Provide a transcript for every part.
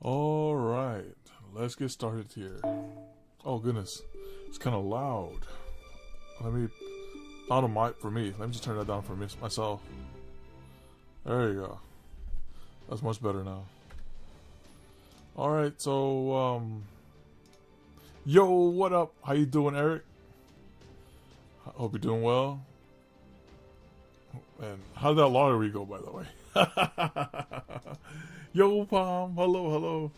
All right, let's get started here. Oh goodness, it's kind of loud. Let me, not a mic for me. Let me just turn that down for myself. There you go. That's much better now. All right, so yo, what up? How you doing, Eric? I hope you're doing well. And how did that lottery go, by the way? Yo, Palm. Hello, hello.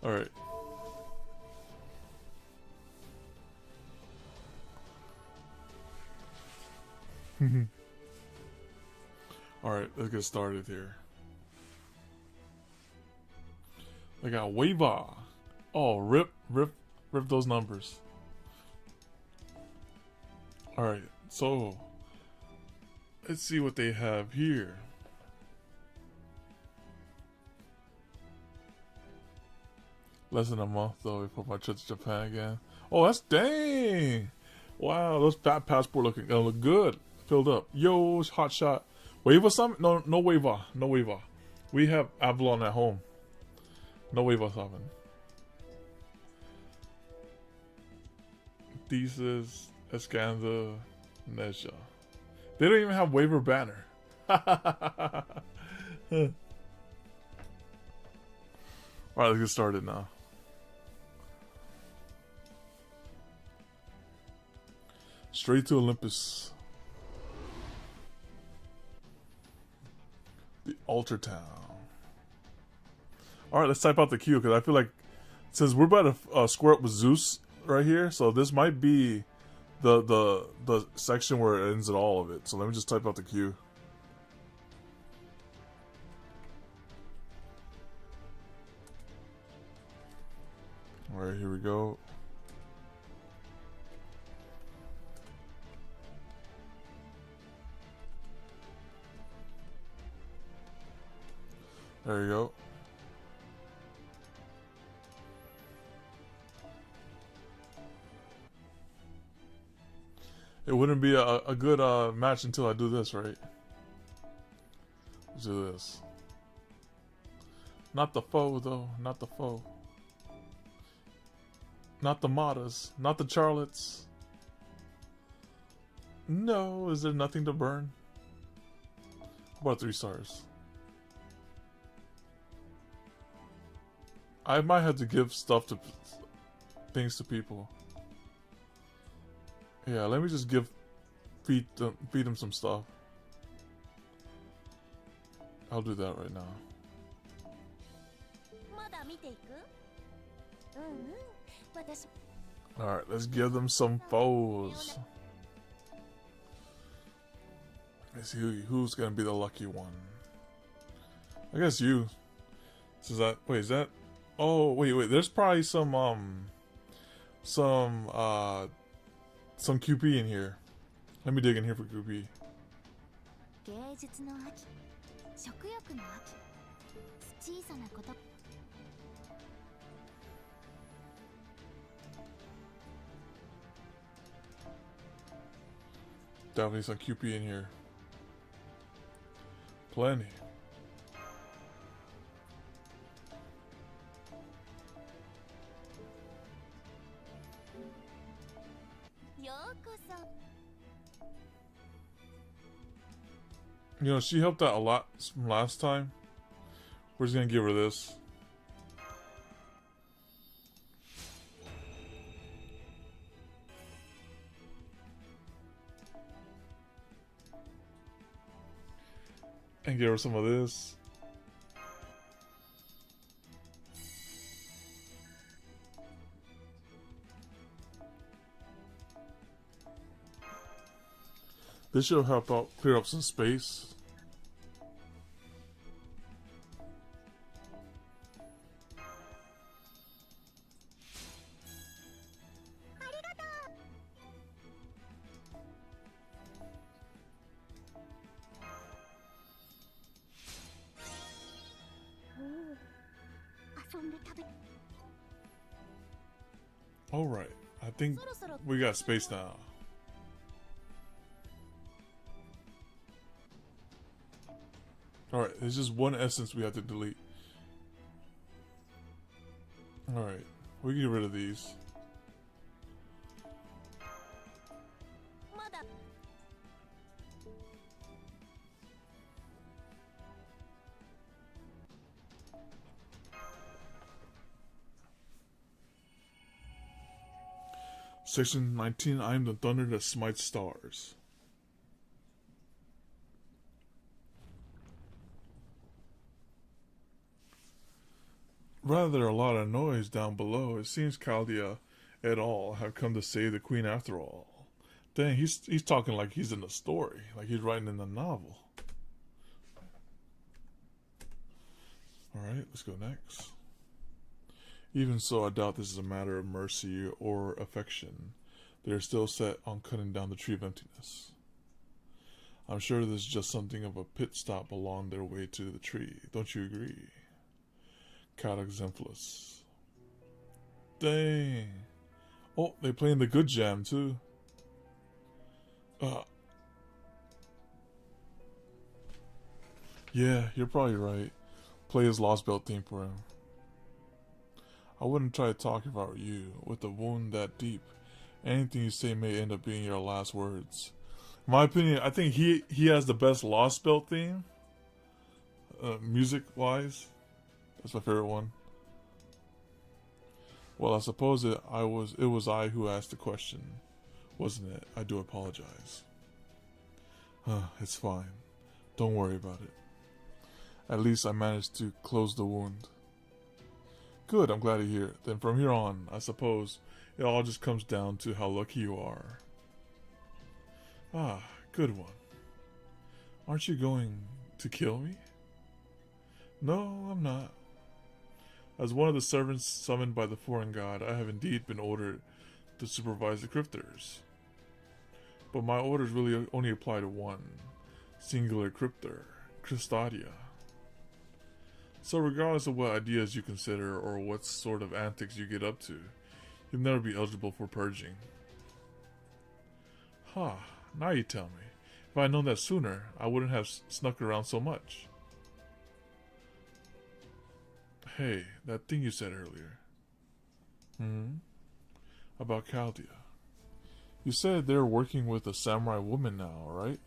All right. All right, let's get started here. I got Waiva. Oh, rip those numbers. All right, so let's see what they have here. Less than a month though before my trip to Japan again. Oh, that's dang! Wow, those fat passport looking gonna look good. Filled up. Yo, hot shot. Waiva summon? No, no Waiva. No Waiva. We have Avalon at home. No Waiva summon. Thesis, Escanda, Nesha. They don't even have waiver banner. Alright, let's get started now. Straight to Olympus. The Altar Town. Alright, let's type out the queue, because I feel like since we're about to square up with Zeus right here, so this might be the section where it ends at all of it. So let me just type out the queue. Alright, here we go. There you go. It wouldn't be a good match until I do this, right? Let's do this. Not the foe, though. Not the foe. Not the Matas. Not the Charlottes. No, is there nothing to burn? How about 3 stars? I might have to give things to people. Yeah, let me just feed them some stuff. I'll do that right now. Alright, let's give them some foes. Let's see who's gonna be the lucky one. I guess you. Is that is that? Oh wait, there's probably some QP in here. Let me dig in here for QP. Definitely some QP in here. Plenty. You know, she helped out a lot from last time. We're just gonna give her this. And give her some of this. This should help out clear up some space. Alright, I think we got space now. Alright, there's just one essence we have to delete. Alright, we can get rid of these. Section 19, I am the thunder that smites stars. Rather a lot of noise down below. It seems Chaldea et al. Have come to save the queen after all. Dang, he's talking like he's in the story, like he's writing in the novel. Alright, let's go next. Even so, I doubt this is a matter of mercy or affection. They are still set on cutting down the tree of emptiness. I'm sure this is just something of a pit stop along their way to the tree. Don't you agree? Cataxemphalus. Dang. Oh, they playing the good jam too. Yeah, you're probably right. Play his Lostbelt theme for him. I wouldn't try to talk if I were you. With a wound that deep, anything you say may end up being your last words. In my opinion, I think he has the best Lostbelt theme. Music-wise. That's my favorite one. Well, I suppose it was I who asked the question, wasn't it? I do apologize. It's fine. Don't worry about it. At least I managed to close the wound. Good, I'm glad to hear it. Then from here on, I suppose it all just comes down to how lucky you are. Ah, good one. Aren't you going to kill me? No, I'm not. As one of the servants summoned by the foreign god, I have indeed been ordered to supervise the cryptors. But my orders really only apply to one singular cryptor, Christadia. So regardless of what ideas you consider or what sort of antics you get up to, you'll never be eligible for purging. Now you tell me. If I had known that sooner, I wouldn't have snuck around so much. Hey, that thing you said earlier. About Chaldea. You said they're working with a samurai woman now, right?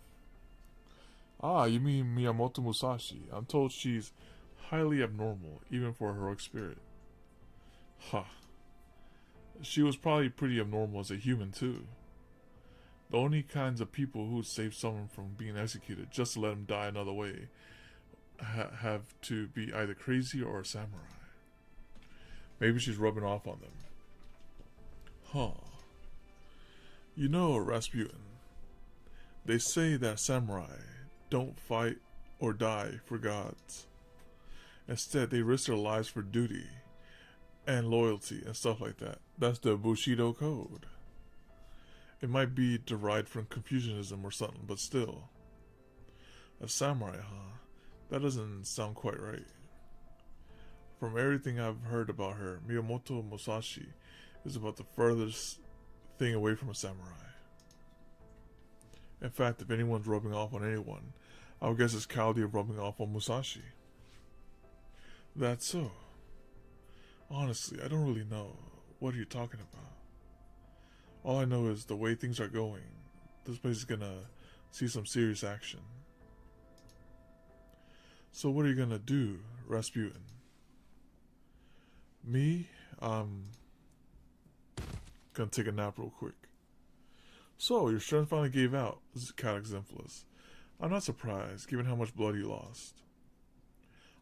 Ah, you mean Miyamoto Musashi. I'm told she's highly abnormal, even for a heroic spirit. She was probably pretty abnormal as a human, too. The only kinds of people who save someone from being executed just to let him die another way have to be either crazy or a samurai. Maybe she's rubbing off on them. You know, Rasputin, they say that samurai don't fight or die for gods. Instead, they risk their lives for duty and loyalty and stuff like that. That's the Bushido code. It might be derived from Confucianism or something, but still. A samurai, That doesn't sound quite right. From everything I've heard about her, Miyamoto Musashi is about the furthest thing away from a samurai. In fact, if anyone's rubbing off on anyone, I would guess it's Chaldea rubbing off on Musashi. That's so. Honestly, I don't really know. What are you talking about? All I know is the way things are going, this place is gonna see some serious action. So what are you gonna do, Rasputin? Me? Gonna take a nap real quick. So, your strength finally gave out, Cataxemphalus. I'm not surprised, given how much blood you lost.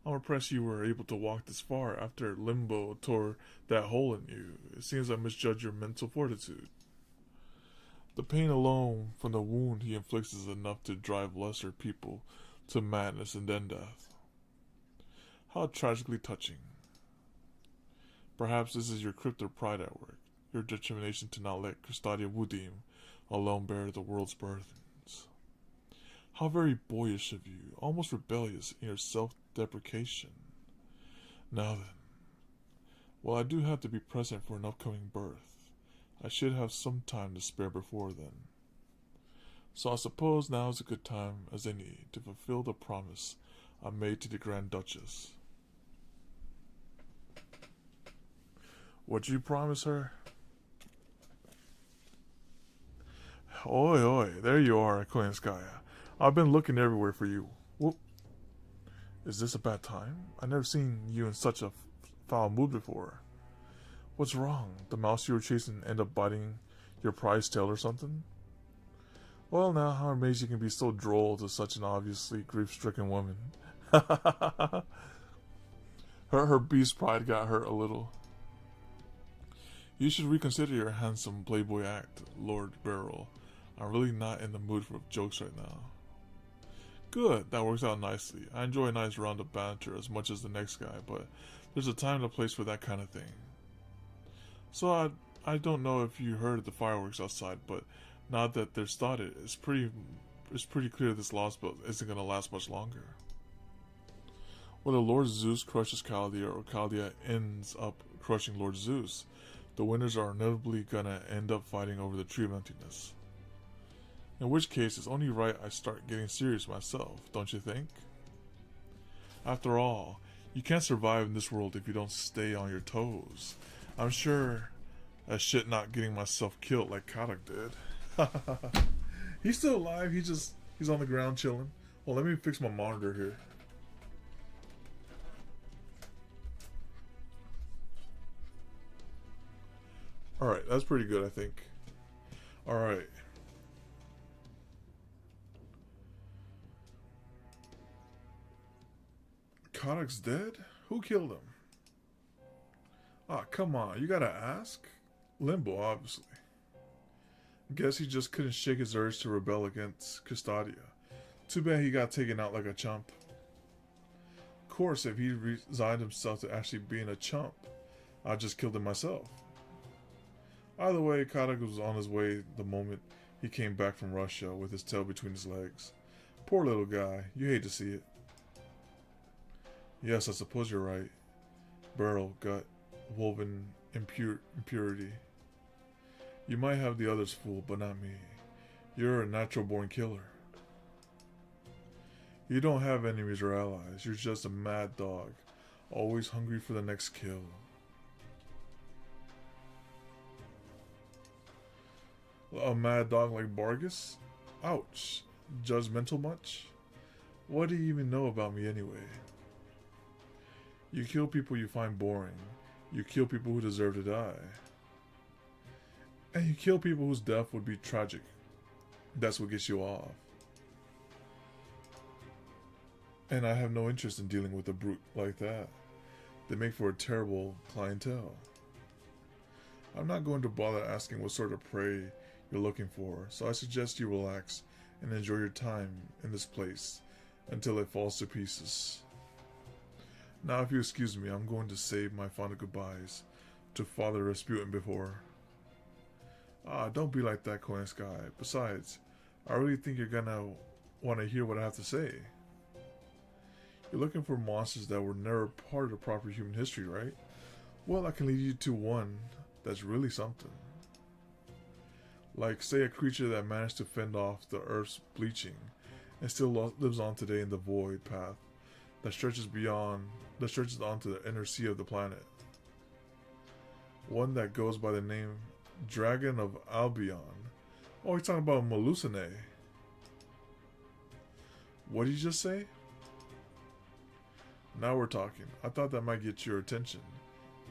I'm impressed you were able to walk this far after Limbo tore that hole in you. It seems I misjudged your mental fortitude. The pain alone from the wound he inflicts is enough to drive lesser people to madness and then death. How tragically touching. Perhaps this is your crypto pride at work, your determination to not let Christadia Wudim alone bear the world's burdens. How very boyish of you, almost rebellious in your self-deprecation. Now then, well, I do have to be present for an upcoming birth. I should have some time to spare before then. So I suppose now is a good time as any to fulfill the promise I made to the Grand Duchess. What'd you promise her? Oi, oi, there you are, Koyanskaya. I've been looking everywhere for you. Whoop. Is this a bad time? I've never seen you in such a foul mood before. What's wrong? The mouse you were chasing end up biting your prized tail or something? Well, now, how amazed you can be so droll to such an obviously grief-stricken woman. her beast pride got hurt a little. You should reconsider your handsome playboy act, Lord Beryl. I'm really not in the mood for jokes right now. Good, that works out nicely. I enjoy a nice round of banter as much as the next guy, but there's a time and a place for that kind of thing. So I don't know if you heard the fireworks outside, but now that they're started, it's pretty clear this Lostbelt isn't going to last much longer. Whether Lord Zeus crushes Chaldea or Chaldea ends up crushing Lord Zeus, the winners are inevitably going to end up fighting over the Tree of Emptiness. In which case, it's only right I start getting serious myself, don't you think? After all, you can't survive in this world if you don't stay on your toes. I'm sure as shit not getting myself killed like Kadak did. He's still alive, he's on the ground chilling. Well, let me fix my monitor here. Alright, that's pretty good, I think. Alright. Kadak's dead? Who killed him? Ah, come on, you gotta ask? Limbo, obviously. Guess he just couldn't shake his urge to rebel against Custodia. Too bad he got taken out like a chump. Of course, if he resigned himself to actually being a chump, I'd just killed him myself. Either way, Kadak was on his way the moment he came back from Russia with his tail between his legs. Poor little guy, you hate to see it. Yes, I suppose you're right. Beryl, gut, woven impurity. You might have the others fooled, but not me. You're a natural-born killer. You don't have enemies or allies. You're just a mad dog, always hungry for the next kill. A mad dog like Bargus? Ouch. Judgmental much? What do you even know about me anyway? You kill people you find boring. You kill people who deserve to die. And you kill people whose death would be tragic. That's what gets you off. And I have no interest in dealing with a brute like that. They make for a terrible clientele. I'm not going to bother asking what sort of prey you're looking for, so I suggest you relax and enjoy your time in this place until it falls to pieces. Now, if you excuse me, I'm going to say my final goodbyes to Father Rasputin before. Ah, don't be like that, Coin Sky. Besides, I really think you're gonna want to hear what I have to say. You're looking for monsters that were never part of the proper human history, right? Well, I can lead you to one that's really something. Like, say, a creature that managed to fend off the Earth's bleaching and still lives on today in the void path that stretches onto the inner sea of the planet. One that goes by the name Dragon of Albion. Oh, he's talking about Melusine. What did you just say? Now we're talking. I thought that might get your attention.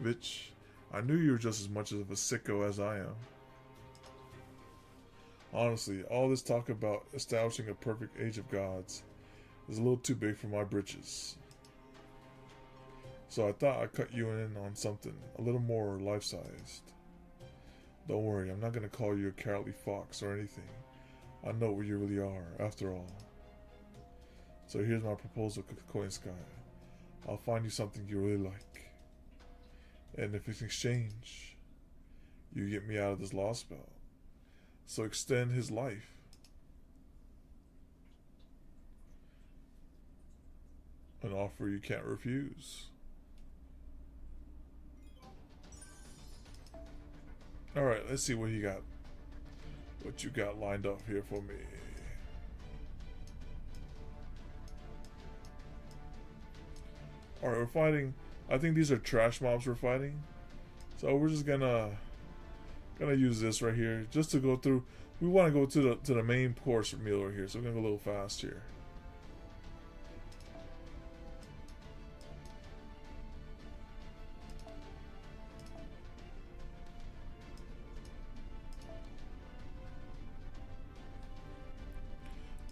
Bitch, I knew you were just as much of a sicko as I am. Honestly, all this talk about establishing a perfect age of gods is a little too big for my britches. So I thought I'd cut you in on something a little more life-sized. Don't worry, I'm not going to call you a cowardly fox or anything. I know what you really are, after all. So here's my proposal, Coin Sky. I'll find you something you really like. And if it's in exchange, you get me out of this Lostbelt. So extend his life. An offer you can't refuse. Alright, let's see what you got lined up here for me. Alright, we're fighting. I think these are trash mobs we're fighting. So we're just gonna use this right here just to go through. We want to go to the main course meal right here, so we're gonna go a little fast here.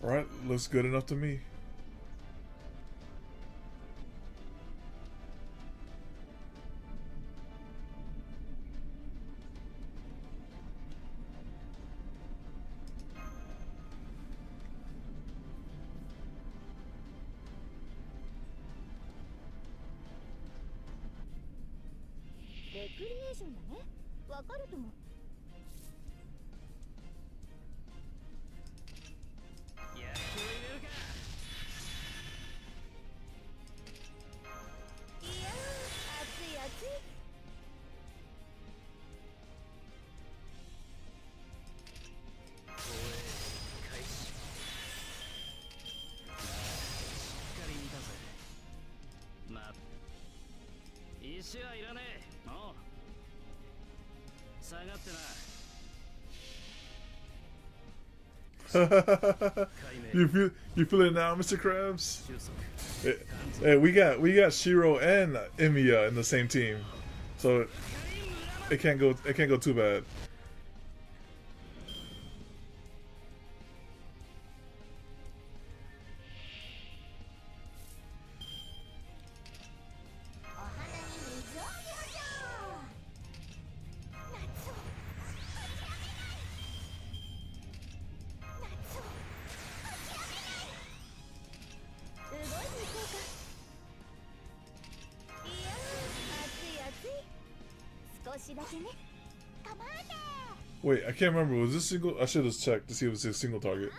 All right, looks good enough to me. You feel it now, Mr. Krabs? Hey, we got Shiro and Emiya in the same team, so it can't go too bad. Wait, I can't remember. Was this single? I should have checked to see if it was a single target.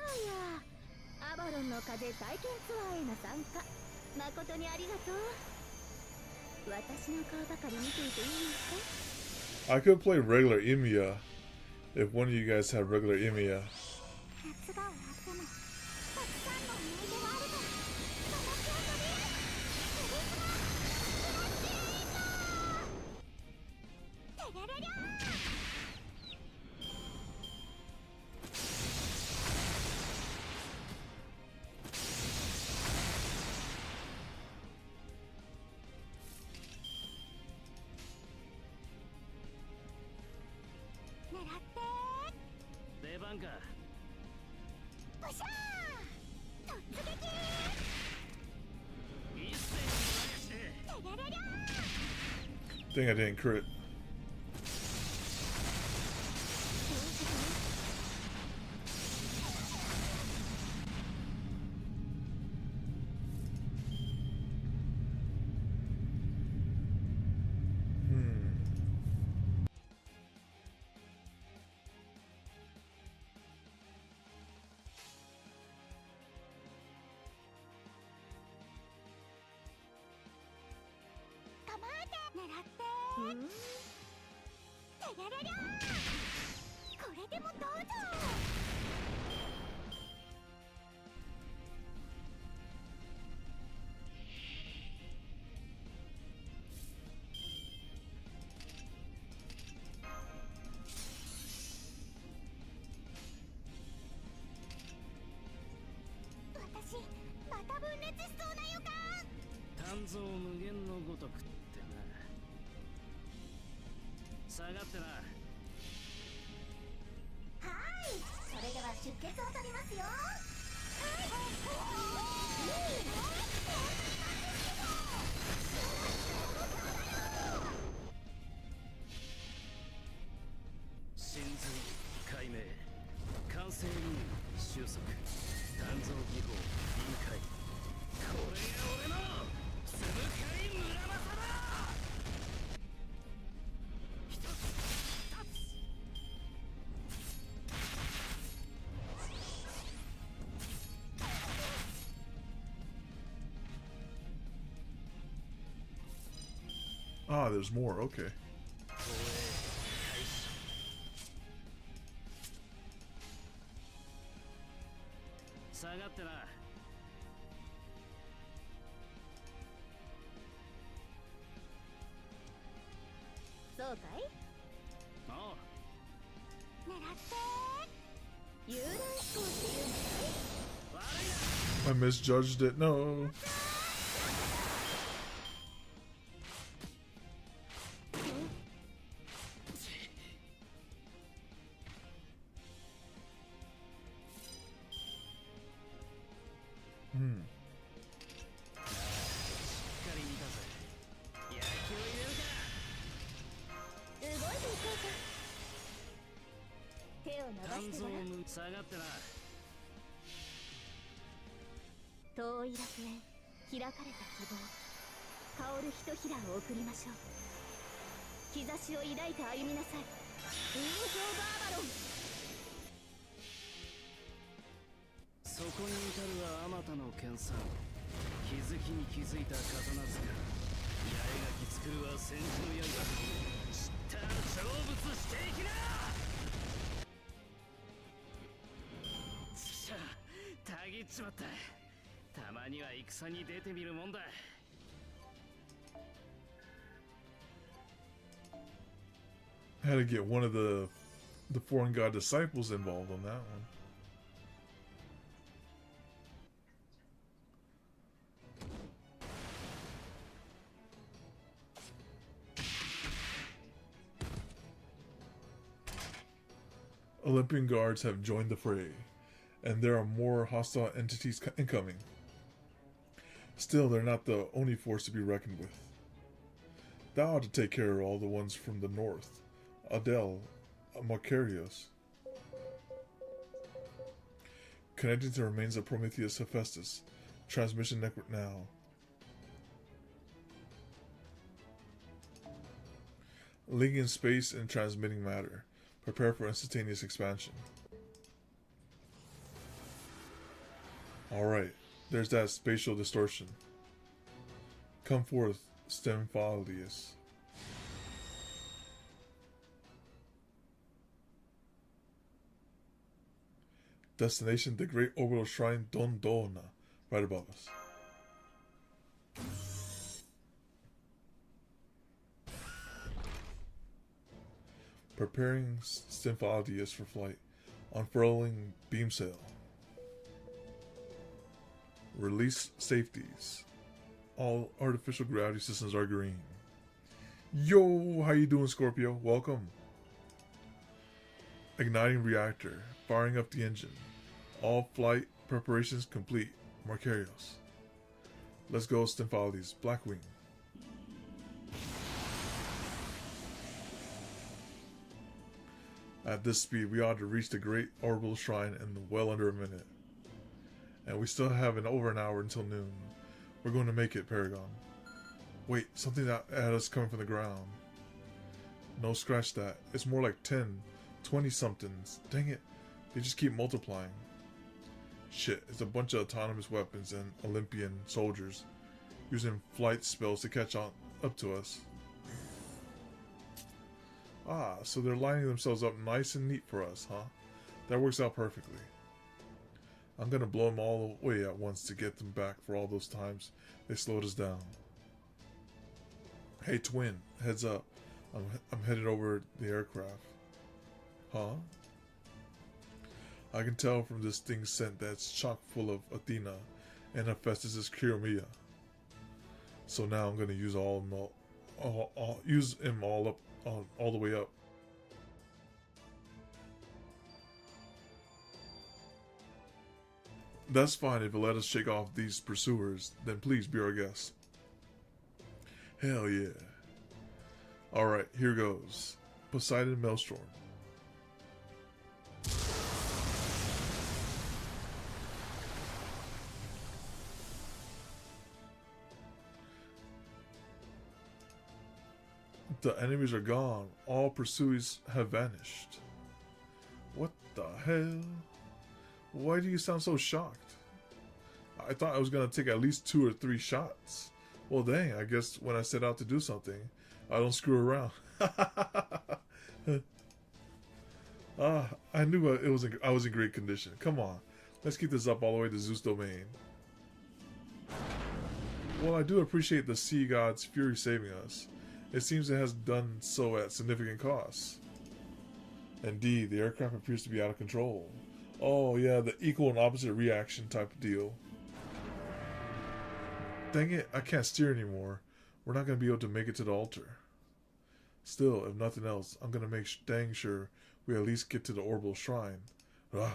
I could play regular Emiya if one of you guys have regular Emiya. Think I didn't crit. Ah, there's more. Okay. I misjudged it. No. Hmm. 遠い楽園、開かれた希望、香るひとひらを送りましょう。兆しを抱いて歩みなさい。雲上バーバロン。そこに至るはあまたの剣さん。気づきに気づいた刀塚。八重垣作るは戦士の刃。知ったら成仏していきな。ちくしょう、たぎっちまった。たまには戦に出てみるもんだ。I had to get one of the foreign god disciples involved on that one. Olympian guards have joined the fray, and there are more hostile entities incoming. Still, they're not the only force to be reckoned with. Thou ought to take care of all the ones from the north. Adele, Macarios. Connecting to the remains of Prometheus Hephaestus. Transmission network now. Linking space and transmitting matter. Prepare for instantaneous expansion. Alright, there's that spatial distortion. Come forth, Stymphalius. Destination, the Great Orbital Shrine Dondona, right above us. Preparing Stymphalius for flight. Unfurling beam sail. Release safeties. All artificial gravity systems are green. Yo, how you doing, Scorpio? Welcome. Igniting reactor. Firing up the engine. All flight preparations complete. Macarios. Let's go, Stymphalius. Blackwing. At this speed, we ought to reach the Great Orbital Shrine in well under a minute. And we still have over an hour until noon. We're going to make it, Paragon. Wait, something that at us coming from the ground. No, scratch that. It's more like 10, 20 somethings. Dang it. They just keep multiplying. Shit, it's a bunch of autonomous weapons and Olympian soldiers using flight spells to catch on up to us. Ah, so they're lining themselves up nice and neat for us, huh? That works out perfectly. I'm gonna blow them all away at once to get them back for all those times they slowed us down. Hey, twin, heads up. I'm headed over the aircraft. Huh? I can tell from this thing's scent that it's chock full of Athena and Hephaestus' Chiromaea. So now I'm gonna use use him all up. All the way up. That's fine if you let us shake off these pursuers, then please be our guest. Hell yeah. Alright, here goes. Poseidon Maelstrom. The enemies are gone. All pursuers have vanished. What the hell? Why do you sound so shocked? I thought I was gonna take at least 2 or 3 shots. Well, dang, I guess when I set out to do something, I don't screw around. I knew I was in great condition. Come on, let's keep this up all the way to Zeus domain. Well, I do appreciate the sea god's fury saving us. It seems it has done so at significant costs. Indeed, the aircraft appears to be out of control. Oh yeah, the equal and opposite reaction type of deal. Dang it, I can't steer anymore. We're not going to be able to make it to the altar. Still, if nothing else, I'm going to make dang sure we at least get to the orbital shrine. Ugh.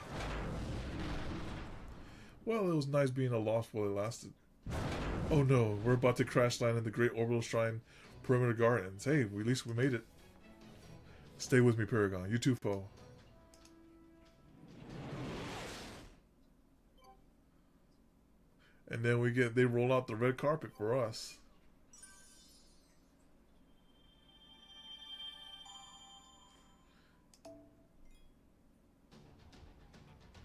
Well, it was nice being a lost while it lasted. Oh no, we're about to crash land in the Great Orbital Shrine Perimeter Gardens. Hey, at least we made it. Stay with me, Paragon. You too, foe. And then they roll out the red carpet for us.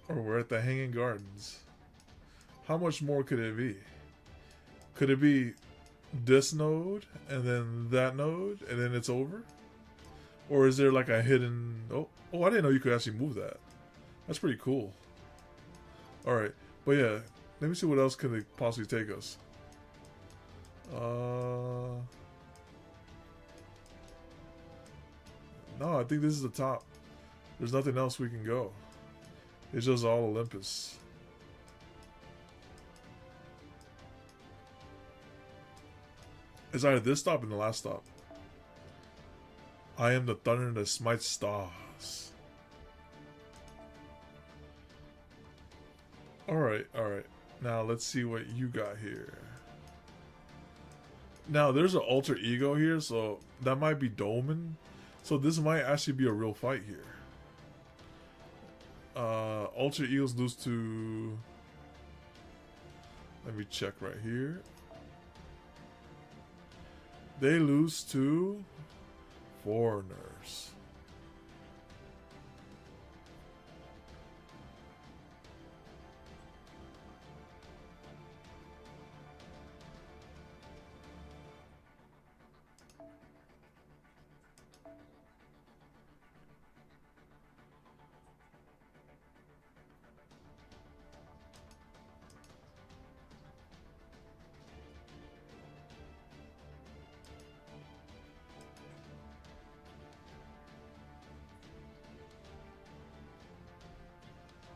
Or we're at the Hanging Gardens. How much more could it be? Could it be this node and then that node and then it's over? Or is there like a hidden... Oh, I didn't know you could actually move that. That's pretty cool. Alright, but yeah, let me see what else could it possibly take us. No, I think this is the top. There's nothing else we can go. It's just all Olympus. It's either this stop and the last stop. I am the thunder that smites stars. Alright, alright. Now let's see what you got here. Now there's an alter ego here, so that might be Dolmen. So this might actually be a real fight here. Alter egos lose to... Let me check right here. They lose to foreigners.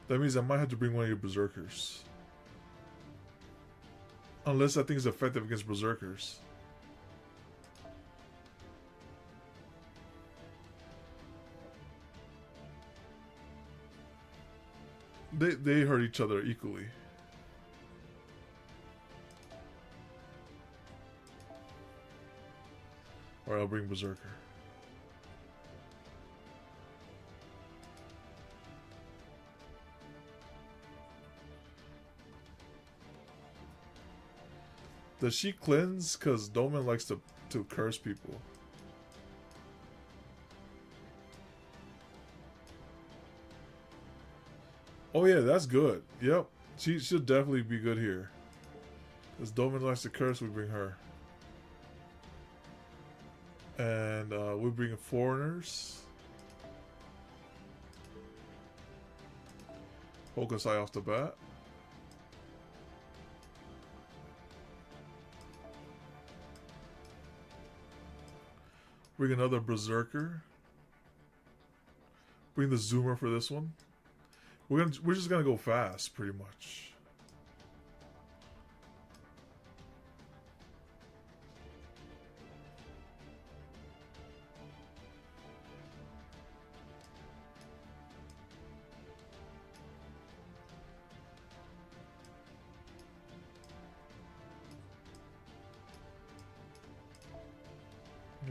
That means I might have to bring one of your berserkers. Unless that thing is effective against berserkers. They hurt each other equally. Alright, I'll bring berserker. Does she cleanse? Because Dolmen likes to curse people. Oh yeah, that's good. Yep. She should definitely be good here. Because Dolmen likes to curse, we bring her. And we bring foreigners. Hokusai off the bat. Bring another berserker. Bring the zoomer for this one. We're just gonna go fast, pretty much.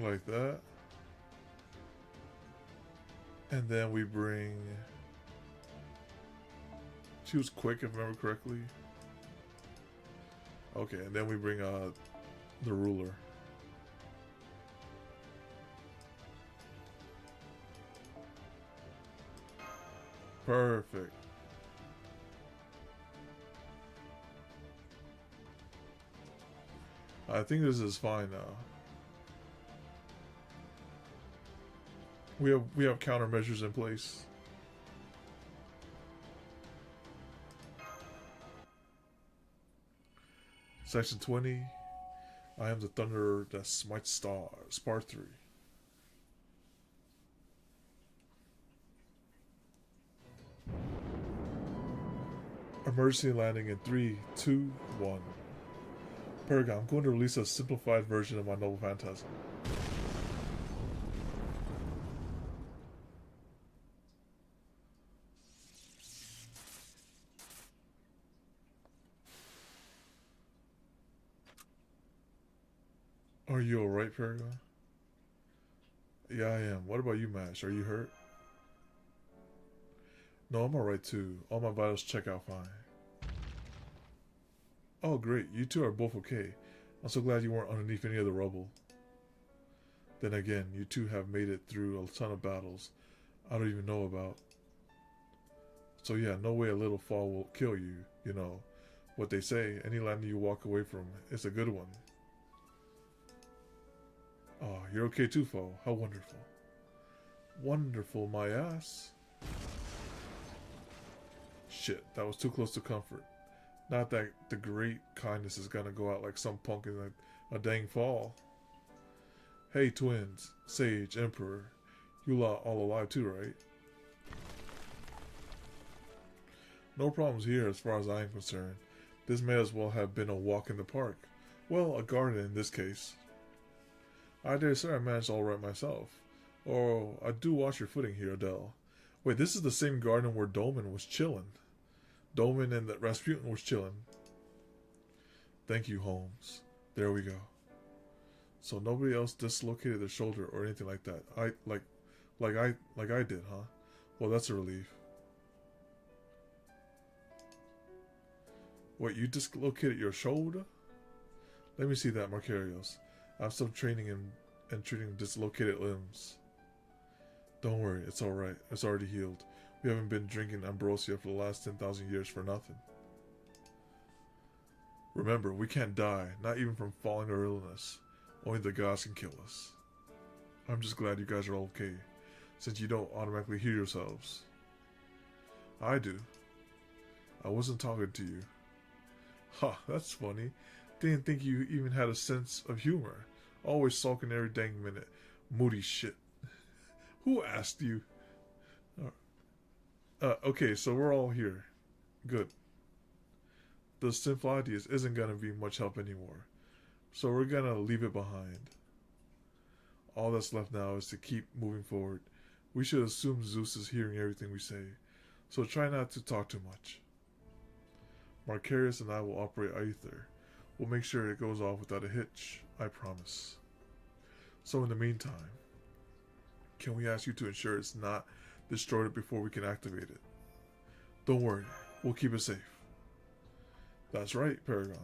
Like that. And then we bring... She was quick, if I remember correctly. Okay, and then we bring the ruler. Perfect. I think this is fine now. We have countermeasures in place. Section 20. I am the thunder that smites stars. Part 3. Emergency landing in 3, 2, 1. Paragon, I'm going to release a simplified version of my novel phantasm. Are you alright, Paragon? Yeah, I am. What about you, Mash? Are you hurt? No, I'm alright too. All my vitals check out fine. Oh, great. You two are both okay. I'm so glad you weren't underneath any of the rubble. Then again, you two have made it through a ton of battles I don't even know about. So yeah, no way a little fall will kill you. You know what they say, any landing you walk away from is a good one. Oh, you're okay too, foe. How wonderful. Wonderful, my ass. Shit, that was too close to comfort. Not that the great kindness is gonna go out like some punk in a dang fall. Hey, twins, Sage, Emperor. You lot all alive too, right? No problems here as far as I am concerned. This may as well have been a walk in the park. Well, a garden in this case. I dare say I managed all right myself. Oh, I do watch your footing here, Adele. Wait, this is the same garden where Dolman was chillin'. Dolman and that Rasputin was chillin'. Thank you, Holmes. There we go. So nobody else dislocated their shoulder or anything like that. Like I did, huh? Well, that's a relief. Wait, you dislocated your shoulder? Let me see that, Marcarios. I have some training in treating dislocated limbs. Don't worry, it's alright. It's already healed. We haven't been drinking ambrosia for the last 10,000 years for nothing. Remember, we can't die, not even from falling or illness. Only the gods can kill us. I'm just glad you guys are all okay, since you don't automatically heal yourselves. I do. I wasn't talking to you. Ha, that's funny. Didn't think you even had a sense of humor. Always sulking every dang minute. Moody shit. Who asked you? Okay, so we're all here. Good. The Symphodius isn't gonna be much help anymore. So we're gonna leave it behind. All that's left now is to keep moving forward. We should assume Zeus is hearing everything we say. So try not to talk too much. Marcarius and I will operate Aether. We'll make sure it goes off without a hitch. I promise. So in the meantime, can we ask you to ensure it's not destroyed before we can activate it? Don't worry, we'll keep it safe. That's right, Paragon.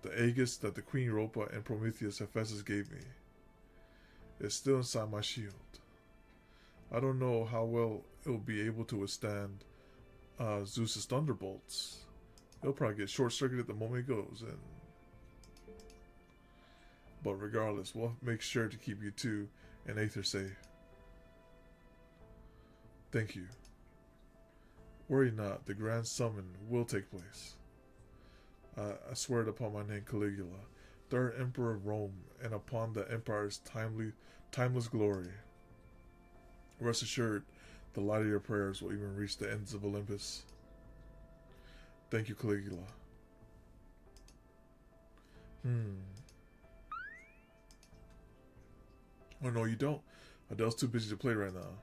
The Aegis that the Queen Europa and Prometheus Hephaestus gave me is still inside my shield. I don't know how well it'll be able to withstand Zeus's thunderbolts. It'll probably get short-circuited the moment it goes in. But regardless, we'll make sure to keep you two and Aether safe. Thank you. Worry not, the grand summon will take place. I swear it upon my name Caligula, third emperor of Rome, and upon the empire's timeless glory. Rest assured, the light of your prayers will even reach the ends of Olympus. Thank you, Caligula. Oh no, you don't. Adele's too busy to play right now.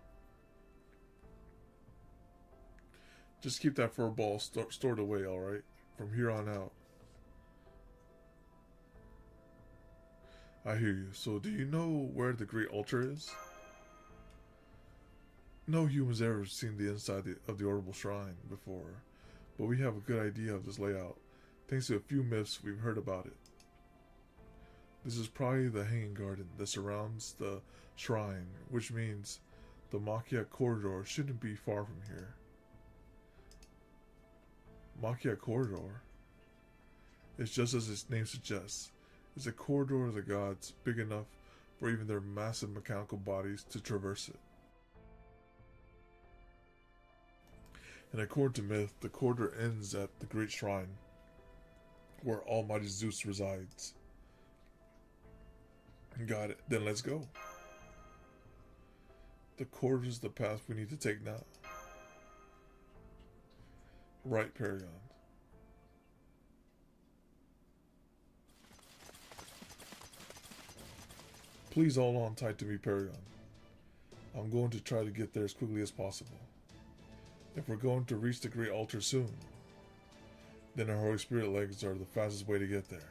Just keep that fur ball stored away, alright? From here on out. I hear you. So, do you know where the Great Altar is? No human's ever seen the inside of the Orbital Shrine before, but we have a good idea of this layout, thanks to a few myths we've heard about it. This is probably the hanging garden that surrounds the shrine, which means the Machia corridor shouldn't be far from here. Machia corridor? It's just as its name suggests. It's a corridor of the gods, big enough for even their massive mechanical bodies to traverse it. And according to myth, the corridor ends at the great shrine, where Almighty Zeus resides. Got it. Then let's go. The corridor is the path we need to take now. Right, Paragon. Please hold on tight to me, Paragon. I'm going to try to get there as quickly as possible. If we're going to reach the Great Altar soon, then our Holy Spirit legs are the fastest way to get there.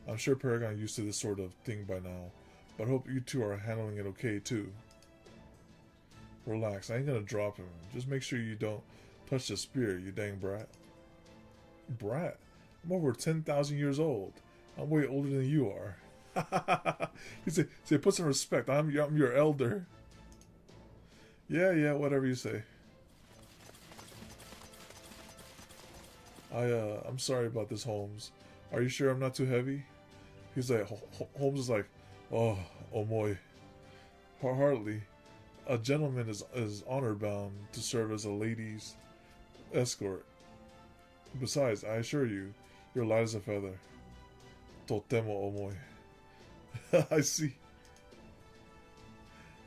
I'm sure Paragon used to this sort of thing by now, but I hope you two are handling it okay too. Relax, I ain't gonna drop him. Just make sure you don't touch the spear, you dang brat. Brat? I'm over 10,000 years old. I'm way older than you are. He said, put some respect. I'm your elder. Yeah, whatever you say. I'm sorry about this, Holmes. Are you sure I'm not too heavy? He's like, Holmes is like, oh moy. Hardly. A gentleman is honor bound to serve as a lady's escort. Besides, I assure you, you're light as a feather. Totemo omoy. I see.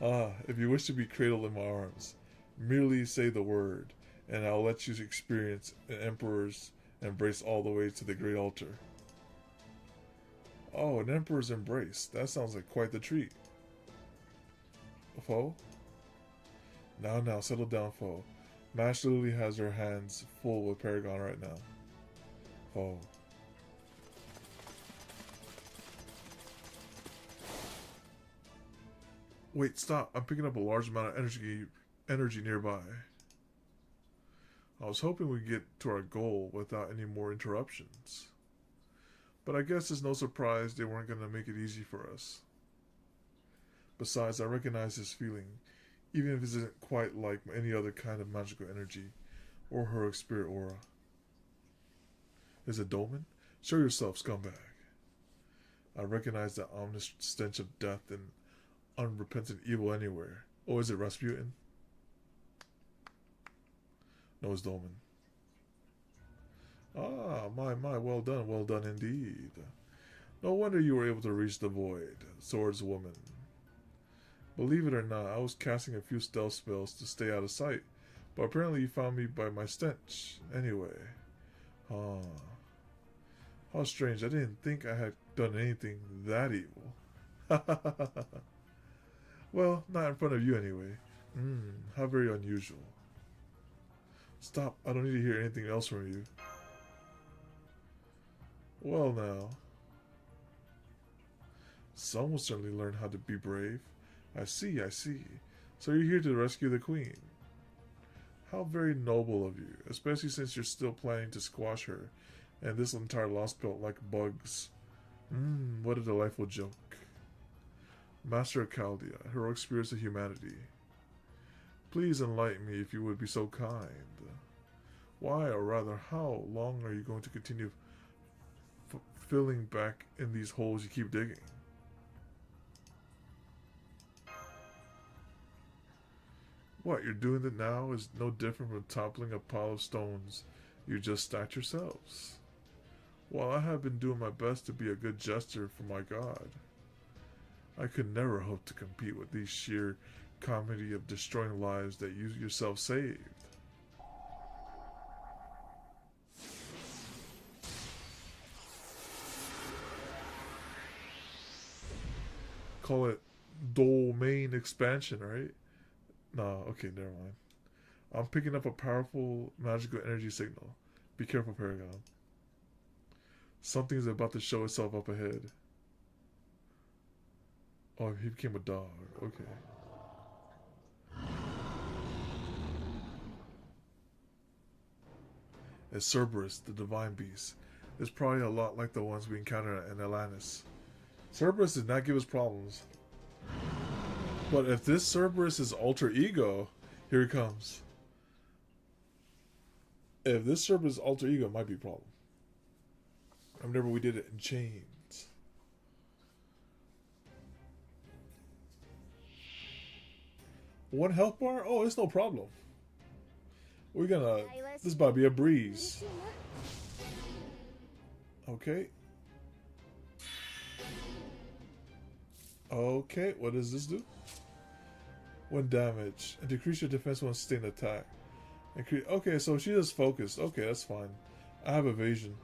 If you wish to be cradled in my arms, merely say the word, and I'll let you experience an emperor's embrace all the way to the Great Altar. Oh, an emperor's embrace. That sounds like quite the treat. Foe? Now, settle down, Foe. Master Lily has her hands full with Paragon right now. Foe. Wait, stop. I'm picking up a large amount of energy nearby. I was hoping we'd get to our goal without any more interruptions. But I guess it's no surprise they weren't going to make it easy for us. Besides, I recognize this feeling, even if it isn't quite like any other kind of magical energy or heroic spirit aura. Is it Dolmen? Show yourself, scumbag. I recognize that ominous stench of death and unrepentant evil anywhere. Oh, is it Rasputin? No, it's Dolmen. Ah, my, well done indeed. No wonder you were able to reach the void, swordswoman. Believe it or not, I was casting a few stealth spells to stay out of sight, but apparently you found me by my stench. Anyway. How strange, I didn't think I had done anything that evil. Well, not in front of you anyway. How very unusual. Stop, I don't need to hear anything else from you. Well now. Some will certainly learn how to be brave. I see. So you're here to rescue the queen. How very noble of you, especially since you're still planning to squash her and this entire Lostbelt like bugs. What a delightful joke. Master of Chaldea, heroic spirits of humanity. Please enlighten me if you would be so kind. Why, or rather, how long are you going to continue filling back in these holes you keep digging? What you're doing it now is no different from toppling a pile of stones you just stacked yourselves. While I have been doing my best to be a good jester for my god, I could never hope to compete with these sheer comedy of destroying lives that you yourself saved. Call it domain expansion, right? No, okay, never mind. I'm picking up a powerful magical energy signal. Be careful, Paragon. Something's about to show itself up ahead. Oh, he became a dog. Okay. It's Cerberus, the divine beast. It's probably a lot like the ones we encountered in Atlantis. Cerberus did not give us problems. But if this Cerberus is alter ego, here it comes. If this Cerberus is alter ego, it might be a problem. I remember we did it in chains. One health bar? Oh, it's no problem. We're gonna... This is about to be a breeze. Okay. Okay, what does this do? One damage. And decrease your defense when sustained attack. Okay, so she is focused. Okay, that's fine. I have evasion.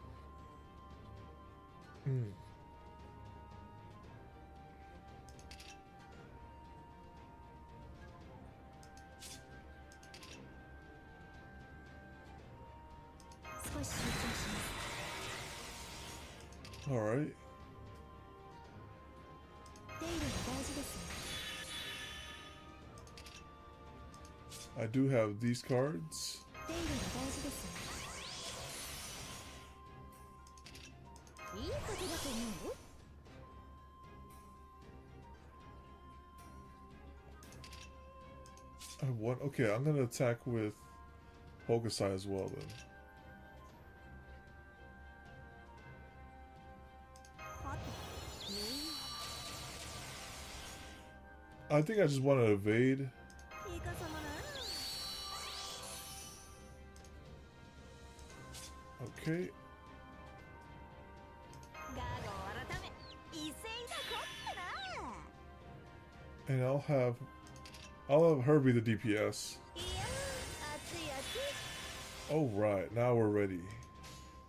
Hmm. Alright. I do have these cards. I want. Okay, I'm gonna attack with Hokusai as well then. I think I just want to evade. Okay. And I'll have her be the DPS. Oh right, now we're ready.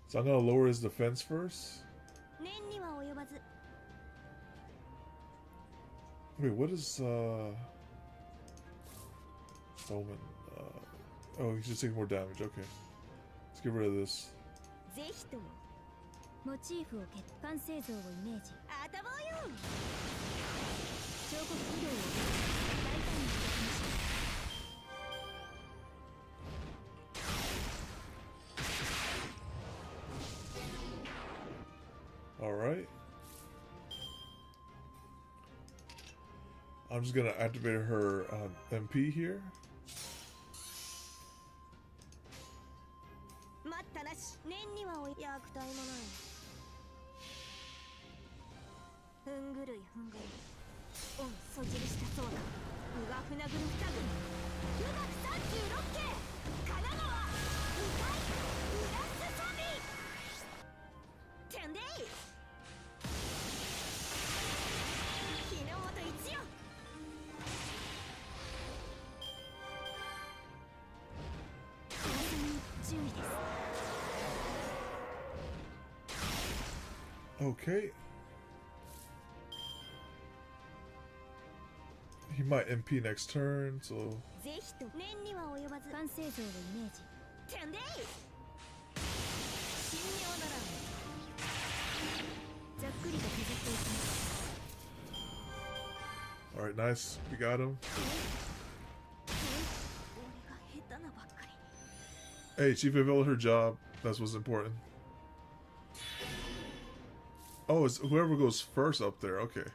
So I'm gonna lower his defense first. Wait, what is Omen? Oh, he's just taking more damage. Okay, let's get rid of this. All right. I'm just gonna activate her MP here. Okay. He might MP next turn, so. Alright, nice. We got him. Hey, she fulfilled her job. That's what's important. Oh, it's whoever goes first up there. Okay.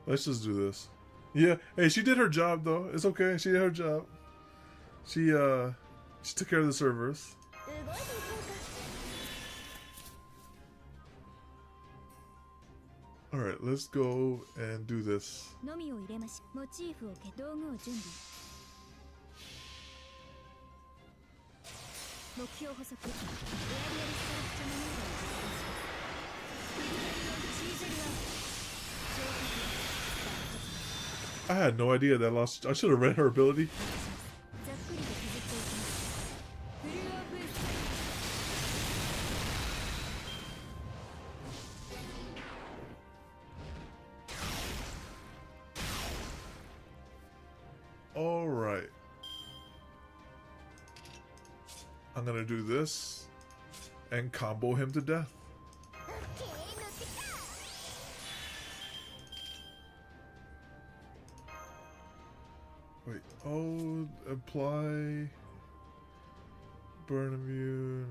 Let's just do this. Yeah. Hey, she did her job though. It's okay. She did her job. She took care of the servers. Alright, let's go and do this. I had no idea that I should have read her ability. Alright. I'm gonna do this and combo him to death. Wait, oh, apply burn immune.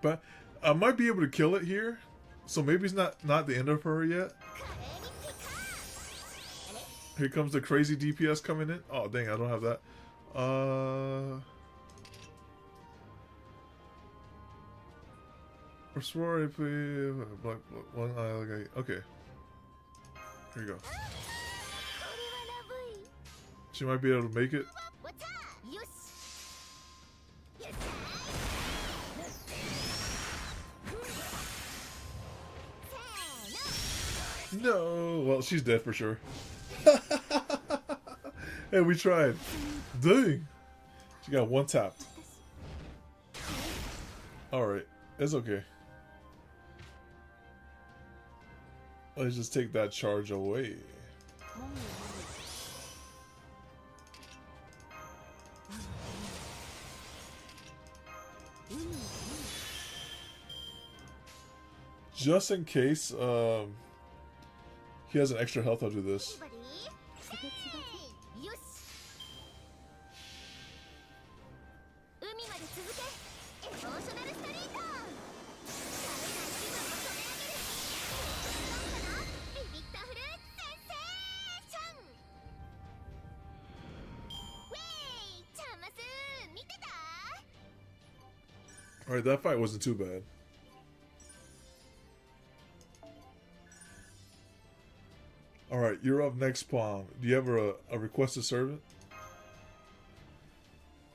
But I might be able to kill it here, so maybe it's not the end of her yet. Here comes the crazy DPS coming in. Oh dang, I don't have that. Restore AP, one eye. Okay, here you go. She might be able to make it. No. Well, she's dead for sure. Hey, we tried. Dang. She got one tap. Alright. It's okay. Let's just take that charge away. Just in case he has an extra health, I'll do this. Alright, that fight wasn't too bad. Alright, you're up next, Palm. Do you have a requested servant?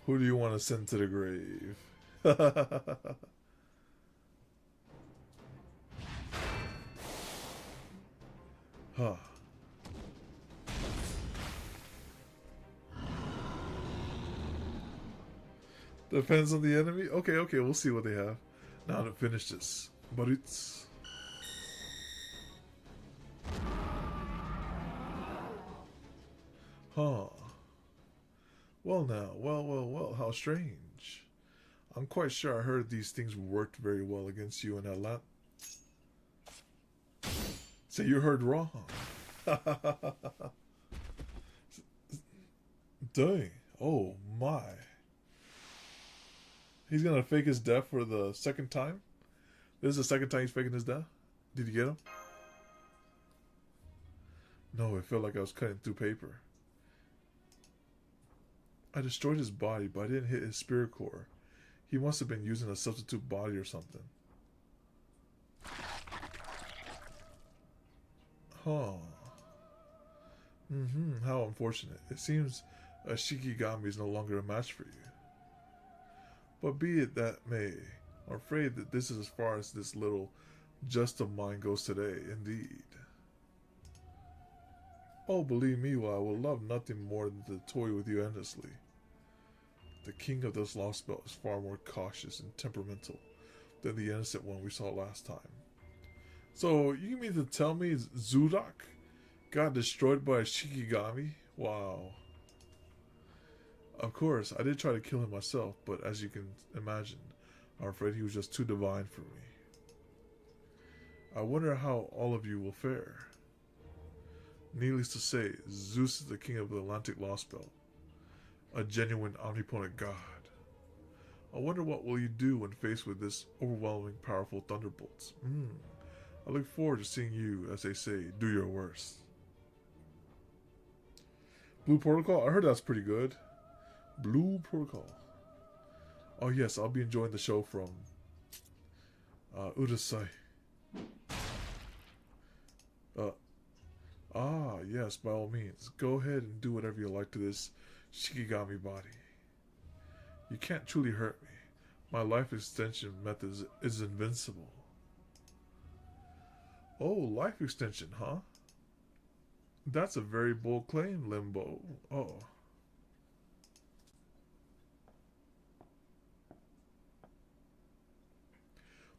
Who do you want to send to the grave? Huh. Depends on the enemy? Okay, okay, we'll see what they have. Now to finish this. But it's... Huh. Well now, well, how strange. I'm quite sure I heard these things worked very well against you in Atlanta. So you heard wrong. Dang. Oh my. He's gonna fake his death for the second time? This is the second time he's faking his death? Did you get him? No, it felt like I was cutting through paper. I destroyed his body, but I didn't hit his spirit core. He must have been using a substitute body or something. Huh. How unfortunate. It seems a Shikigami is no longer a match for you. But be it that may, I'm afraid that this is as far as this little just of mine goes today, indeed. Oh, believe me, well, I will love nothing more than to toy with you endlessly. The king of this Lostbelt is far more cautious and temperamental than the innocent one we saw last time. So, you mean to tell me Zudak got destroyed by a Shikigami? Wow. Of course, I did try to kill him myself, but as you can imagine, I'm afraid he was just too divine for me. I wonder how all of you will fare. Needless to say, Zeus is the king of the Atlantic Lostbelt, a genuine omnipotent god. I wonder what will you do when faced with this overwhelming, powerful thunderbolts. I look forward to seeing you, as they say, do your worst. Blue Protocol? I heard that's pretty good. Blue Protocol. Oh yes, I'll be enjoying the show from Udasai. Yes, by all means. Go ahead and do whatever you like to this Shikigami body. You can't truly hurt me. My life extension method is invincible. Oh, life extension, huh? That's a very bold claim, Limbo. Oh.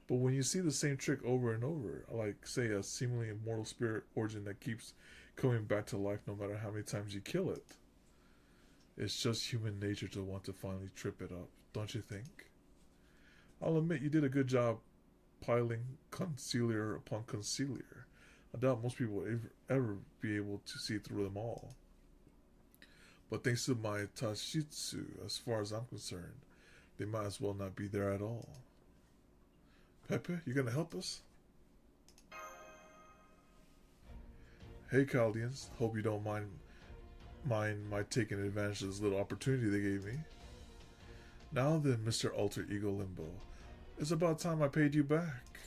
But when you see the same trick over and over, like, say, a seemingly immortal spirit origin that keeps coming back to life no matter how many times you kill it, it's just human nature to want to finally trip it up, don't you think? I'll admit you did a good job piling concealer upon concealer. I doubt most people will ever be able to see through them all. But thanks to my Tashitsu, as far as I'm concerned, they might as well not be there at all. Pepe, you gonna help us? Hey, Chaldeans. Hope you don't mind my taking advantage of this little opportunity they gave me. Now then, Mr. Alter Ego Limbo, it's about time I paid you back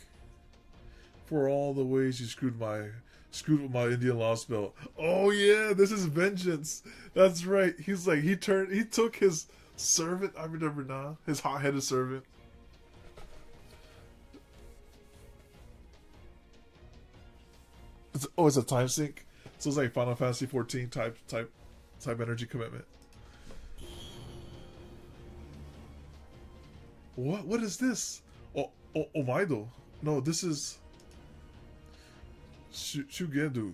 for all the ways you screwed with my Indian Lostbelt. Oh yeah, this is vengeance. That's right. He's like he took his servant. I remember now, his hot-headed servant. It's a time sink. So it's like Final Fantasy 14 type energy commitment. What is this? Omaido. No, this is Shugendu.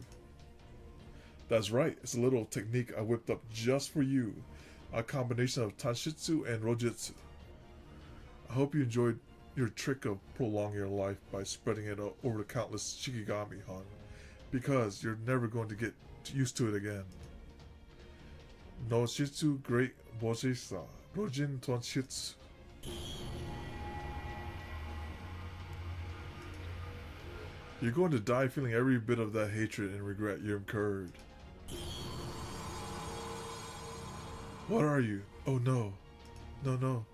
That's right. It's a little technique I whipped up just for you. A combination of Tanshitsu and Rojitsu. I hope you enjoyed your trick of prolonging your life by spreading it over the countless Shikigami, hon. Because you're never going to get used to it again. No Shitsu Great Bosesa. Rojin Tonshitsu. You're going to die feeling every bit of that hatred and regret you incurred. What are you? Oh no. No.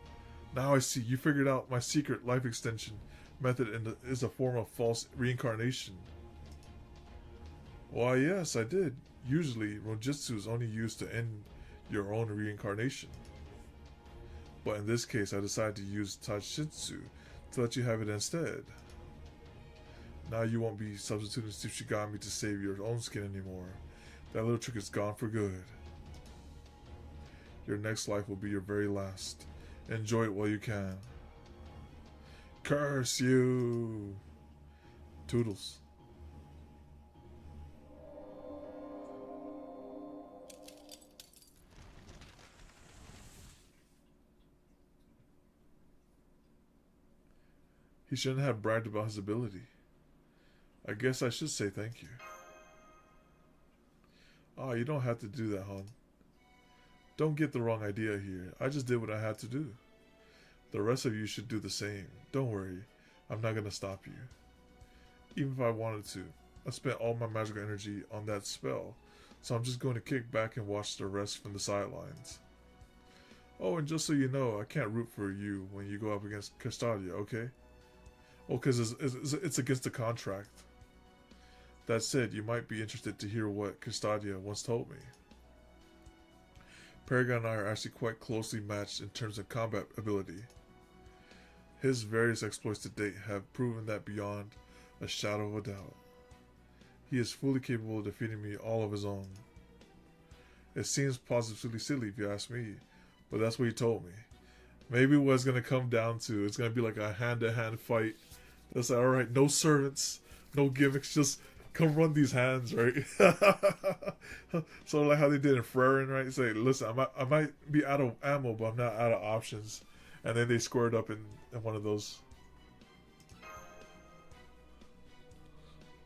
Now I see. You figured out my secret life extension method is a form of false reincarnation. Why, yes, I did. Usually, Rojitsu is only used to end your own reincarnation. But in this case, I decided to use Taishitsu to let you have it instead. Now you won't be substituting Tsushigami to save your own skin anymore. That little trick is gone for good. Your next life will be your very last. Enjoy it while you can. Curse you! Toodles. He shouldn't have bragged about his ability. I guess I should say thank you. Oh, you don't have to do that, hon. Don't get the wrong idea here. I just did what I had to do. The rest of you should do the same. Don't worry. I'm not going to stop you. Even if I wanted to. I spent all my magical energy on that spell, so I'm just going to kick back and watch the rest from the sidelines. Oh, and just so you know, I can't root for you when you go up against Castadia, okay? Oh, because it's against the contract. That said, you might be interested to hear what Castadia once told me. Paragon and I are actually quite closely matched in terms of combat ability. His various exploits to date have proven that beyond a shadow of a doubt. He is fully capable of defeating me all of his own. It seems positively silly if you ask me, but that's what he told me. Maybe what it's going to come down to, it's going to be like a hand-to-hand fight. That's like, alright, no servants, no gimmicks, just come run these hands, right? So like how they did in Frerin, right? Say, listen, I might be out of ammo, but I'm not out of options. And then they squared up in one of those.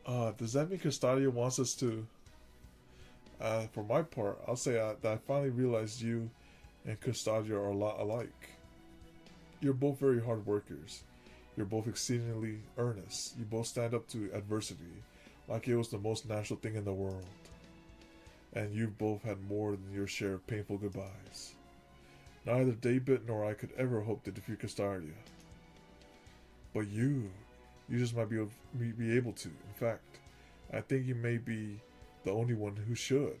Does that mean Castadia wants us to? For my part, I'll say that I finally realized you and Castadia are a lot alike. You're both very hard workers. You're both exceedingly earnest. You both stand up to adversity like it was the most natural thing in the world. And you've both had more than your share of painful goodbyes. Neither David nor I could ever hope to defeat Castadia. But you just might be able to. In fact, I think you may be the only one who should.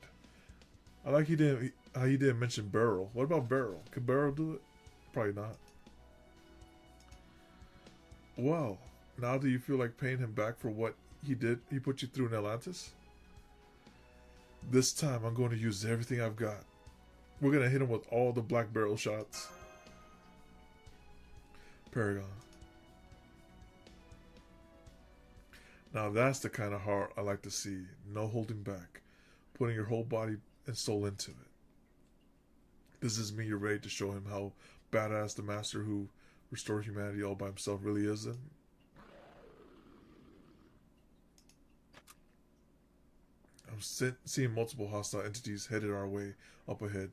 I like how he didn't mention Beryl. What about Beryl? Could Beryl do it? Probably not. Well, now do you feel like paying him back for what he put you through in Atlantis? This time I'm going to use everything I've got. We're going to hit him with all the black barrel shots. Paragon. Now that's the kind of heart I like to see. No holding back. Putting your whole body and soul into it. Does this mean you're ready to show him how badass the master who restored humanity all by himself really is then? I'm seeing multiple hostile entities headed our way up ahead.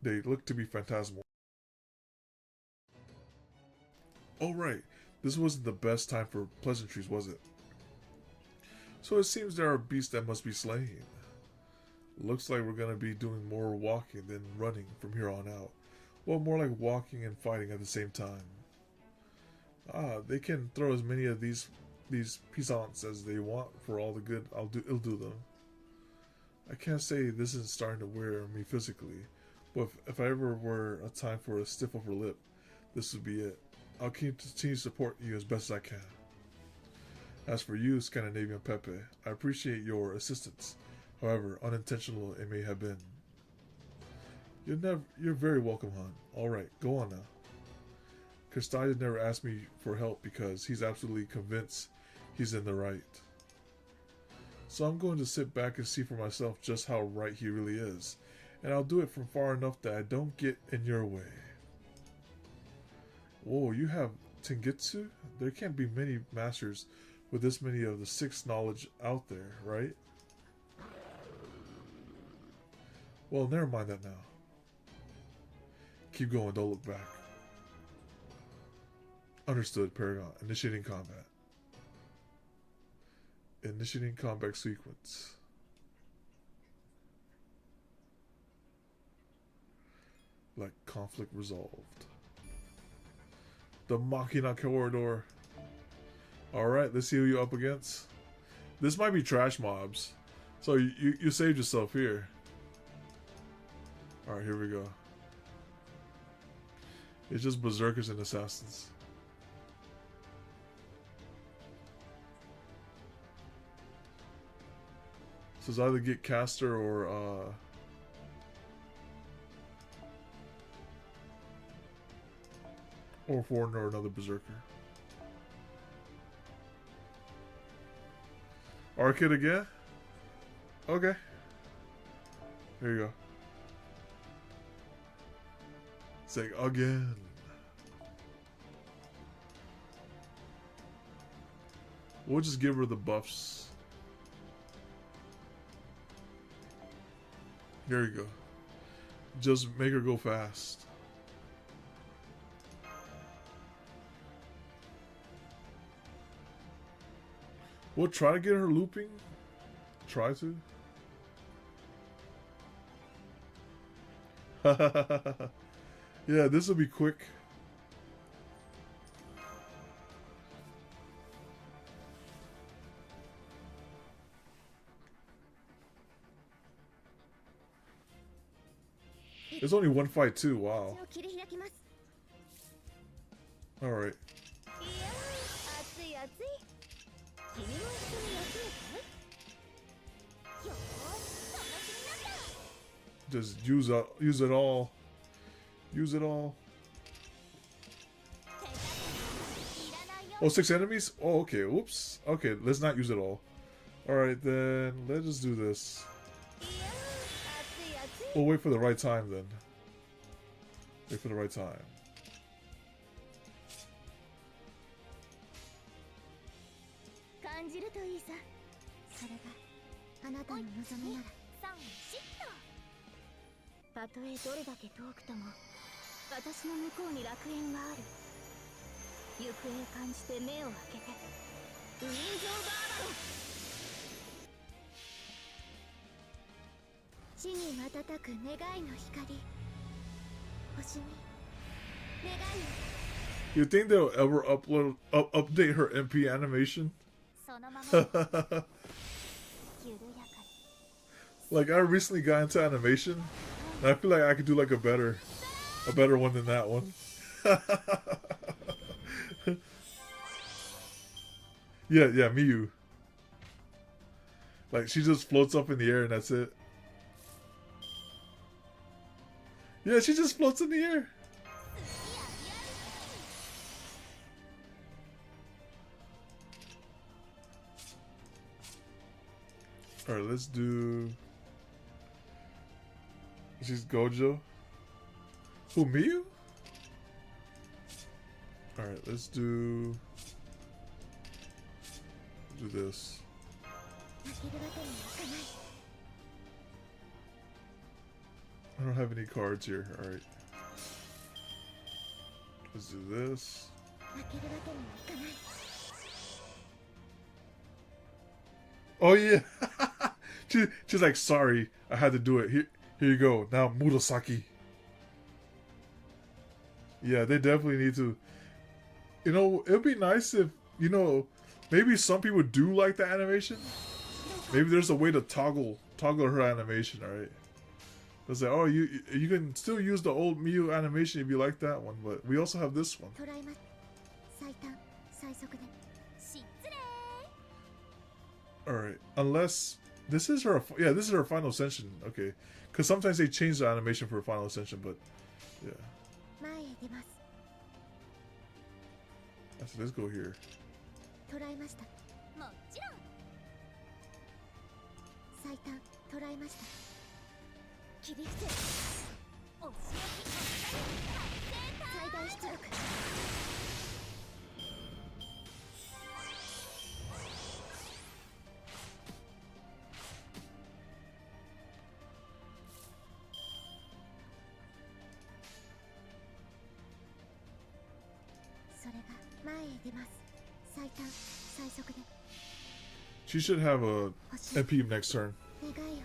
They look to be phantasmal. Oh right, this wasn't the best time for pleasantries, was it? So it seems there are beasts that must be slain. Looks like we're gonna be doing more walking than running from here on out. Well, more like walking and fighting at the same time. They can throw as many of these peasants as they want for all the good it'll do them. I can't say this is starting to wear me physically, but if I ever were a time for a stiff upper lip, this would be it. I'll continue to support you as best as I can. As for you, Scandinavian Pepe, I appreciate your assistance. However, unintentional it may have been. You're very welcome, hon. Alright, go on now. Kristide never asked me for help because he's absolutely convinced he's in the right. So I'm going to sit back and see for myself just how right he really is. And I'll do it from far enough that I don't get in your way. Whoa, you have Tengetsu? There can't be many masters with this many of the 6 knowledge out there, right? Well, never mind that now. Keep going, don't look back. Understood, Paragon. Initiating combat. Initiating combat sequence. Like conflict resolved. The Machina corridor. Alright, let's see who you're up against. This might be trash mobs. So you saved yourself here. Alright, here we go. It's just berserkers and assassins. So it's either get caster or foreigner or another berserker. Arcade again? Okay. Here you go. Say again. We'll just give her the buffs. There you go. Just make her go fast. We'll try to get her looping. Try to. Yeah, this will be quick. There's only one fight too, wow. Alright. Just use it all. Use it all. Oh, 6 enemies? Oh, okay. Oops. Okay, let's not use it all. Alright, then let's just do this. We'll wait for the right time then. Wait for the right time. You think they'll ever update her MP animation? Like, I recently got into animation, and I feel like I could do like a better one than that one. Yeah, Miyu. Like, she just floats up in the air and that's it. Yeah, she just floats in the air. Alright, let's do... She's Gojo. Who, Miyu? Alright, let's do this. I don't have any cards here. Alright. Let's do this. Oh yeah! She's like, sorry, I had to do it. Here you go. Now Murasaki. Yeah, they definitely need to. You know, it'd be nice if, you know, maybe some people do like the animation. Maybe there's a way to toggle her animation, alright? It's like, oh, you can still use the old Miyu animation if you like that one, but we also have this one. Alright, unless this is her, yeah, this is her final ascension. Okay, because sometimes they change the animation for a final ascension, but yeah. 前へ出ます。 Let's go here. 捕らえました。もちろん。最短捕らえました。切り伏せ。お仕置き。最大出力。それが前へ出ます。最短最速で。 She should have a MP next turn. 願いを。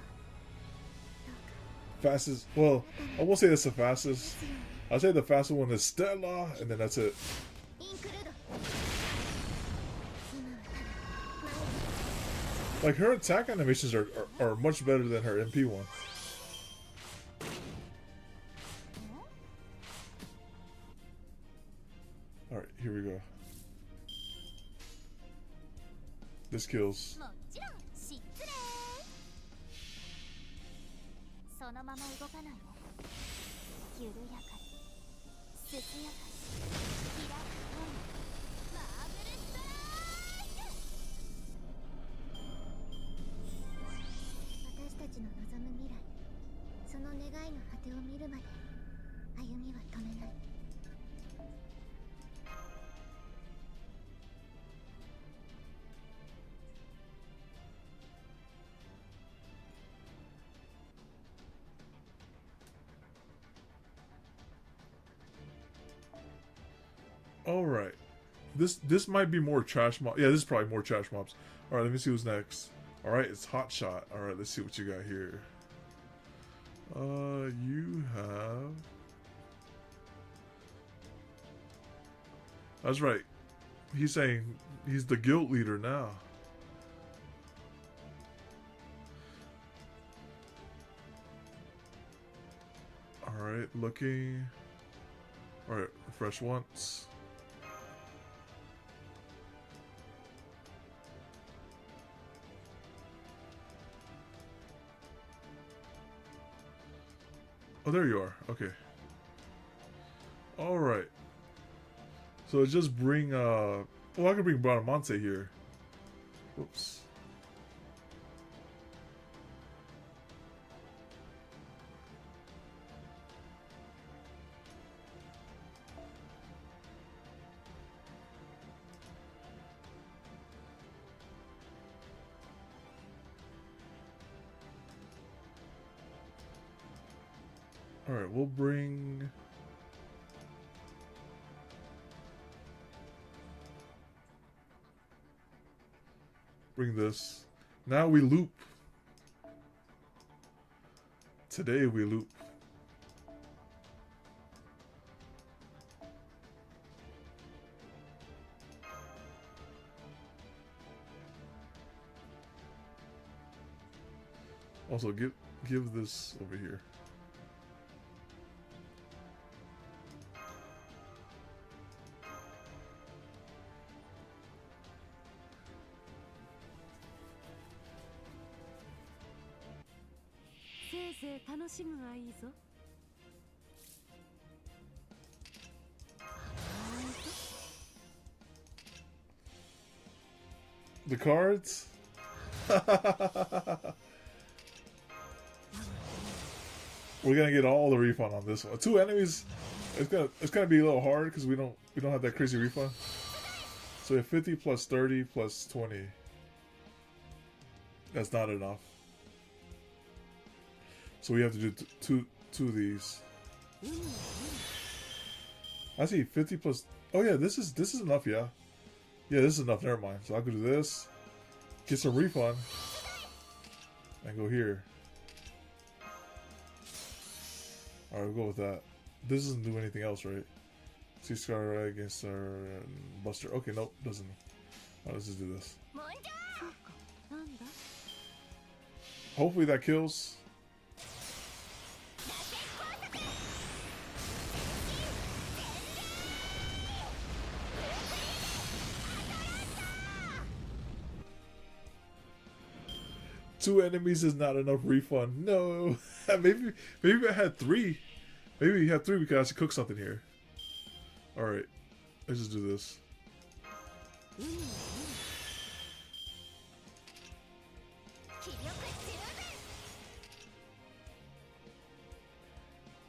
Fastest, well, I won't say that's the fastest. I'll say the fastest one is Stella, and then that's it. インクルード。今はただ前へ。 Like, her attack animations are much better than her MP one. Alright, here we go. This kills. もちろん失礼。そのまま動かないの。緩やかに、すすやかに、開くといマーブルストライク。私たちの望む未来、その願いの果てを見るまで歩みは止めない。 All right, this might be more trash mob. Yeah, this is probably more trash mobs. All right, let me see who's next. All right, it's Hot Shot. All right, let's see what you got here. You have. That's right. He's saying he's the guild leader now. All right, looking. All right, refresh once. Oh, there you are. Okay. All right. So just bring oh, I can bring Bradamante here. Whoops. All right, we'll bring this. Now we loop. Today we loop. Also give this over here. The cards? We're gonna get all the refund on this one. 2 enemies, it's gonna be a little hard because we don't have that crazy refund. So we have 50 plus 30 plus 20. That's not enough. So we have to do two of these. I see 50 plus. Oh yeah, this is enough. Yeah, this is enough. Never mind. So I could do this, get some refund, and go here. All right, we'll go with that. This doesn't do anything else, right? See Scar against our Buster. Okay, nope, doesn't. All right, let's just do this. Hopefully that kills. 2 enemies is not enough refund. No. maybe I had 3. Maybe you have 3 because I should cook something here. Alright. Let's just do this.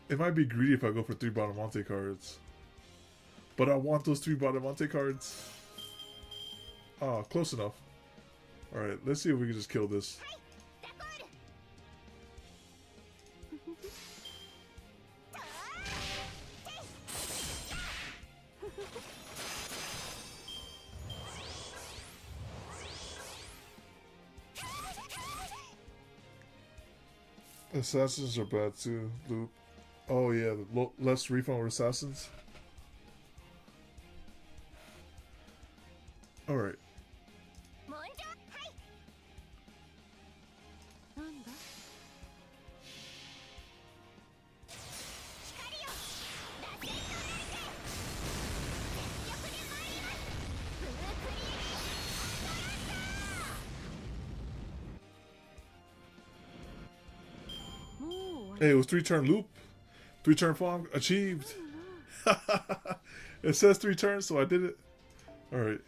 It might be greedy if I go for 3 Bradamante cards. But I want those 3 Bradamante cards. Ah, close enough. Alright, let's see if we can just kill this. Assassins are bad too, Loop. Oh yeah, the less refund with assassins. Alright. Hey, it was 3-turn loop. 3-turn farm achieved. It says 3 turns, so I did it. Alright.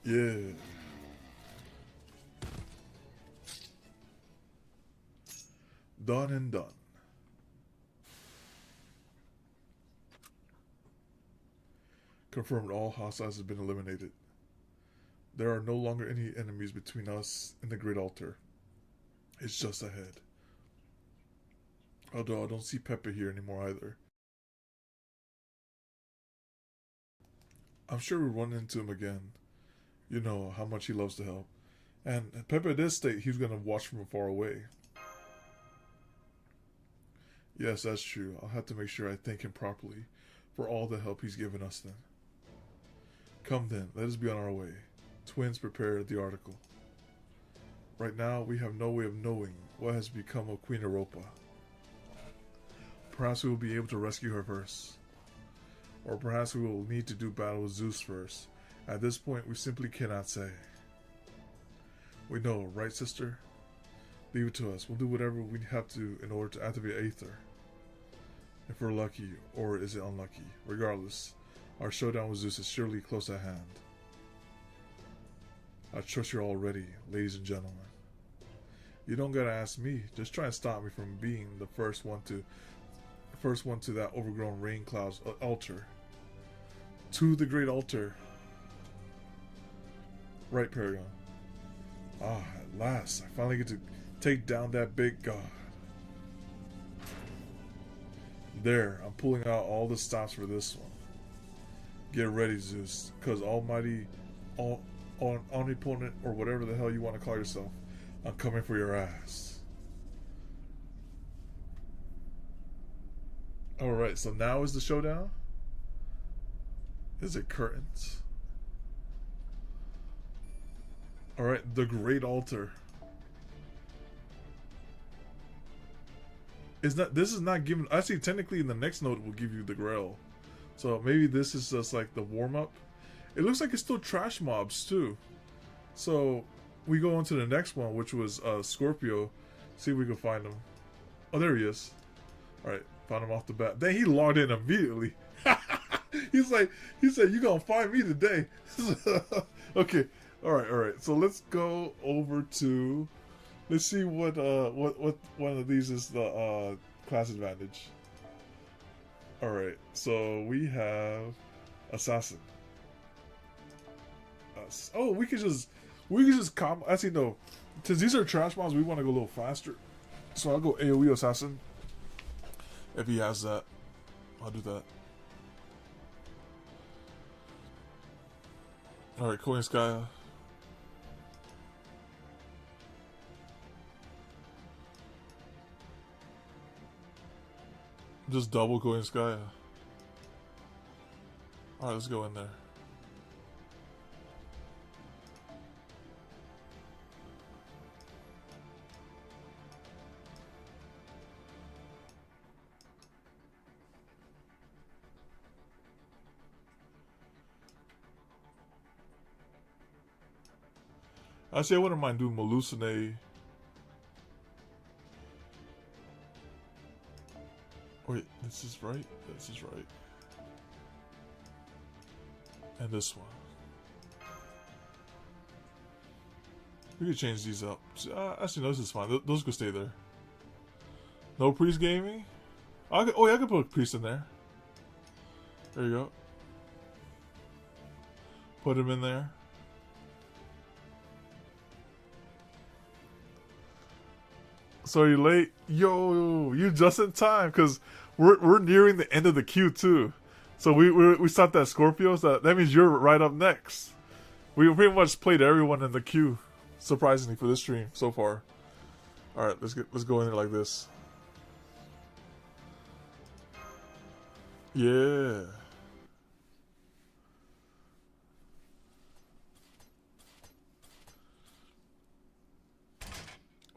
Yeah. Done and done. Confirmed all hostiles have been eliminated. There are no longer any enemies between us and the Great Altar. It's just ahead. Although I don't see Pepe here anymore either. I'm sure we'll run into him again. You know how much he loves to help. And Pepe did state he was going to watch from far away. Yes, that's true. I'll have to make sure I thank him properly for all the help he's given us then. Come then, let us be on our way. Twins, prepare the article. Right now, we have no way of knowing what has become of Queen Europa. Perhaps we will be able to rescue her first. Or perhaps we will need to do battle with Zeus first. At this point, we simply cannot say. We know, right, sister? Leave it to us. We'll do whatever we have to in order to activate Aether. If we're lucky, or is it unlucky? Regardless, our showdown with Zeus is surely close at hand. I trust you all ready, ladies and gentlemen. You don't gotta ask me. Just try and stop me from being the first one to that overgrown rain cloud's altar. To the great altar. Right, Paragon. Ah, at last, I finally get to take down that big god. There, I'm pulling out all the stops for this one. Get ready, Zeus, because almighty, omnipotent, or whatever the hell you want to call yourself, I'm coming for your ass. Alright, so now is the showdown? Is it curtains? Alright, the Great Altar. This is not given. Actually, technically, in the next note, will give you the Grail. So maybe this is just like the warm up. It looks like it's still trash mobs too. So we go on to the next one, which was Scorpio. See if we can find him. Oh, there he is. All right, found him off the bat. Then he logged in immediately. He said, "You gonna find me today?" Okay. All right. So let's go over to. Let's see what one of these is the class advantage. Alright, so we have Assassin. Oh, we could just actually no. Since these are trash mobs, we want to go a little faster. So I'll go AoE Assassin. If he has that. I'll do that. Alright, Koinskaya. Just double Koinskaya. Alright, let's go in there. Actually, I wouldn't mind doing Melusine. Wait, this is right? This is right. And this one. We could change these up. Actually, no, this is fine. Those could stay there. No priest gaming? Oh yeah, I could put a priest in there. There you go. Put him in there. So you're late? Yo, you just in time, because we're nearing the end of the queue too. So we stopped at Scorpio, so that means you're right up next. We pretty much played everyone in the queue, surprisingly, for this stream so far. Alright, let's go in there like this. Yeah.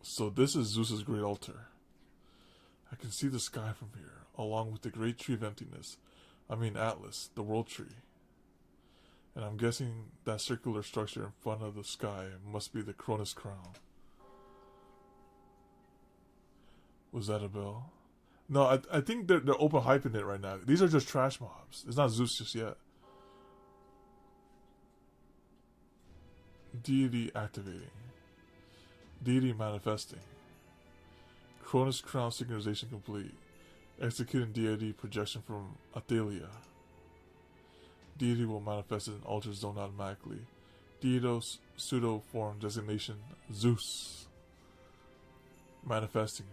So this is Zeus's great altar. I can see the sky from here, along with the great tree of emptiness. I mean Atlas, the world tree. And I'm guessing that circular structure in front of the sky must be the Cronus crown. Was that a bell? No, I think they're open hyping it right now. These are just trash mobs. It's not Zeus just yet. Deity activating. Deity manifesting. Cronus crown synchronization complete. Executing deity projection from Athalia. Deity will manifest in altar zone automatically. Deitos pseudo form designation Zeus. Manifesting.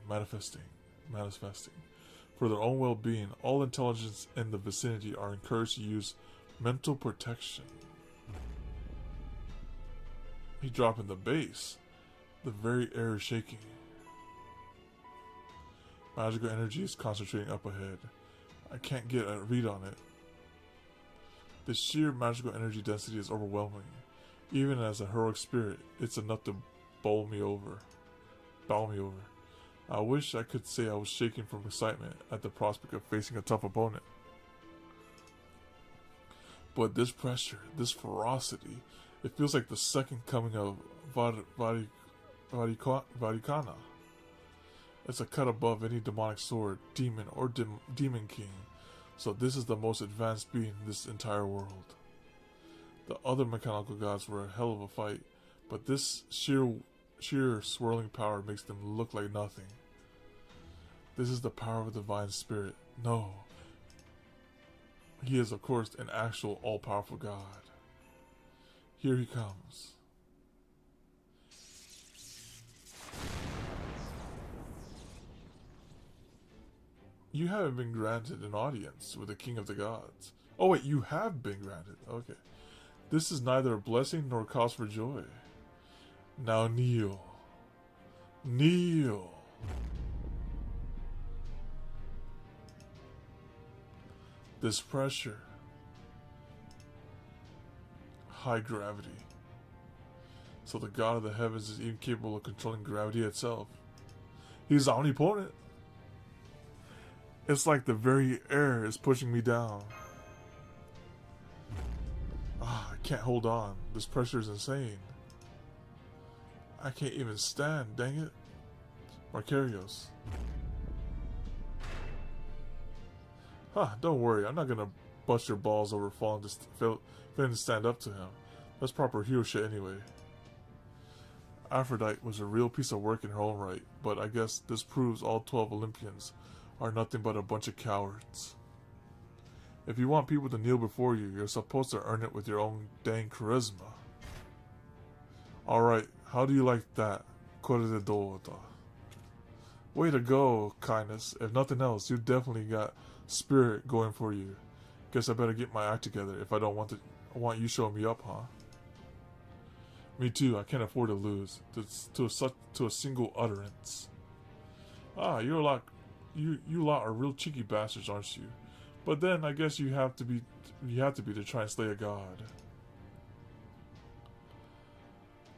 For their own well-being, all intelligence in the vicinity are encouraged to use mental protection. He dropping the base. The very air is shaking. Magical energy is concentrating up ahead. I can't get a read on it. The sheer magical energy density is overwhelming. Even as a heroic spirit, it's enough to bowl me over. I wish I could say I was shaking from excitement at the prospect of facing a tough opponent. But this pressure, this ferocity, it feels like the second coming of Varicana. It's a cut above any demonic sword, demon, or demon king. So this is the most advanced being in this entire world. The other mechanical gods were a hell of a fight, but this sheer swirling power makes them look like nothing. This is the power of the divine spirit. No. He is, of course, an actual all-powerful god. Here he comes. You haven't been granted an audience with the king of the gods. Oh wait, you have been granted. Okay. This is neither a blessing nor cause for joy. Now kneel. Kneel. This pressure. High gravity. So the god of the heavens is even capable of controlling gravity itself. He's omnipotent. It's like the very air is pushing me down. I can't hold on. This pressure is insane. I can't even stand, dang it. Marcarios. Don't worry. I'm not gonna bust your balls over failing to stand up to him. That's proper hero shit anyway. Aphrodite was a real piece of work in her own right, but I guess this proves all 12 Olympians are nothing but a bunch of cowards. If you want people to kneel before you, you're supposed to earn it with your own dang charisma. Alright, how do you like that? Corredor. Way to go, kindness. If nothing else, you definitely got spirit going for you. Guess I better get my act together if I don't want you showing me up, huh? Me too, I can't afford to lose to a single utterance. You lot are real cheeky bastards, aren't you? But then I guess you have to be to try and slay a god.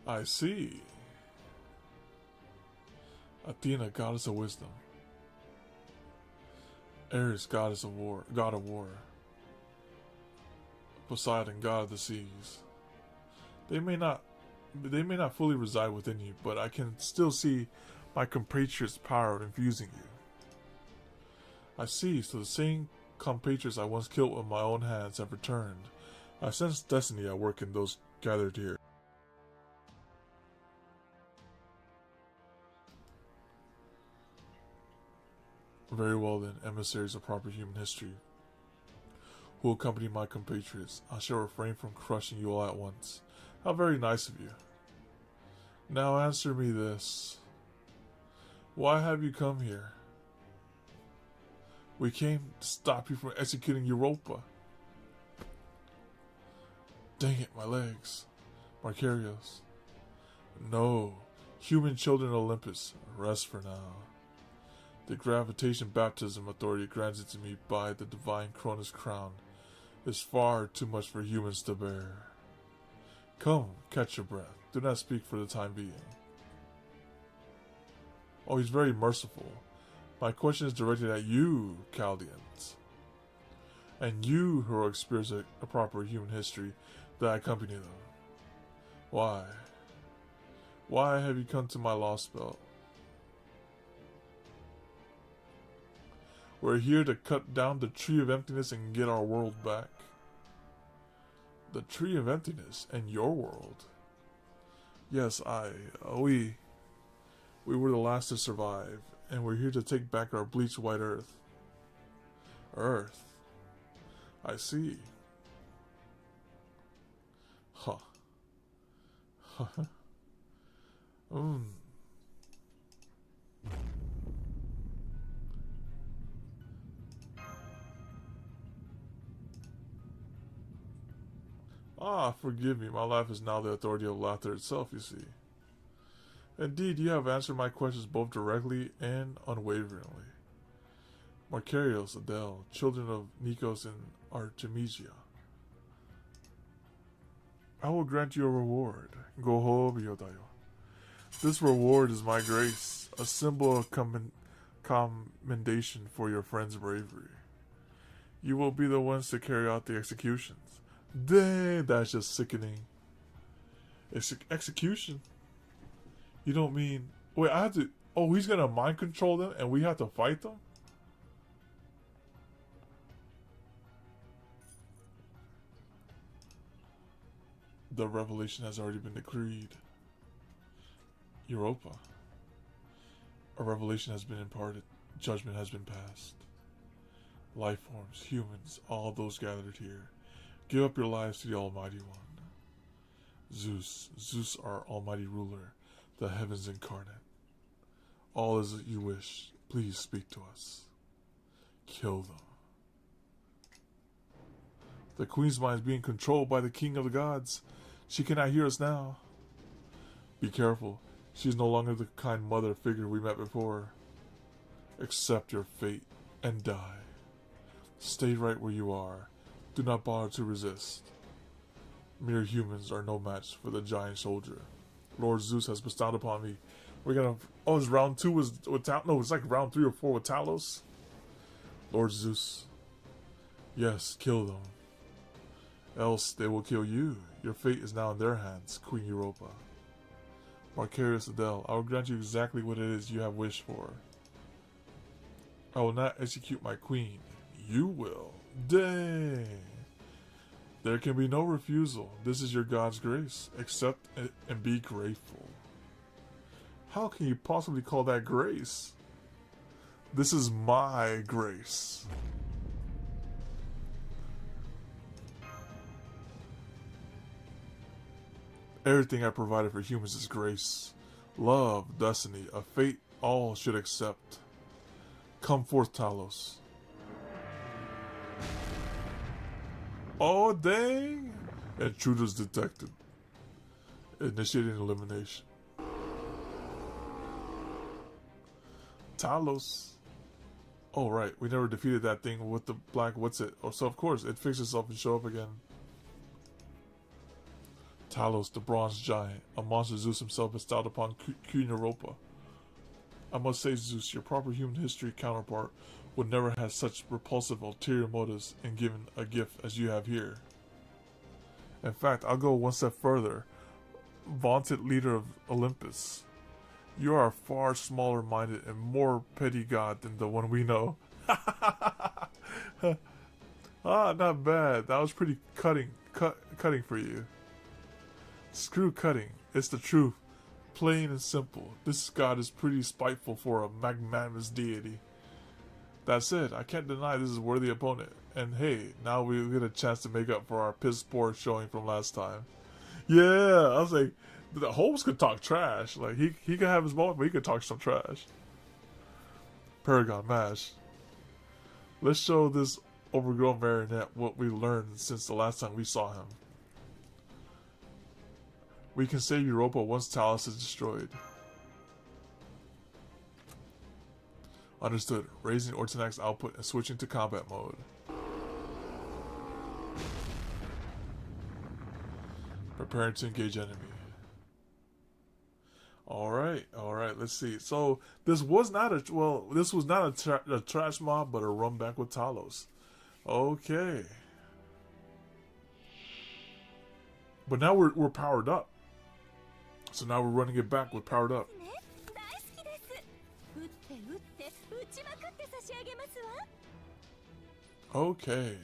I see. Athena, goddess of wisdom. Ares, god of war. Poseidon, god of the seas. They may not they may not fully reside within you, but I can still see my compatriots' power of infusing you. I see, so the same compatriots I once killed with my own hands have returned. I sense destiny at work in those gathered here. Very well then, emissaries of proper human history, who accompany my compatriots, I shall refrain from crushing you all at once. How very nice of you. Now answer me this. Why have you come here? We came to stop you from executing Europa. Dang it, my legs. Marcarios. No. Human children of Olympus, rest for now. The gravitation baptism authority granted to me by the divine Cronus crown is far too much for humans to bear. Come, catch your breath. Do not speak for the time being. Oh, he's very merciful. My question is directed at you, Chaldeans, and you who are experiencing a proper human history that accompany them. Why? Why have you come to my Lostbelt? We're here to cut down the tree of emptiness and get our world back. The tree of emptiness and your world? Yes, we were the last to survive, and we're here to take back our bleached white earth. Earth? I see. Huh. Ah, forgive me, my laugh is now the authority of laughter itself, you see. Indeed, you have answered my questions both directly and unwaveringly. Marcarios, Adele, children of Nikos and Artemisia. I will grant you a reward. Goho Byodayo. This reward is my grace, a symbol of commendation for your friend's bravery. You will be the ones to carry out the executions. Dang, that's just sickening. Execution? You don't mean... Wait, I have to... Oh, he's gonna mind control them and we have to fight them? The revelation has already been decreed. Europa. A revelation has been imparted. Judgment has been passed. Life forms, humans, all those gathered here. Give up your lives to the Almighty One. Zeus, our almighty ruler, the heavens incarnate. All as you wish, please speak to us. Kill them. The Queen's mind is being controlled by the King of the Gods. She cannot hear us now. Be careful. She is no longer the kind mother figure we met before. Accept your fate and die. Stay right where you are. Do not bother to resist. Mere humans are no match for the giant soldier. Lord Zeus has bestowed upon me. We're gonna... Oh, it's round 2 with Talos? No, it's like round 3 or 4 with Talos. Lord Zeus. Yes, kill them. Else they will kill you. Your fate is now in their hands, Queen Europa. Marcarius Adele, I will grant you exactly what it is you have wished for. I will not execute my queen. You will. Dang. There can be no refusal. This is your God's grace. Accept it and be grateful. How can you possibly call that grace? This is my grace. Everything I provided for humans is grace. Love, destiny, a fate all should accept. Come forth, Talos. Oh, dang! Intruders detected. Initiating elimination. Talos. Oh, right. We never defeated that thing with the black... What's it? Oh, so, of course, it fixed itself and show up again. Talos, the bronze giant, a monster Zeus himself bestowed upon Queen Europa. I must say, Zeus, your proper human history counterpart would never have such repulsive ulterior motives in giving a gift as you have here. In fact, I'll go one step further. vaunted leader of Olympus. You are a far smaller minded and more petty god than the one we know. Not bad. That was pretty cutting for you. Screw cutting. It's the truth. Plain and simple. This god is pretty spiteful for a magnanimous deity. That's it. I can't deny this is a worthy opponent. And hey, now we get a chance to make up for our piss poor showing from last time. Yeah, I was like, the Holmes could talk trash. Like, he could have his moment, but he could talk some trash. Paragon Mash. Let's show this overgrown marionette what we learned since the last time we saw him. We can save Europa once Talos is destroyed. Understood. Raising Ortonac's output and switching to combat mode. Preparing to engage enemy. Alright, let's see. So, this was not a trash mob, but a run back with Talos. Okay. But now we're powered up. So now we're running it back with powered up. Okay.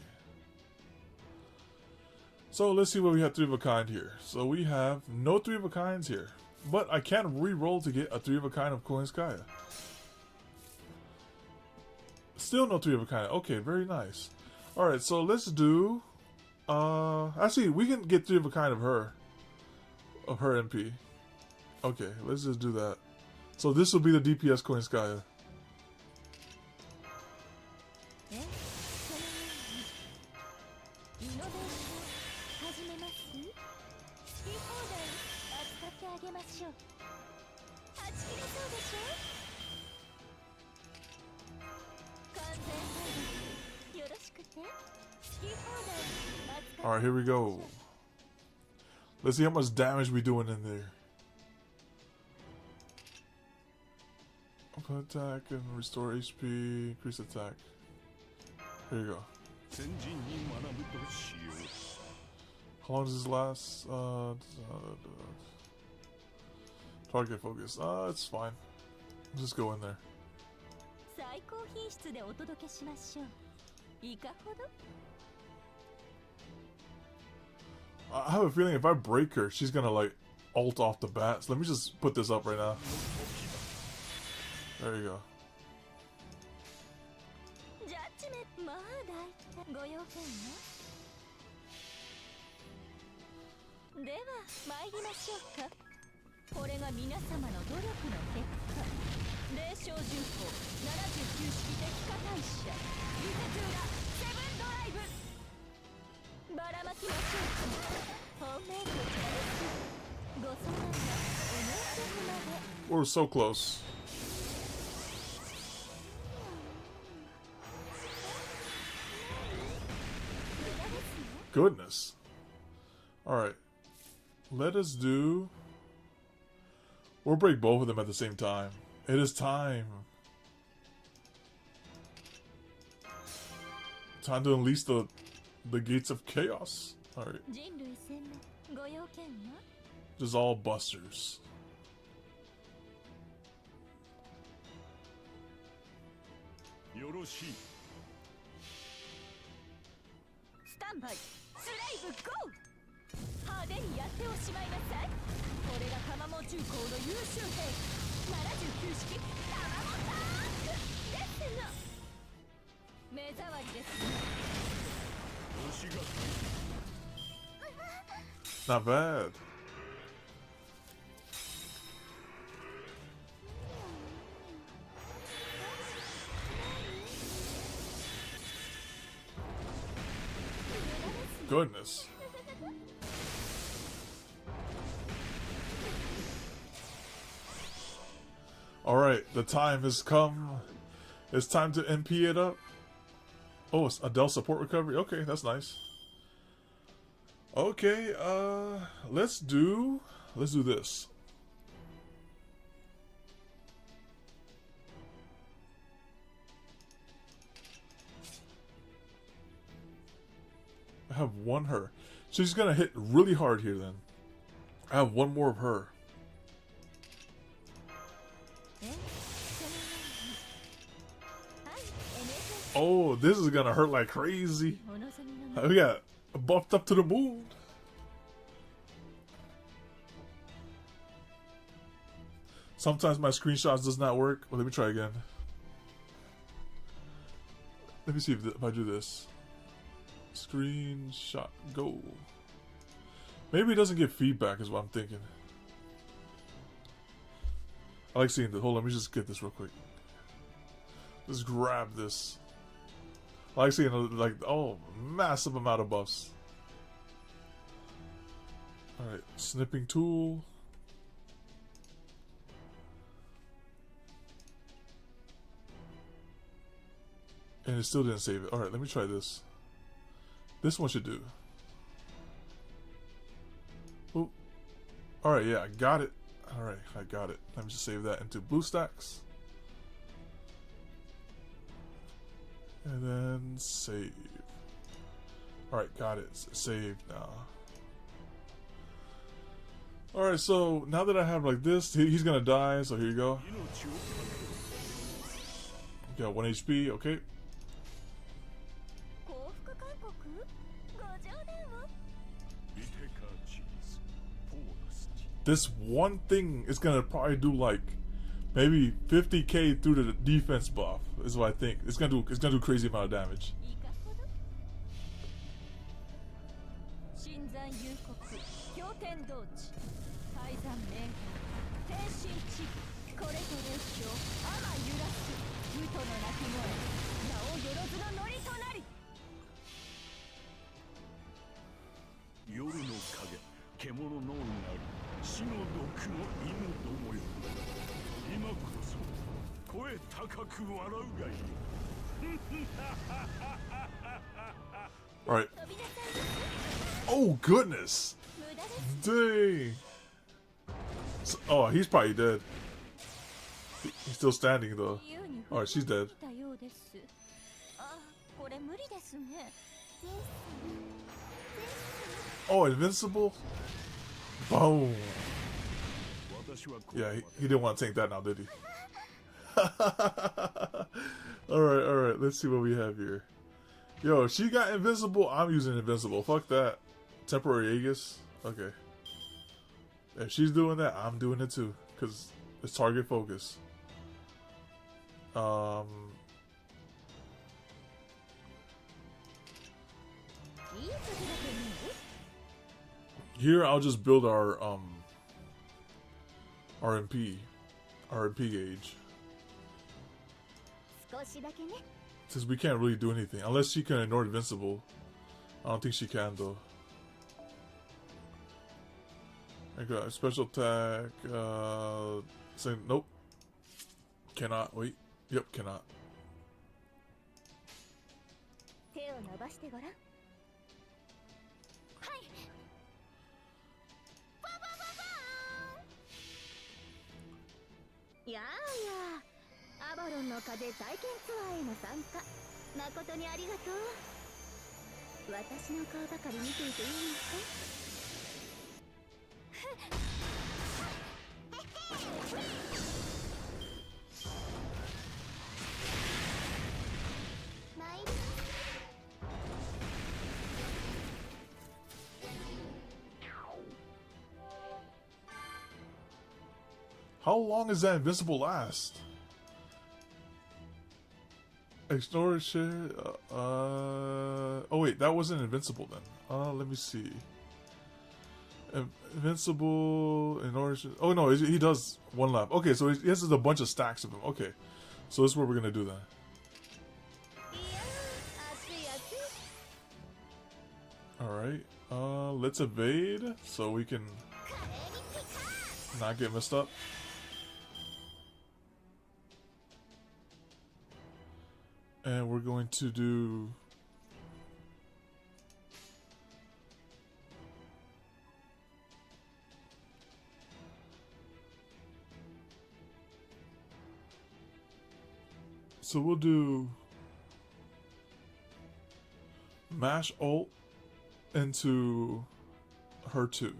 So let's see what we have 3 of a kind here. So we have no 3 of a kinds here. But I can re-roll to get a 3 of a kind of Koinskaya. Still no 3 of a kind. Okay, very nice. Alright, so let's do... actually, we can get 3 of a kind of her. Of her MP. Okay, let's just do that. So this will be the DPS Koinskaya. Alright, here we go. Let's see how much damage we're doing in there. Open attack and restore HP, increase attack. Here you go. How long does this last? Target focus. It's fine. Just go in there. I have a feeling if I break her, she's gonna like ult off the bat. So let me just put this up right now. There you go. We're so close. Goodness. Alright. Let us do... We'll break both of them at the same time. It is time. Time to unleash the gates of chaos. Alright. Just all busters. Stand by. Slave go! 派手にやっておしまいなさい。これが玉も重工の優秀兵79式玉もタンクですの。目障りですね。Not bad. Goodness. Alright, the time has come. It's time to MP it up. Oh, it's Adele support recovery. Okay, that's nice. Okay, let's do this. I have won her. She's gonna hit really hard here then. I have one more of her. え、そのはい、NSS Oh, this is gonna hurt like crazy. お望みの We got buffed up to the moon. Sometimes my screenshots does not work. Well, let me try again. Let me see if I do this. Screenshot go. Maybe it doesn't get feedback is what I'm thinking. I like seeing this. Hold on, let me just get this real quick. Just grab this. I like seeing like, oh, massive amount of buffs. Alright, snipping tool. And it still didn't save it. Alright, let me try this. This one should do. Oh. Alright, yeah, I got it. Alright, I got it. Let me just save that into BlueStacks. And then save. Alright, got it. Saved now. Alright, so now that I have like this, he's gonna die, so here you go. Got 1 HP, okay. 幸福勧告ご冗談を This one thing is gonna probably do like maybe 50k through the defense buff is what I think. It's gonna do crazy amount of damage. いかほど新山幽谷経典道地泰山名言天心地これと列強天揺らす宇都の鳴き声名をよろずのノリとなり夜の影獣のなり死の毒の犬どもよ今こそ声高く笑うがいい Alright. 飛びなさい Oh goodness! 無駄です Dang! Oh, he's probably dead. He's still standing though. 自由に Alright, she's dead. たようですあ、これ無理ですね Oh, invincible? Boom! Yeah, he didn't want to tank that now, did he? Alright, let's see what we have here. Yo, she got invincible, I'm using invincible. Fuck that. Temporary Aegis? Okay. If she's doing that, I'm doing it too. Because it's target focus. Here I'll just build our RMP gauge. 少しだけね Since we can't really do anything. Unless she can ignore invincible. I don't think she can though. I got special attack, say nope. Cannot, wait. Yep, cannot. 手を伸ばしてごらんはいババババーンやあやあアバロンの風体験ツアーへの参加誠にありがとう私の顔ばかり見ていていいのか参り How long does that invincible last? Ignore share. Oh wait, that wasn't invincible then. Let me see. Invincible in order. Oh no, he does one lap. Okay, so he has a bunch of stacks of them. Okay, so this is what we're gonna do then. いや熱い熱い All right. Let's evade so we can 華麗にピカ not get messed up. And we're going to do so we'll do mash ult into her 2.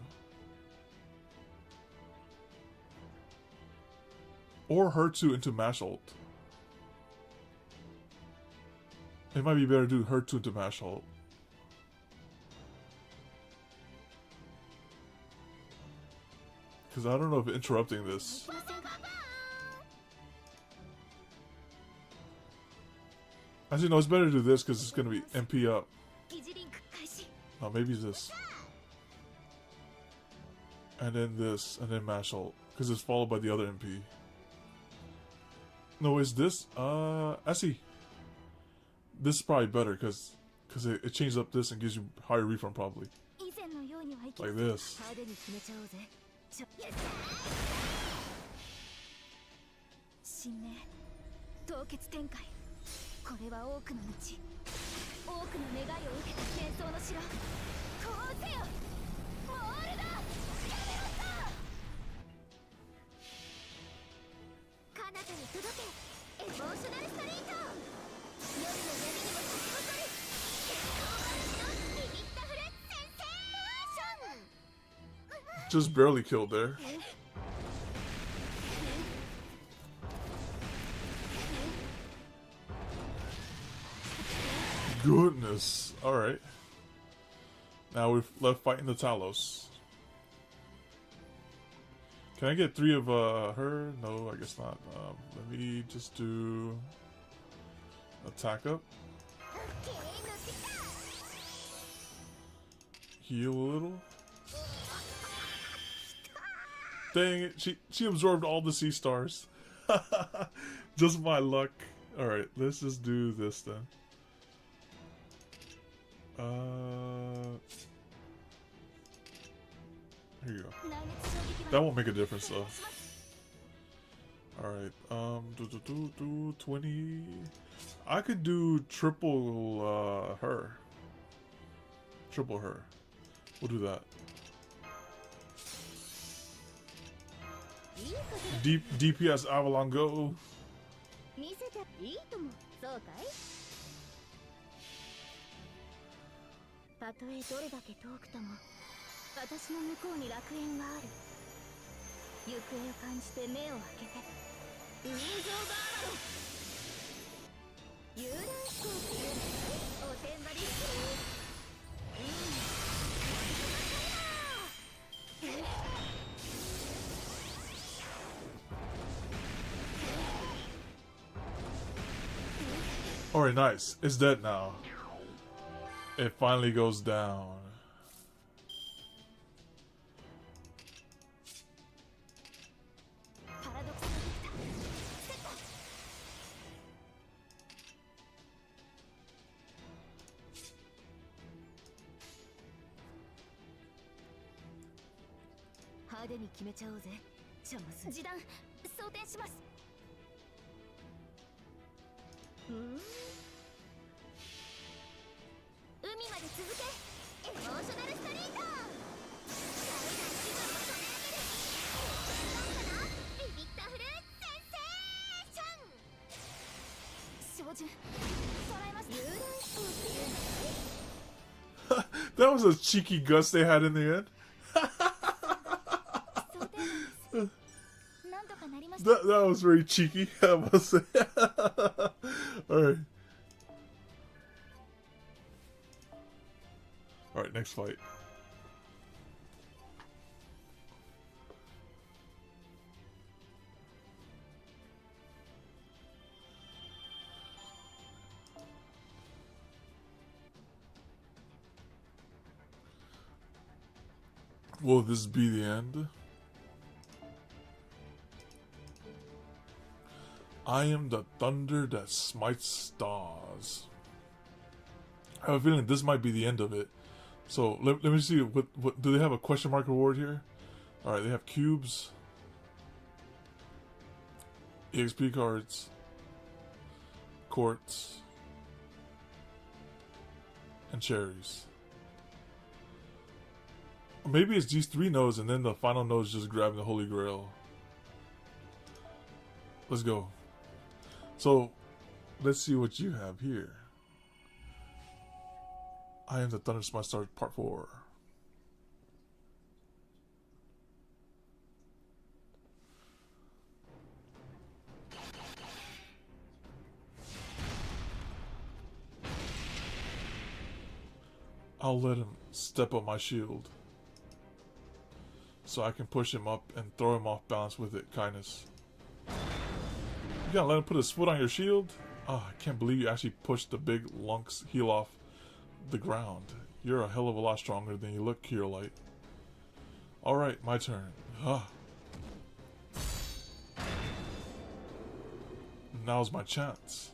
Or her two into mash ult. It might be better to do her two into mash ult. Because I don't know if interrupting this. Actually, no, it's better to do this because it's going to be MP up. Oh, maybe this. And then this, and then mash ult. Because it's followed by the other MP. No, is this? I see. This is probably better because it changes up this and gives you higher refund probably. Like this. Just barely killed there. Goodness. Alright. Now we're left fighting the Talos. Can I get 3 of her? No, I guess not. Let me just do attack up. Heal a little. Dang it, she absorbed all the sea stars. Just my luck. Alright, let's just do this then. Here you go. That won't make a difference though. Alright, 20. I could do triple her. Triple her. We'll do that. DPS Avalon go. たとえどれだけ遠くとも私の向こうに楽園がある。行方を感じて目を開けてウィンズ・オブ・アマロン。遊覧飛行っていうのおてんばりしてAlright, nice. It's dead now. It finally goes down. Hardに決めちゃおうぜ。チャンス。示弾装填します。海まで続け。エモーショナルストリート。誰が一番を取り上げる。ビビッタフルセンセーション。照準。揃えます。遊覧飛行っていうの。That was a cheeky gust they had in the end. That was very cheeky, I must say. Alright. Alright, next fight. Will this be the end? I am the thunder that smites stars. I have a feeling this might be the end of it. So let me see. What do they have a question mark reward here? All right, they have cubes, EXP cards, quartz, and cherries. Or maybe it's these 3 nodes, and then the final node is just grabbing the Holy Grail. Let's go. So, let's see what you have here. I am the Thunder Smite Star Part 4. I'll let him step on my shield, so I can push him up and throw him off balance with it, kindness. You gotta let him put his foot on your shield? Ah, I can't believe you actually pushed the big lunk's heel off the ground. You're a hell of a lot stronger than you look, Kirillite. Alright, my turn. Ah. Now's my chance.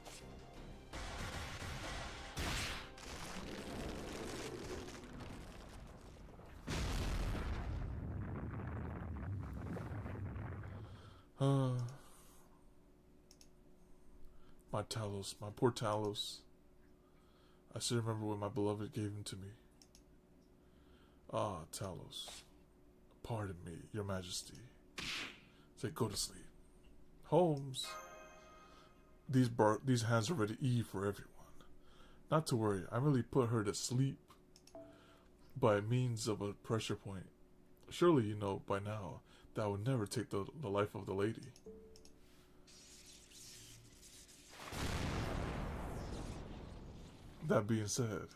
My Talos, my poor Talos. I still remember when my beloved gave him to me. Ah, Talos. Pardon me, your majesty. Say, go to sleep. Holmes. These hands are ready to eat for everyone. Not to worry, I merely put her to sleep by means of a pressure point. Surely you know by now that I would never take the life of the lady. That being said,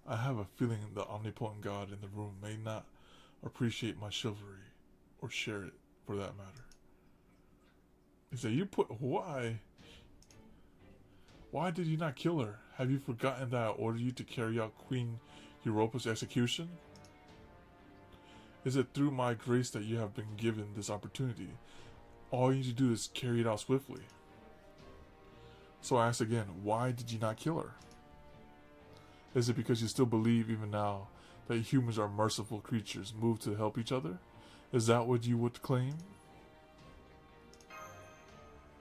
I have a feeling the omnipotent God in the room may not appreciate my chivalry, or share it for that matter. He said, why? Why did you not kill her? Have you forgotten that I ordered you to carry out Queen Europa's execution? Is it through my grace that you have been given this opportunity? All you need to do is carry it out swiftly. So I ask again, why did you not kill her? Is it because you still believe even now that humans are merciful creatures moved to help each other? Is that what you would claim?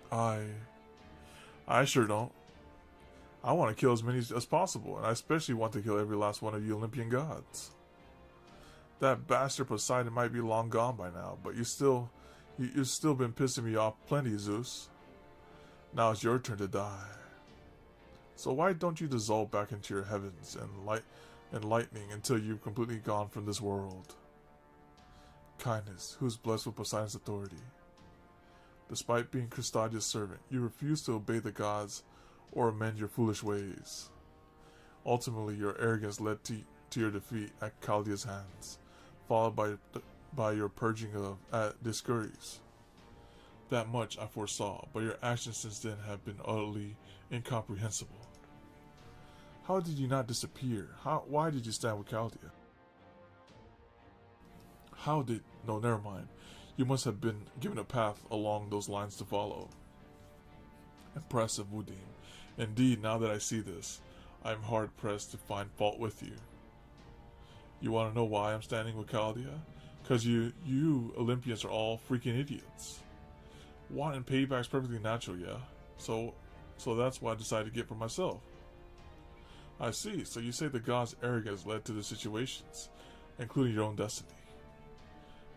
I sure don't. I want to kill as many as possible, and I especially want to kill every last one of you Olympian gods. That bastard Poseidon might be long gone by now, but you've still been pissing me off plenty, Zeus. Now it's your turn to die. So why don't you dissolve back into your heavens and lightning until you've completely gone from this world? Kindness, who is blessed with Poseidon's authority. Despite being Christadia's servant, you refuse to obey the gods or amend your foolish ways. Ultimately, your arrogance led to your defeat at Chaldea's hands, followed by your purging at Discuries. That much I foresaw, but your actions since then have been utterly incomprehensible. How did you not disappear? Why did you stand with Chaldea? No, never mind. You must have been given a path along those lines to follow. Impressive, Wudim. Indeed, now that I see this, I am hard-pressed to find fault with you. You want to know why I'm standing with Chaldea? Because you Olympians are all freaking idiots. Wanting payback is perfectly natural, yeah? So that's why I decided to get for myself. I see, so you say the gods' arrogance led to the situations, including your own destiny.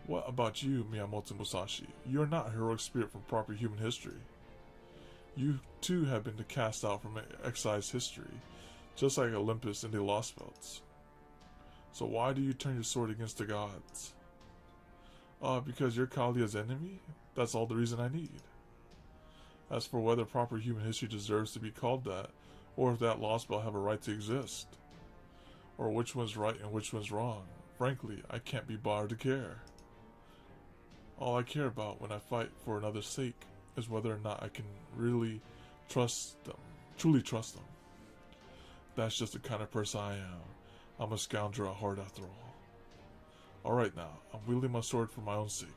What about you, Miyamoto Musashi? You are not a heroic spirit from proper human history. You too have been cast out from excised history, just like Olympus and the Lostbelts. So why do you turn your sword against the gods? Because you're Chaldea's enemy? That's all the reason I need. As for whether proper human history deserves to be called that, or if that Lostbelt have a right to exist, or which one's right and which one's wrong, frankly, I can't be bothered to care. All I care about when I fight for another's sake is whether or not I can really truly trust them. That's just the kind of person I am. I'm a scoundrel at heart after all. Alright now, I'm wielding my sword for my own sake.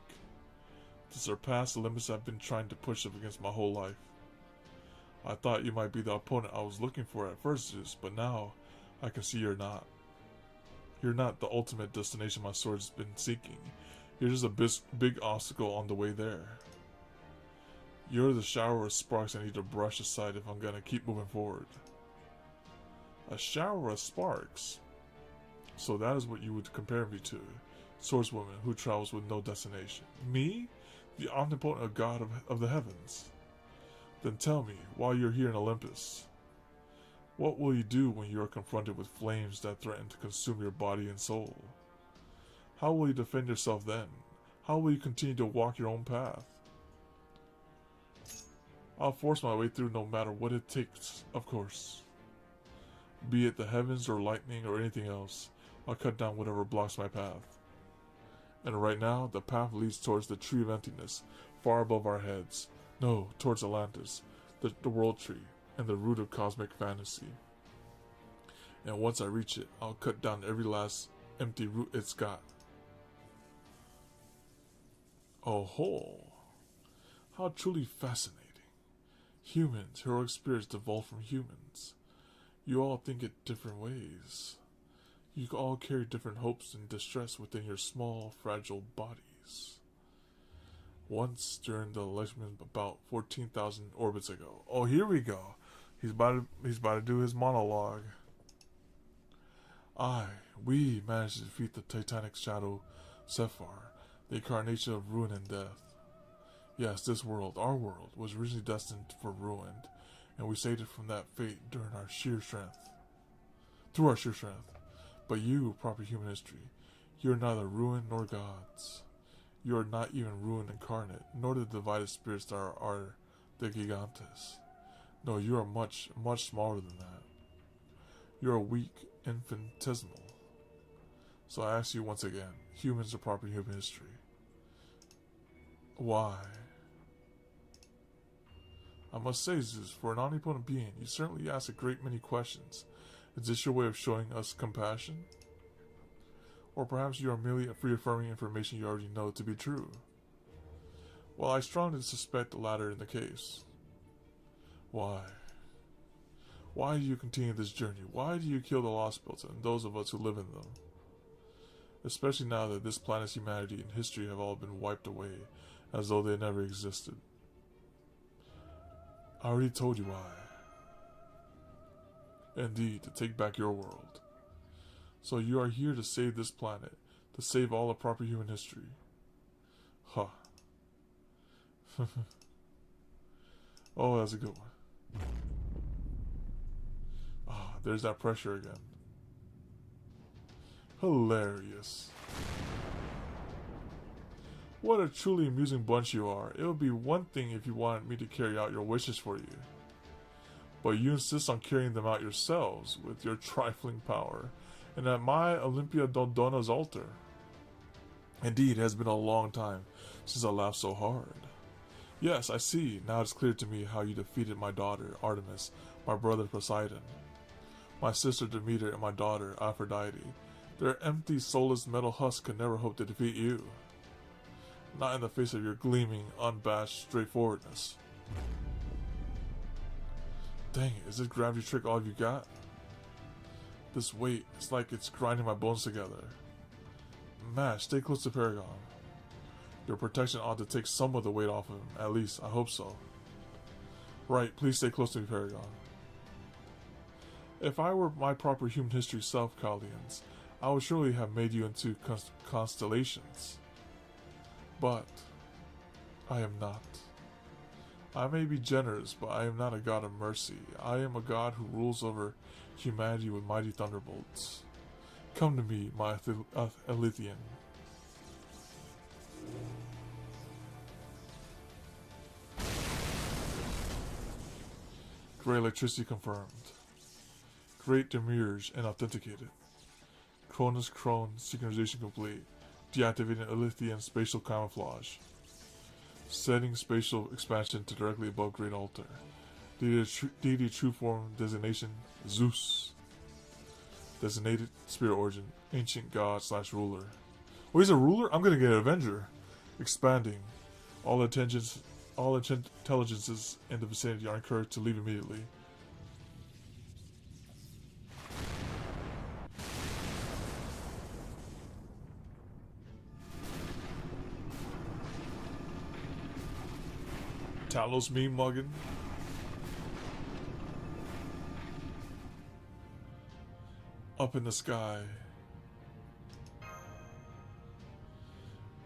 To surpass the limits I've been trying to push up against my whole life. I thought you might be the opponent I was looking for at first, Zeus, but now I can see you're not. You're not the ultimate destination my sword's been seeking. You're just a big obstacle on the way there. You're the shower of sparks I need to brush aside if I'm gonna keep moving forward. A shower of sparks? So that is what you would compare me to. Swordswoman who travels with no destination. Me? The omnipotent god of the heavens. Then tell me, while you're here in Olympus, what will you do when you are confronted with flames that threaten to consume your body and soul? How will you defend yourself then? How will you continue to walk your own path? I'll force my way through no matter what it takes, of course. Be it the heavens or lightning or anything else, I'll cut down whatever blocks my path. And right now, the path leads towards the Tree of Emptiness, far above our heads. No, towards Atlantis, the World Tree, and the root of cosmic fantasy. And once I reach it, I'll cut down every last empty root it's got. Oh ho! How truly fascinating. Humans, heroic spirits evolved from humans. You all think it different ways. You all carry different hopes and distress within your small, fragile bodies. Once during the election about 14,000 orbits ago. Oh, here we go. He's about to do his monologue. We managed to defeat the Titanic shadow Sephar, the incarnation of ruin and death. Yes, this world, our world, was originally destined for ruin, and we saved it from that fate through our sheer strength. But you, proper human history, you are neither ruin nor gods. You are not even ruin incarnate, nor the divided spirits that are the gigantes. No, you are much, much smaller than that. You are weak, infinitesimal. So I ask you once again, humans are proper human history. Why? I must say, Zeus, for an omnipotent being, you certainly ask a great many questions. Is this your way of showing us compassion? Or perhaps you are merely reaffirming information you already know to be true? Well, I strongly suspect the latter in the case. Why? Why do you continue this journey? Why do you kill the Lostbelt and those of us who live in them? Especially now that this planet's humanity and history have all been wiped away, as though they never existed. I already told you why. Indeed, to take back your world. So you are here to save this planet, to save all of proper human history. Huh. Oh, that's a good one. Ah, there's that pressure again. Hilarious. What a truly amusing bunch you are. It would be one thing if you wanted me to carry out your wishes for you. But you insist on carrying them out yourselves with your trifling power, and at my Olympia Dondona's altar. Indeed, it has been a long time since I laughed so hard. Yes, I see. Now it's clear to me how you defeated my daughter, Artemis, my brother Poseidon, my sister Demeter, and my daughter, Aphrodite. Their empty, soulless metal husks could never hope to defeat you. Not in the face of your gleaming, unabashed straightforwardness. Dang it, is this gravity trick all you got? This weight, it's like it's grinding my bones together. Mash, stay close to Paragon. Your protection ought to take some of the weight off of him, at least, I hope so. Right, please stay close to me, Paragon. If I were my proper human history self, Chaldeans, I would surely have made you into constellations. But I am not. I may be generous, but I am not a god of mercy. I am a god who rules over humanity with mighty thunderbolts. Come to me, my Elythian. Great electricity confirmed. Great demerge and authenticated. Cronus Crone synchronization complete. Deactivating Elythian spatial camouflage. Setting spatial expansion to directly above Great Altar. Deity true form designation Zeus. Designated spirit origin ancient god / ruler. Oh, he's a ruler? I'm gonna get an Avenger. Expanding. All intelligences in the vicinity are encouraged to leave immediately. Talos me muggin. Up in the sky.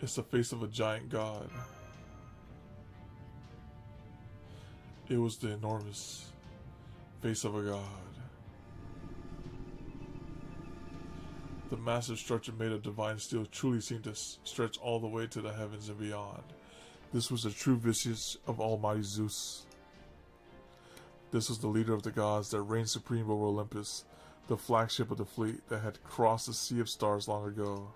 It's the face of a giant god. It was the enormous face of a god. The massive structure made of divine steel truly seemed to stretch all the way to the heavens and beyond. This was the true visage of Almighty Zeus. This was the leader of the gods that reigned supreme over Olympus, the flagship of the fleet that had crossed the Sea of Stars long ago.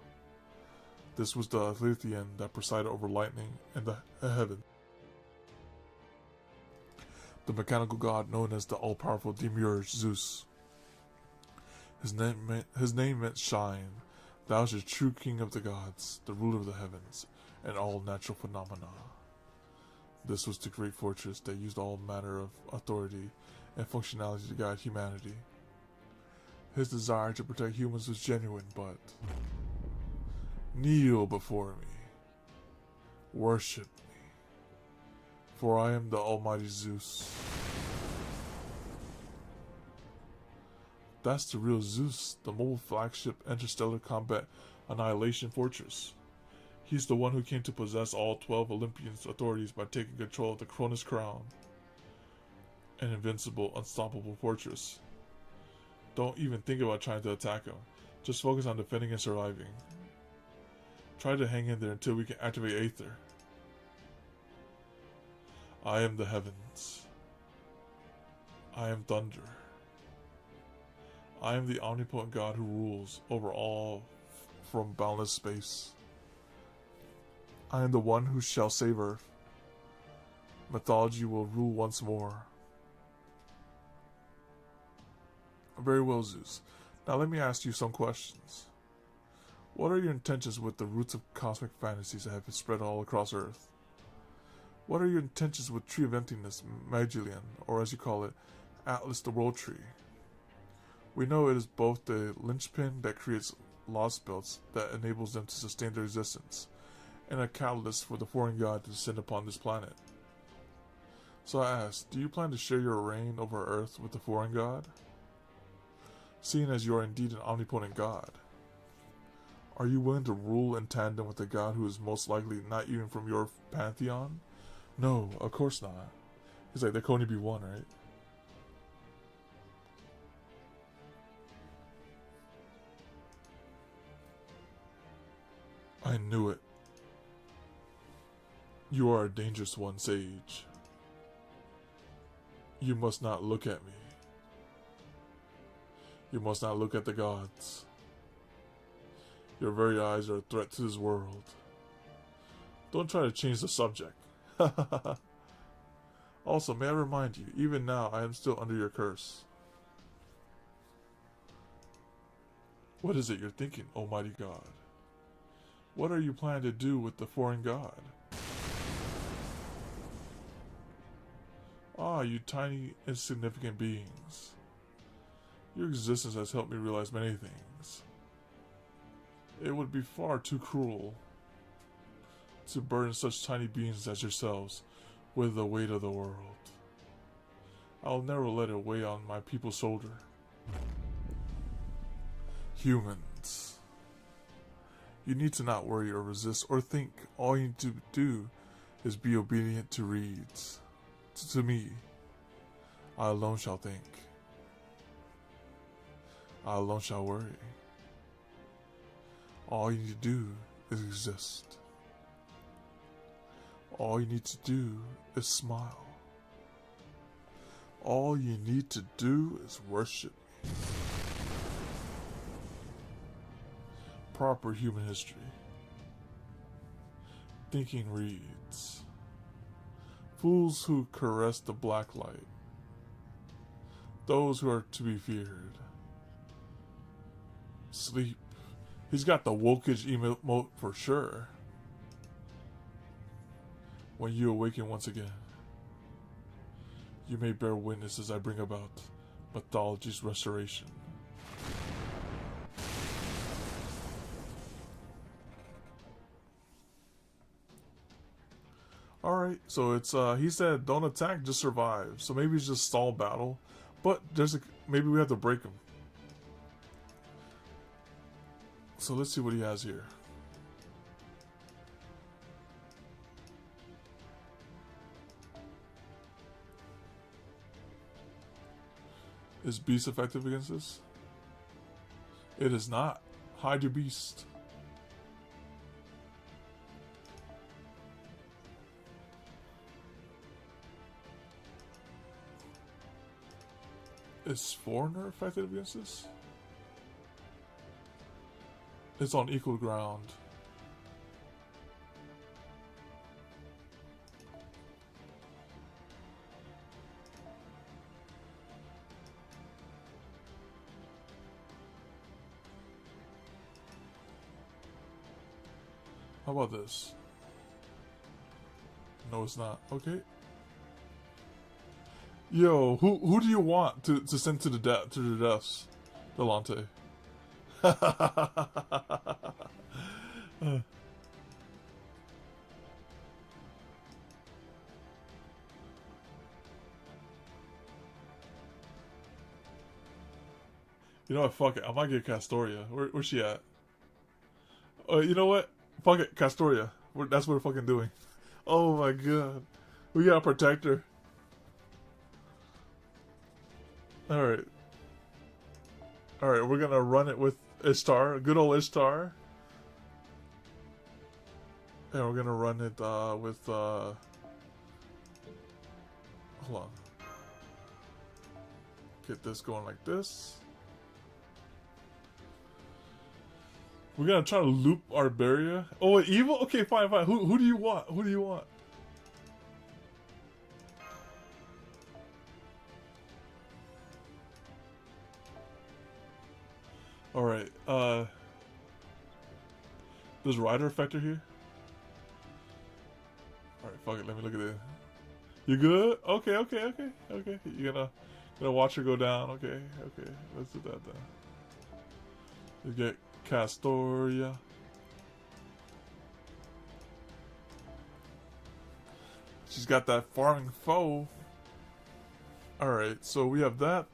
This was the Lithian that presided over lightning and the heaven. The mechanical god known as the all-powerful Demiurge Zeus. His name meant shine. Thou art the true king of the gods, the ruler of the heavens, and all natural phenomena. This was the great fortress that used all manner of authority and functionality to guide humanity. His desire to protect humans was genuine, but kneel before me. Worship me. For I am the almighty Zeus. That's the real Zeus, the mobile flagship interstellar combat annihilation fortress. He's the one who came to possess all 12 Olympians' authorities by taking control of the Cronus Crown. An invincible, unstoppable fortress. Don't even think about trying to attack him. Just focus on defending and surviving. Try to hang in there until we can activate Aether. I am the heavens. I am thunder. I am the omnipotent God who rules over all from boundless space. I am the one who shall save Earth. Mythology will rule once more. Very well, Zeus. Now let me ask you some questions. What are your intentions with the roots of cosmic fantasies that have been spread all across Earth? What are your intentions with Tree of Emptiness, Magellan, or as you call it, Atlas the World Tree? We know it is both the linchpin that creates Lostbelts that enables them to sustain their existence, and a catalyst for the foreign god to descend upon this planet. So I ask, do you plan to share your reign over Earth with the foreign god? Seeing as you are indeed an omnipotent god, are you willing to rule in tandem with a god who is most likely not even from your pantheon? No, of course not. He's like, there can only be one, right? I knew it. You are a dangerous one, Sage. You must not look at me. You must not look at the gods. Your very eyes are a threat to this world. Don't try to change the subject. Also, may I remind you, even now I am still under your curse. What is it you're thinking, almighty God? What are you planning to do with the foreign god? Ah, you tiny, insignificant beings. Your existence has helped me realize many things. It would be far too cruel to burden such tiny beings as yourselves with the weight of the world. I'll never let it weigh on my people's shoulder. Humans. You need to not worry or resist or think. All you need to do is be obedient to reeds. To me. I alone shall think. I alone shall worry. All you need to do is exist. All you need to do is smile. All you need to do is worship me. Proper human history. Thinking reads. Fools who caress the black light. Those who are to be feared. Sleep. He's got the wokage emote for sure. When you awaken once again, you may bear witness as I bring about mythology's restoration. Alright, so it's he said don't attack, just survive. So maybe it's just stall battle. But maybe we have to break him. So let's see what he has here. Is Beast effective against this? It is not. Hide your beast. Is Foreigner effective against this? It's on equal ground. How about this? No, it's not. Okay. Yo, who do you want to send to the deaths, Delante? You know what? Fuck it. I might get Castoria. Where's she at? You know what? Fuck it, Castoria. That's what we're fucking doing. Oh my god. We gotta protect her. Alright. Alright, we're gonna run it with Ishtar. Good old Ishtar. And we're gonna run it with hold on. Get this going like this. We're gonna try to loop Arberia. Oh, evil? Okay, fine. Who do you want? Who do you want? Alright, does Rider affect her here? Alright, fuck it, let me look at it. You good? Okay. You're gonna watch her go down. Okay. Let's do that then. You get Castoria. She's got that farming foe. Alright, so we have that.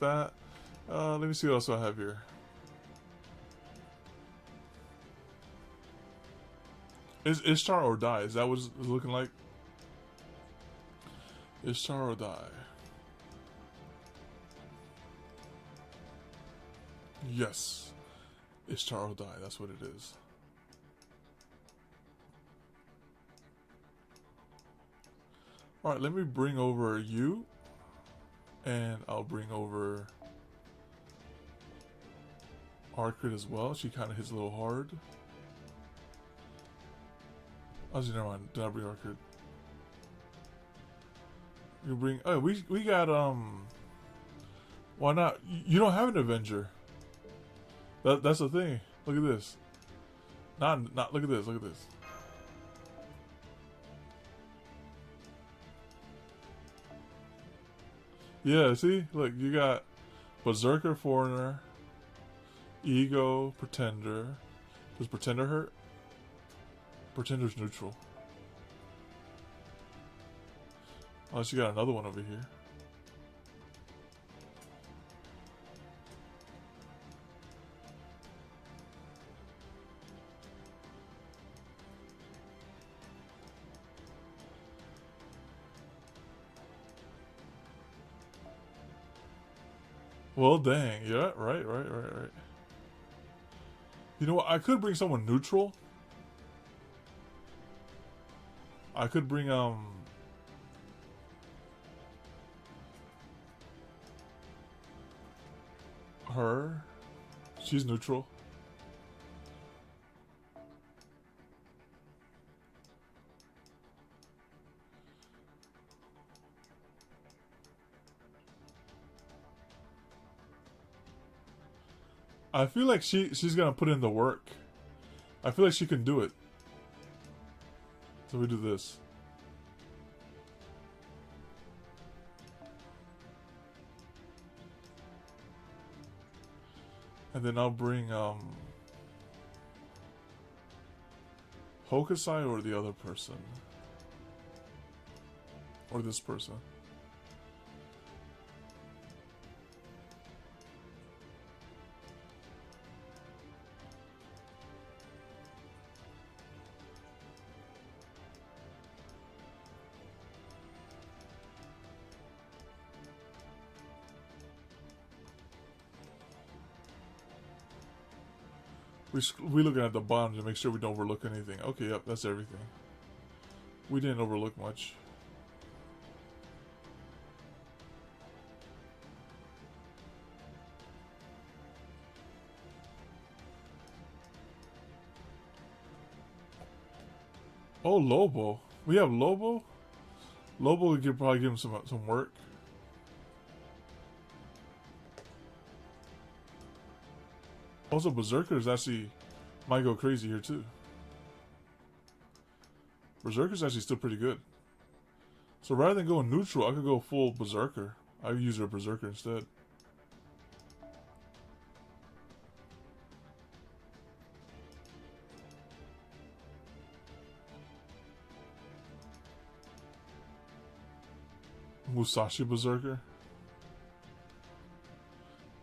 Let me see what else I have here. Is Ishtar or die? Is that what it's looking like? Ishtar or die? Yes. Ishtar or die, that's what it is. Alright, let me bring over you. And I'll bring over Arcrid as well. She kind of hits a little hard. Oh, never mind. Did I bring Arcrid? You bring... Oh, we got, why not? You don't have an Avenger. That's the thing. Look at this. Not look at this. Look at this. Yeah, see? Look, you got Berserker, Foreigner, Ego, Pretender. Does Pretender hurt? Pretender's neutral. Unless you got another one over here. Well, dang. Yeah, right. You know what? I could bring someone neutral. I could bring, her. She's neutral. I feel like she's gonna put in the work. I feel like she can do it. So we do this. And then I'll bring Hokusai or the other person. Or this person. We looking at the bottom to make sure we don't overlook anything. Okay, yep, that's everything. We didn't overlook much. Oh, Lobo. We have Lobo? Lobo, we could probably give him some work. Also, Berserkers actually might go crazy here too. Berserker's actually still pretty good. So rather than going neutral, I could go full Berserker. I could use a Berserker instead. Musashi Berserker.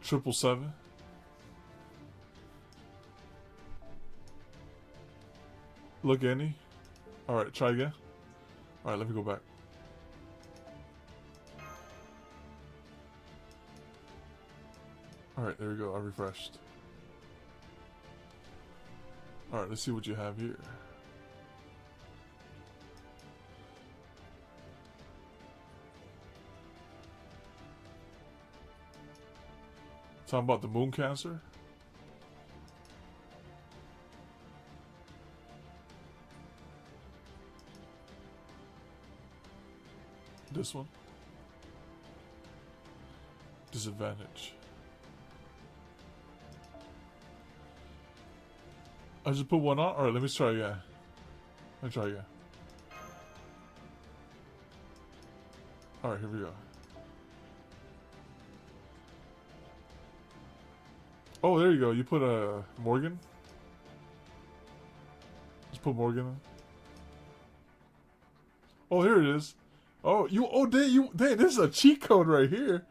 777. Look any. Alright, try again. Alright, let me go back. Alright, there we go. I refreshed. Alright, let's see what you have here. Talking about the moon cancer. This one. Disadvantage. I just put one on? Alright, let me try again. Let me try again. Alright, here we go. Oh, there you go. You put a Morgan. Just put Morgan on. Oh, here it is. Oh, dang, this is a cheat code right here.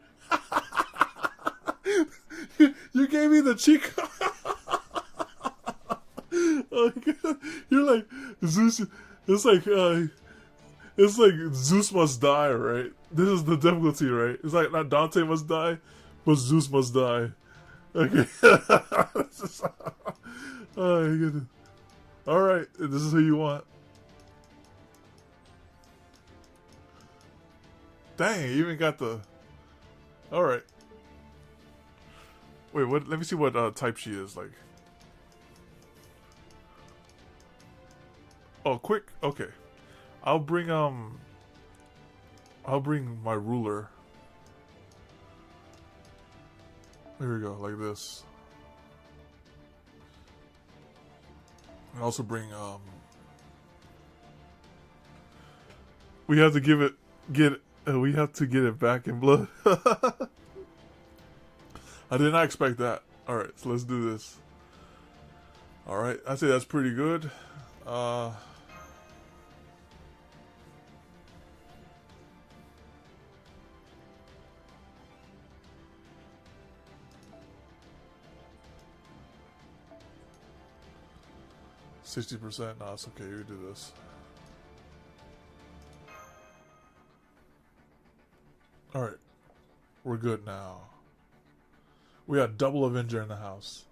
you gave me the cheat code. You're like Zeus. It's like Zeus must die, right? This is the difficulty, right? It's like not Dante must die, but Zeus must die. Okay. Oh my goodness. All right, this is who you want. Dang, you even got the. All right. Wait, what? Let me see what type she is like. Oh, quick. Okay, I'll bring my ruler. Here we go, like this. And also bring we have to we have to get it back in blood. I did not expect that. Alright, so let's do this. Alright, I'd say that's pretty good. 60%. No, it's okay. You do this. Alright. We're good now. We got double Avenger in the house.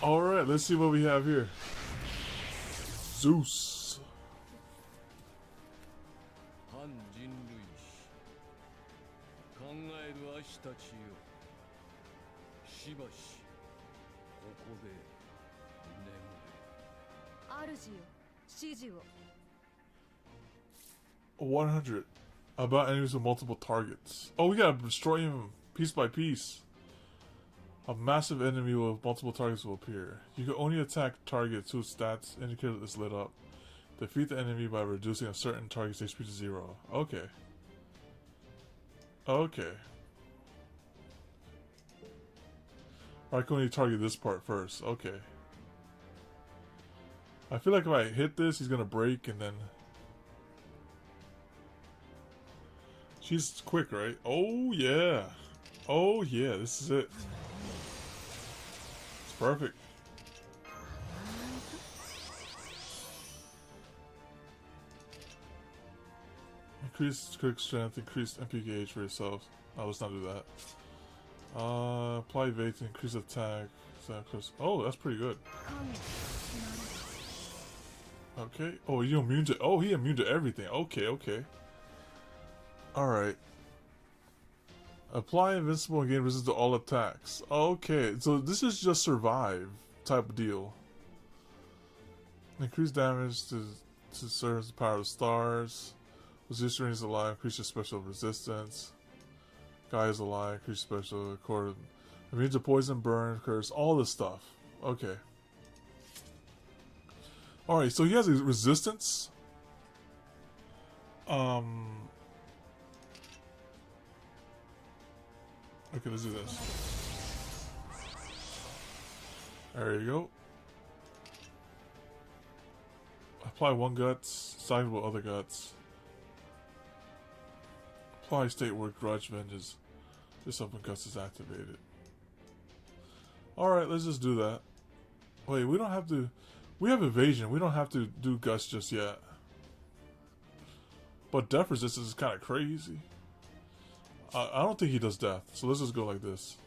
Alright, let's see what we have here. Zeus. Oh, 100. About enemies with multiple targets. Oh, we gotta destroy him piece by piece. A massive enemy with multiple targets will appear. You can only attack targets whose stats indicator is lit up. Defeat the enemy by reducing a certain target's HP to 0. Okay. Okay. I can only target this part first. Okay. I feel like if I hit this, he's gonna break and then... She's quick, right? Oh, yeah. Oh, yeah. This is it. It's perfect. Increased quick strength, increased MP gauge for yourself. Oh, let's not do that. Apply evade to increase attack. Oh, that's pretty good. Okay. Oh, you immune to... Oh, he immune to everything. Okay, okay. Alright. Apply invincible and gain resistance to all attacks. Okay, so this is just survive type of deal. Increase damage to serve the power of the stars. Position is alive, increase your special resistance. Guy is alive, increase special cord. Immune to poison, burn, curse, all this stuff. Okay. Alright, so he has a resistance. Okay, let's do this. There you go. Apply one guts, side with other guts. Apply state where grudge vengeance. This open guts is activated. Alright, let's just do that. Wait, we don't have to... We have evasion. We don't have to do guts just yet. But death resistance is kind of crazy. I don't think he does death. So let's just go like this.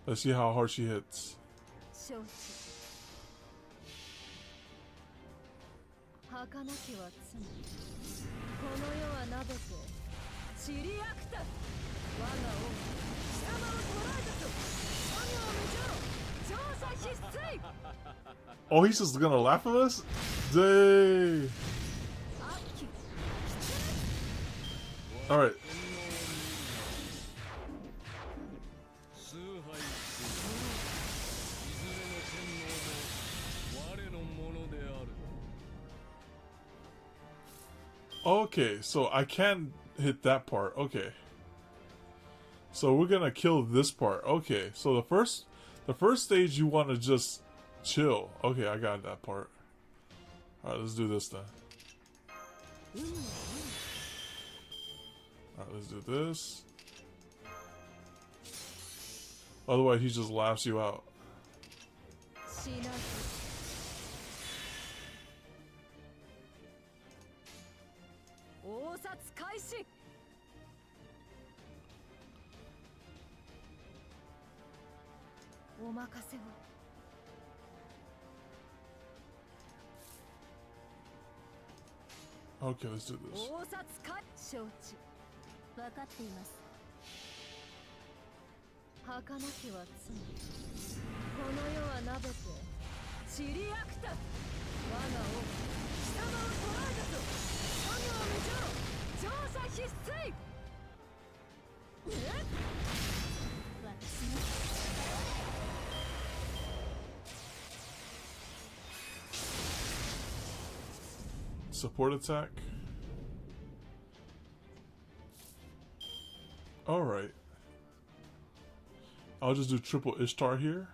Let's see how hard she hits. Oh, he's just gonna laugh at us? Dang. Alright. Okay, so I can hit that part. Okay. So we're gonna kill this part. Okay, so the first stage you want to just chill. Okay, I got that part. Alright, let's do this then. Alright, let's do this. Otherwise he just laughs you out. Okay, let's do this. Support attack. Alright. I'll just do triple Ishtar here.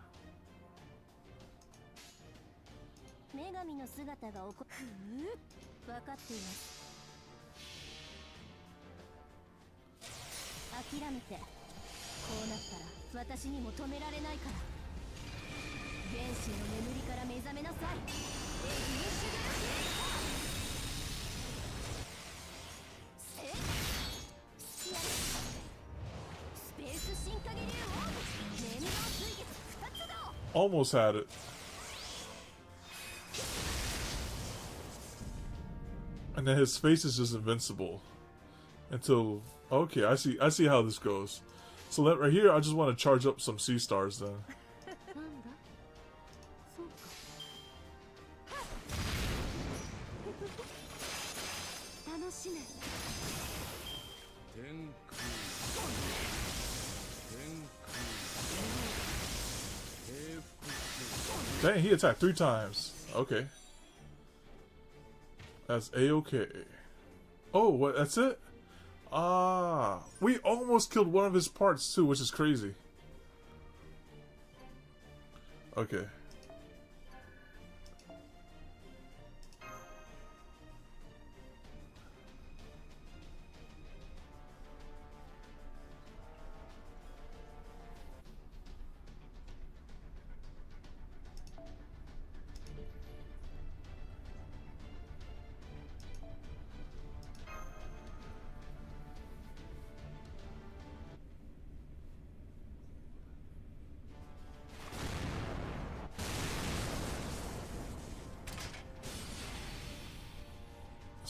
Almost had it. And then his face is just invincible until... Okay, I see how this goes. So right here, I just want to charge up some sea stars then. Dang, he attacked 3 times. Okay. That's A-okay. Oh, what? That's it? Ah. We almost killed one of his parts too, which is crazy. Okay.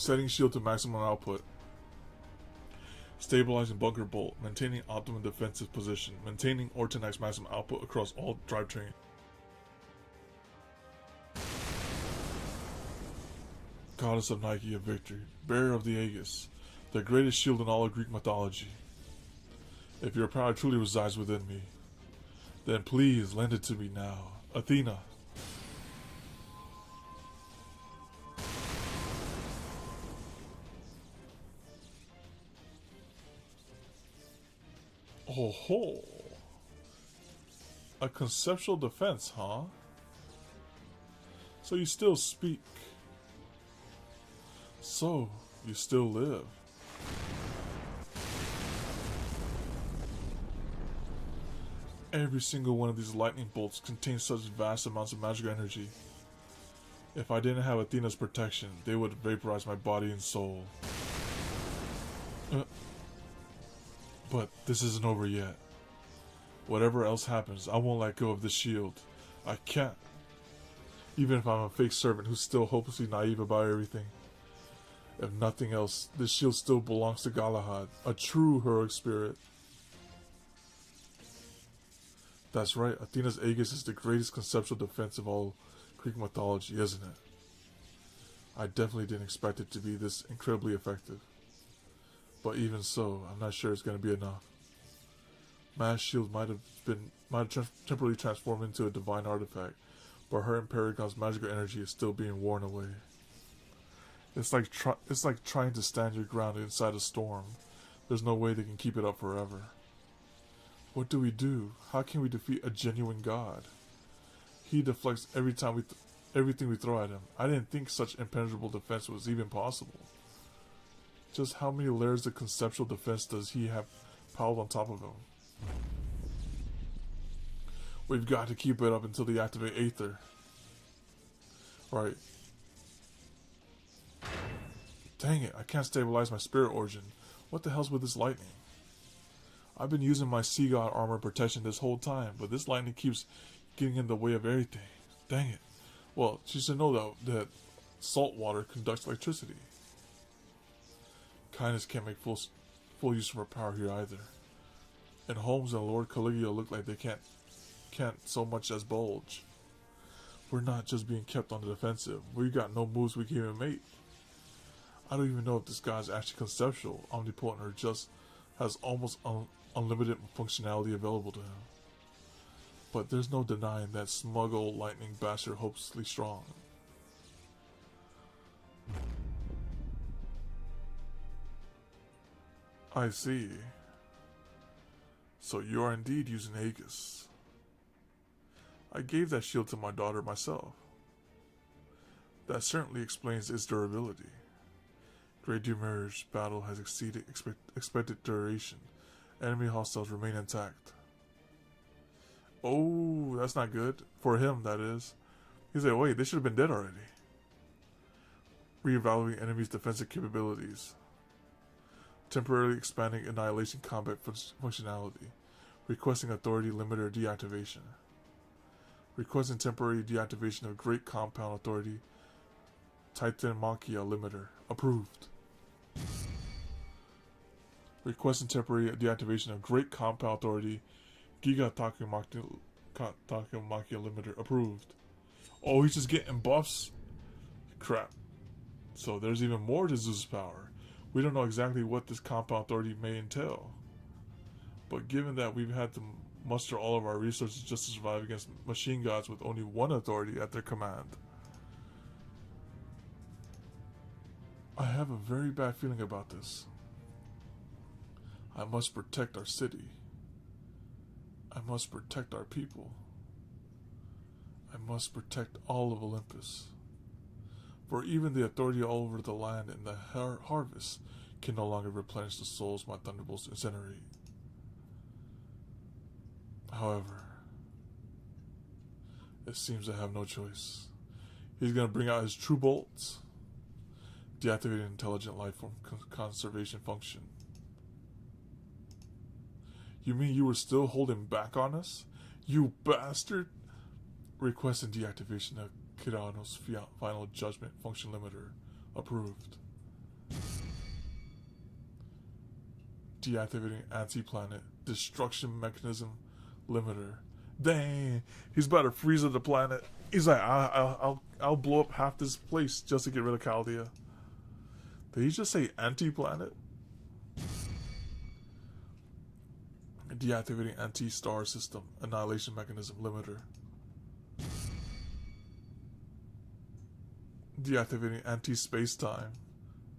Setting shield to maximum output. Stabilizing bunker bolt. Maintaining optimum defensive position. Maintaining Ortanax maximum output across all drivetrain. Goddess of Nike of Victory. Bearer of the Aegis. The greatest shield in all of Greek mythology. If your power truly resides within me, then please lend it to me now. Athena. Oh ho. A conceptual defense, huh? So you still speak. So you still live. Every single one of these lightning bolts contains such vast amounts of magical energy. If I didn't have Athena's protection, they would vaporize my body and soul. But this isn't over yet. Whatever else happens, I won't let go of this shield. I can't. Even if I'm a fake servant who's still hopelessly naive about everything. If nothing else, this shield still belongs to Galahad, a true heroic spirit. That's right, Athena's Aegis is the greatest conceptual defense of all Greek mythology, isn't it? I definitely didn't expect it to be this incredibly effective. But even so, I'm not sure it's going to be enough. Mass Shield might have temporarily transformed into a divine artifact, but her and Paragon's magical energy is still being worn away. It's like trying to stand your ground inside a storm. There's no way they can keep it up forever. What do we do? How can we defeat a genuine god? He deflects everything we throw at him. I didn't think such impenetrable defense was even possible. Just how many layers of conceptual defense does he have piled on top of him? We've got to keep it up until they activate Aether. Right. Dang it, I can't stabilize my spirit origin. What the hell's with this lightning? I've been using my sea god armor protection this whole time, but this lightning keeps getting in the way of everything. Dang it. Well, she should know though that salt water conducts electricity. Kindness can't make full use of her power here either. And Holmes and Lord Caligula look like they can't so much as bulge. We're not just being kept on the defensive. We got no moves we can even make. I don't even know if this guy's actually conceptual, omnipotent, or just has almost unlimited functionality available to him. But there's no denying that smug old lightning bastard hopelessly strong. I see. So you are indeed using Aegis. I gave that shield to my daughter myself. That certainly explains its durability. Great Demerge battle has exceeded expected duration. Enemy hostiles remain intact. Oh, that's not good. For him, that is. He's like, wait, they should have been dead already. Reevaluating enemies' defensive capabilities. Temporarily expanding annihilation combat functionality. Requesting authority limiter deactivation. Requesting temporary deactivation of Great Compound Authority Titanmachia limiter. Approved. Requesting temporary deactivation of Great Compound Authority Giga Takumachia limiter. Approved. Oh, he's just getting buffs? Crap. So there's even more to Zeus' power. We don't know exactly what this Compound Authority may entail. But given that we've had to muster all of our resources just to survive against machine gods with only one authority at their command, I have a very bad feeling about this. I must protect our city. I must protect our people. I must protect all of Olympus. For even the authority all over the land and the harvest can no longer replenish the souls my thunderbolts incinerate. However, it seems I have no choice. He's going to bring out his true bolts. Deactivating intelligent life form conservation function. You mean you were still holding back on us? You bastard! Requesting deactivation of Kirano's final judgment function limiter. Approved. Deactivating anti-planet destruction mechanism limiter. Dang, he's about to freeze the planet. He's like, I'll blow up half this place just to get rid of Chaldea. Did he just say anti-planet? Deactivating anti-star system annihilation mechanism limiter. Deactivating anti-space-time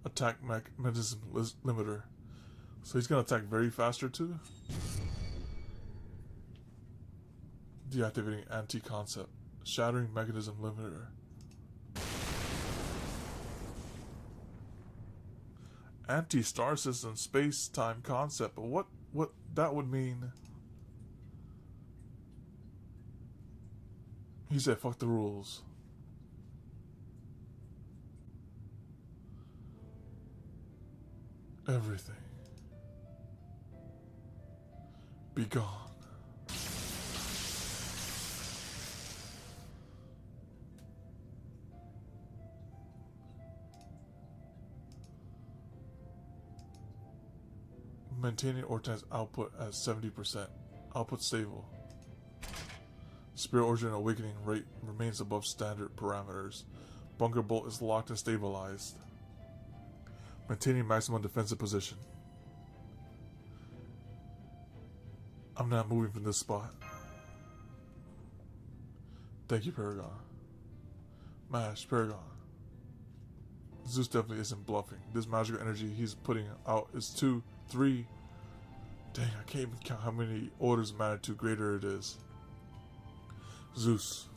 attack mechanism limiter. So he's gonna attack very faster too. Deactivating anti-concept shattering mechanism limiter. Anti-star system space-time concept, but what that would mean? He said fuck the rules. Everything be gone. Maintaining Ortan's output at 70%. Output stable. Spirit Origin awakening rate remains above standard parameters. Bunker bolt is locked and stabilized. Maintaining maximum defensive position. I'm not moving from this spot. Thank you, Paragon. Mash, Paragon. Zeus definitely isn't bluffing. This magical energy he's putting out is 2, 3. Dang, I can't even count how many orders of magnitude greater it is. Zeus.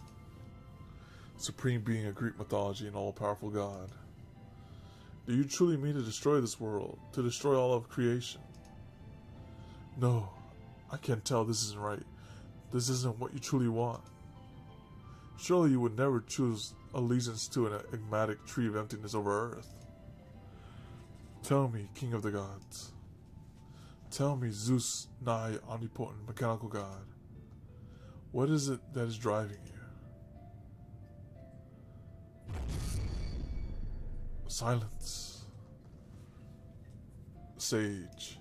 Supreme being of Greek mythology and all-powerful god. Do you truly mean to destroy this world? To destroy all of creation? No, I can't tell this isn't right. This isn't what you truly want. Surely you would never choose allegiance to an enigmatic tree of emptiness over earth. Tell me, King of the Gods. Tell me, Zeus, nigh omnipotent mechanical god. What is it that is driving you? Silence. Sage.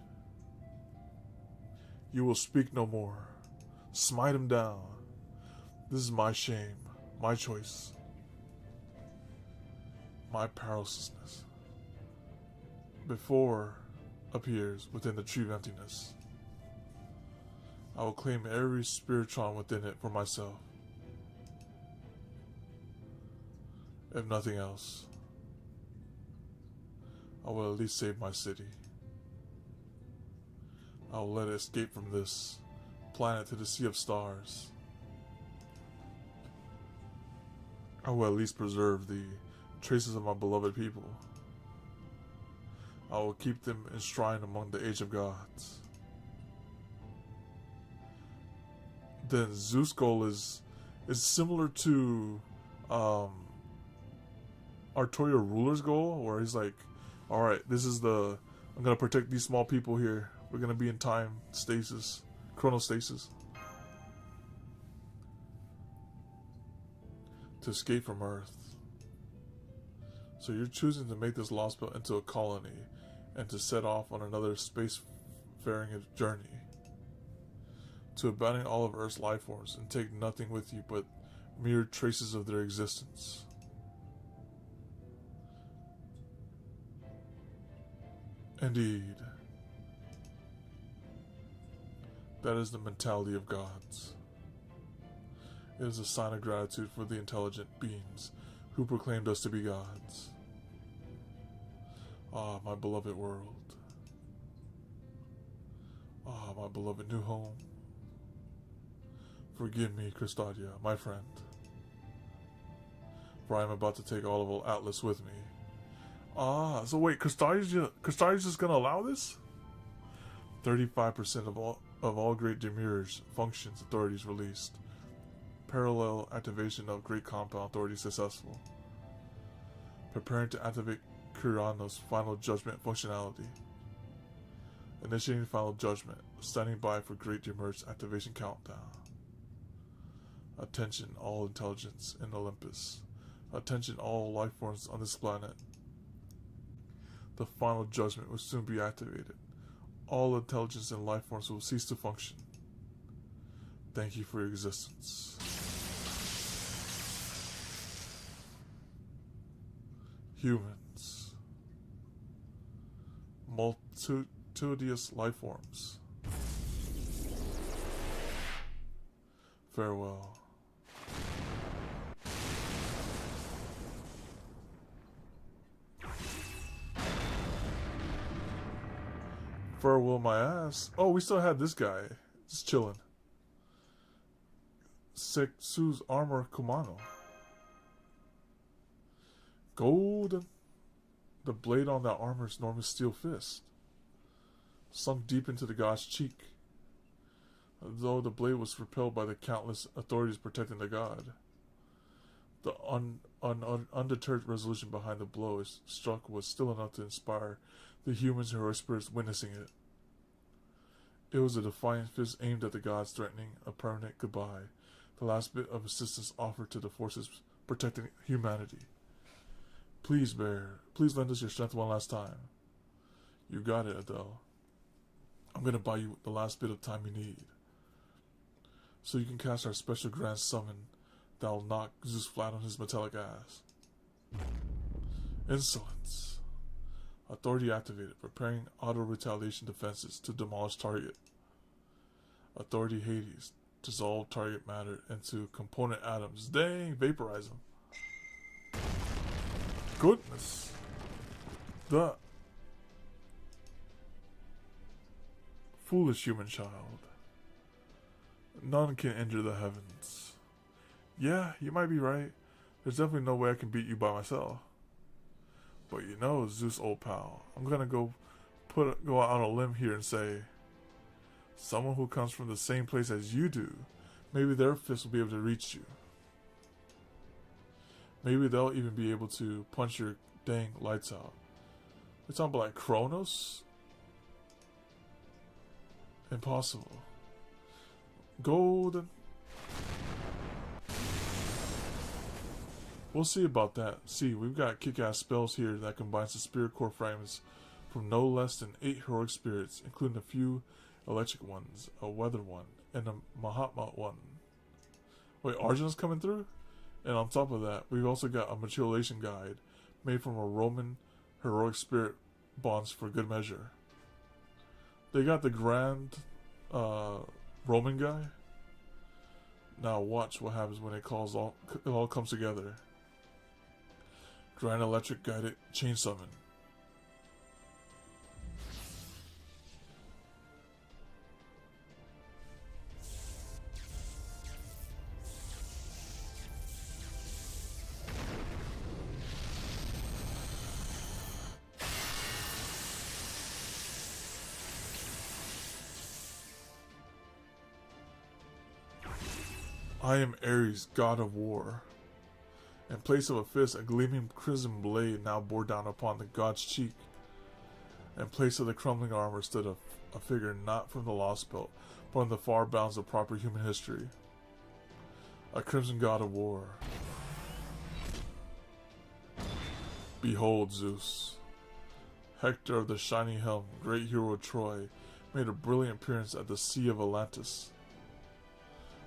You will speak no more. Smite him down. This is my shame, my choice, my powerlessness. Before appears within the tree of emptiness. I will claim every spiritron within it for myself. If nothing else, I will at least save my city. I will let it escape from this planet to the sea of stars. I will at least preserve the traces of my beloved people. I will keep them enshrined among the age of gods. Then Zeus' goal is similar to Artoria Ruler's goal, where he's like, alright, I'm gonna protect these small people here. We're gonna be in time stasis, chronostasis. To escape from Earth. So you're choosing to make this Lostbelt into a colony and to set off on another spacefaring journey. To abandon all of Earth's life forms and take nothing with you but mere traces of their existence. Indeed. That is the mentality of gods. It is a sign of gratitude for the intelligent beings who proclaimed us to be gods. Ah, my beloved world. Ah, my beloved new home. Forgive me, Christadia, my friend. For I am about to take all of Atlas with me. Ah, so wait, Christadia's just gonna allow this? 35% of all great Demir's functions authorities released. Parallel activation of Great Compound Authority successful. Preparing to activate Kurano's Final Judgment functionality. Initiating Final Judgment. Standing by for Great Demer's activation countdown. Attention all intelligence in Olympus. Attention all life forms on this planet. The Final Judgment will soon be activated. all intelligence and life forms will cease to function. Thank you for your existence. Humans. Multitudinous life forms. Farewell. Farewell my ass. Oh, we still had this guy. Just chilling. Seksu's armor Kumano. Golden. The blade on that armor is Norma's steel fist, sunk deep into the god's cheek. Though the blade was repelled by the countless authorities protecting the god, the undeterred resolution behind the blow it struck was still enough to inspire the humans' heroic spirits witnessing it. It was a defiant fist aimed at the gods, threatening a permanent goodbye, the last bit of assistance offered to the forces protecting humanity. Please, Bear, please lend us your strength one last time. You got it, Adele. I'm going to buy you the last bit of time you need, so you can cast our special grand summon that will knock Zeus flat on his metallic ass. Insolence. Authority activated, preparing auto-retaliation defenses to demolish target. Authority Hades. Dissolve target matter into component atoms. Dang, vaporize them. Goodness. The foolish human child. None can enter the heavens. Yeah, you might be right. There's definitely no way I can beat you by myself. But you know, Zeus, old pal, I'm gonna go out on a limb here and say, someone who comes from the same place as you do, maybe their fist will be able to reach you. Maybe they'll even be able to punch your dang lights out. We're talking about like Kronos? Impossible. Golden. We'll see about that. See, we've got kick-ass spells here that combines the spirit core fragments from no less than 8 heroic spirits, including a few electric ones, a weather one, and a Mahatma one. Wait, Arjuna's coming through? And on top of that, we've also got a materialization guide made from a Roman heroic spirit bonds for good measure. They got the grand Roman guy. Now watch what happens when it all comes together. Grand electric guided chain summon. I am Ares, god of war. In place of a fist, a gleaming crimson blade now bore down upon the god's cheek. In place of the crumbling armor stood a figure not from the Lostbelt, but on the far bounds of proper human history. A crimson god of war. Behold Zeus. Hector of the shining helm, great hero of Troy, made a brilliant appearance at the Sea of Atlantis.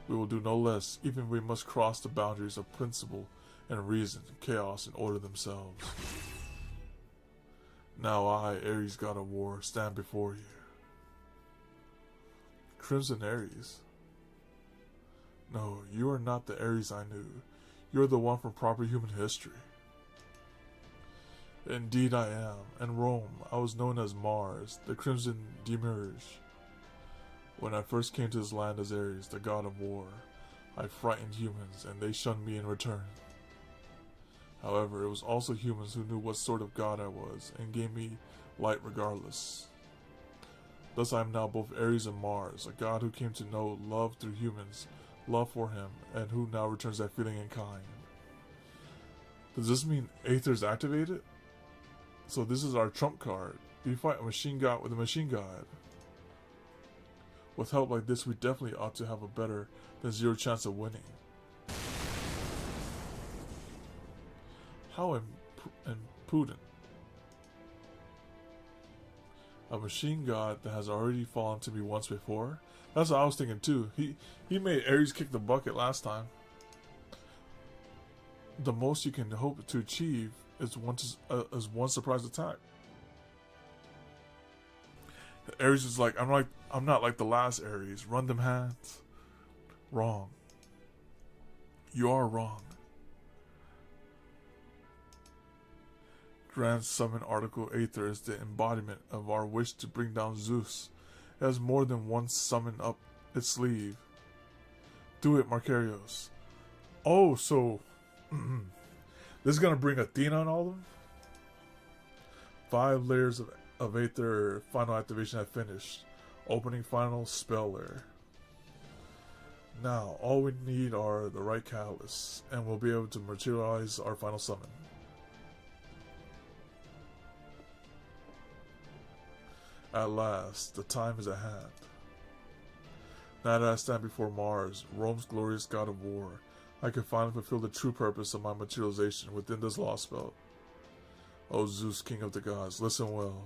We will do no less, even if we must cross the boundaries of principle and reason, chaos and order themselves. Now I, Ares, god of war, stand before you. Crimson Ares. No, you are not the Ares I knew. You are the one from proper human history. Indeed I am. In Rome, I was known as Mars, the Crimson Demiurge. When I first came to this land as Ares, the god of war, I frightened humans, and they shunned me in return. However, it was also humans who knew what sort of god I was, and gave me light regardless. Thus I am now both Ares and Mars, a god who came to know love through humans, love for him, and who now returns that feeling in kind. Does this mean Aether's activated? So this is our trump card. We fight a machine god with a machine god. With help like this, we definitely ought to have a better than 0 chance of winning. How impudent. A machine god that has already fallen to me once before? That's what I was thinking too. He made Ares kick the bucket last time. The most you can hope to achieve is one surprise attack. Ares is like, I'm not like the last Ares. Run them hands. Wrong. You are wrong. Grand Summon Article Aether is the embodiment of our wish to bring down Zeus. It has more than one summon up its sleeve. Do it, Markarios. Oh, so this is gonna bring Athena on all of them? 5 layers of Aether final activation have finished. Opening final spell layer. Now, all we need are the right catalysts, and we'll be able to materialize our final summon. At last, the time is at hand. Now that I stand before Mars, Rome's glorious god of war, I can finally fulfill the true purpose of my materialization within this Lostbelt. O Zeus, king of the gods, listen well.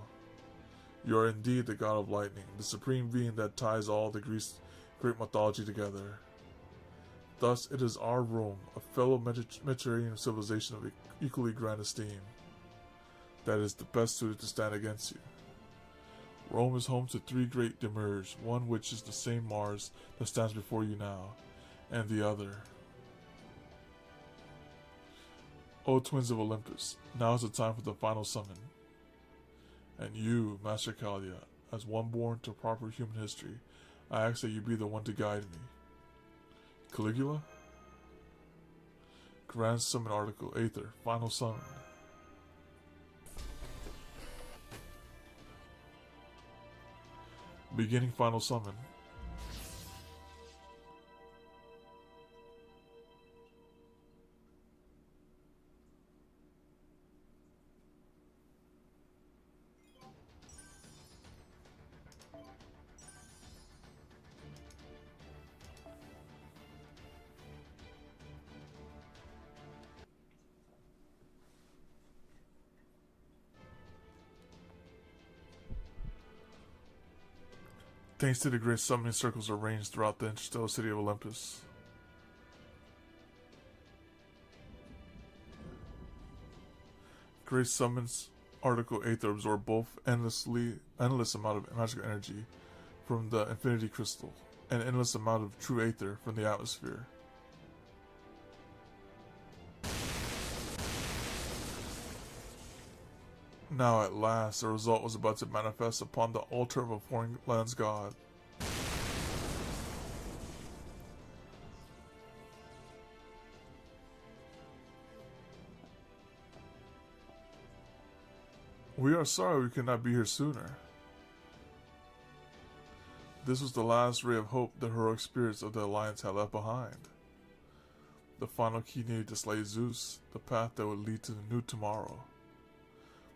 You are indeed the god of lightning, the supreme being that ties all the great mythology together. Thus, it is our Rome, a fellow Mediterranean civilization of equally grand esteem, that is the best suited to stand against you. Rome is home to 3 great demiurges, one which is the same Mars that stands before you now, and the other. O twins of Olympus, now is the time for the final summon. And you, Master Kalia, as one born to proper human history, I ask that you be the one to guide me. Caligula? Grand Summon Article Aether, final summon. Beginning final summon. Thanks to the great summoning circles arranged throughout the interstellar city of Olympus. Great summons Article Aether absorb both endless amount of magical energy from the infinity crystal and endless amount of true Aether from the atmosphere. Now at last, the result was about to manifest upon the altar of a foreign land's god. We are sorry we could not be here sooner. This was the last ray of hope the heroic spirits of the Alliance had left behind. The final key needed to slay Zeus, the path that would lead to the new tomorrow.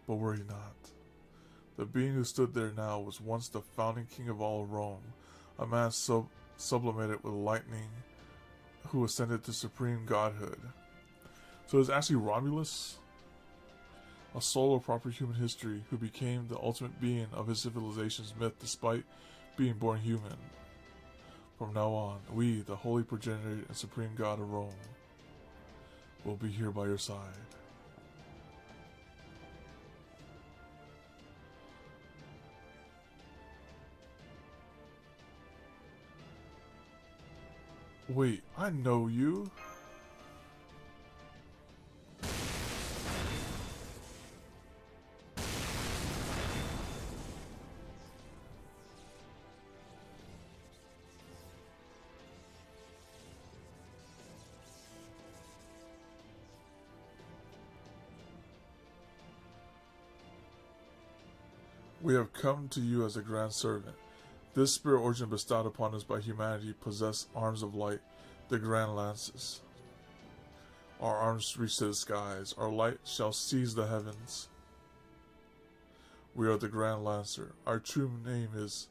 But worry not. The being who stood there now was once the founding king of all Rome, a man sublimated with lightning who ascended to supreme godhood. So it's actually Romulus, a soul of proper human history who became the ultimate being of his civilization's myth despite being born human. From now on, we, the holy progenitor and supreme god of Rome, will be here by your side. Wait, I know you. We have come to you as a grand servant. This spirit origin bestowed upon us by humanity possess arms of light, the grand lances. Our arms reach to the skies, our light shall seize the heavens. We are the Grand Lancer. Our true name is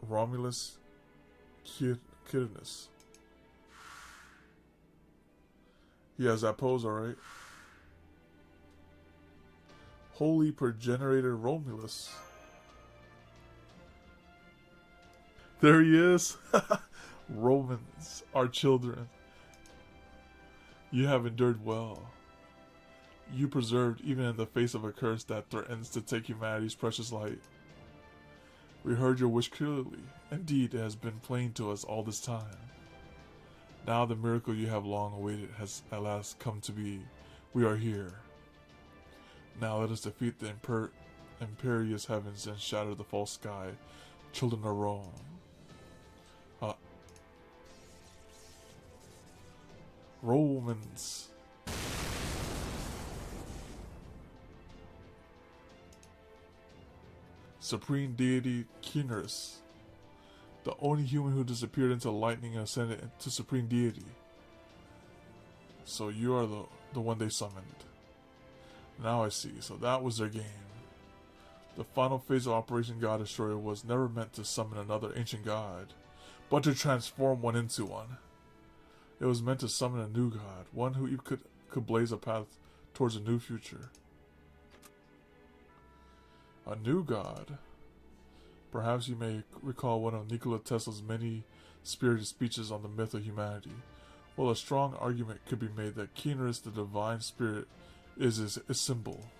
Romulus Kidnus. He has that pose, alright. Holy progenitor Romulus. There he is. Romans, our children, you have endured well. You preserved even in the face of a curse that threatens to take humanity's precious light. We heard your wish clearly. Indeed, it has been plain to us all this time. Now the miracle you have long awaited has at last come to be. We are here. Now let us defeat the imperious heavens and shatter the false sky. Children are wrong. Romans. Supreme deity Kinris, the only human who disappeared into lightning and ascended into supreme deity. So you are the one they summoned. Now I see, so that was their game. The final phase of Operation God Destroyer was never meant to summon another ancient god, but to transform one into one. It was meant to summon a new god, one who could blaze a path towards a new future. A new god. Perhaps you may recall one of Nikola Tesla's many spirited speeches on the myth of humanity. Well, a strong argument could be made that Kinris, the divine spirit, is his symbol.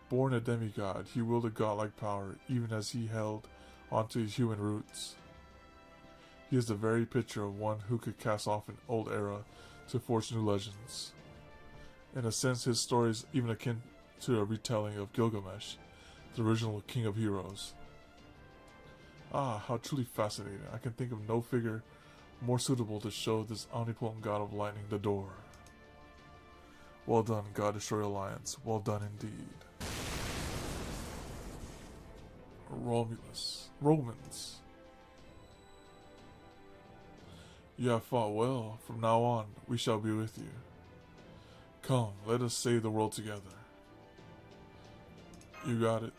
Born a demigod, he wielded godlike power, even as he held onto his human roots. He is the very picture of one who could cast off an old era to forge new legends. In a sense, his story is even akin to a retelling of Gilgamesh, the original king of heroes. Ah, how truly fascinating. I can think of no figure more suitable to show this omnipotent god of lightning the door. Well done, God Destroyer Alliance. Well done indeed. Romans. You have fought well. From now on, we shall be with you. Come, let us save the world together. You got it.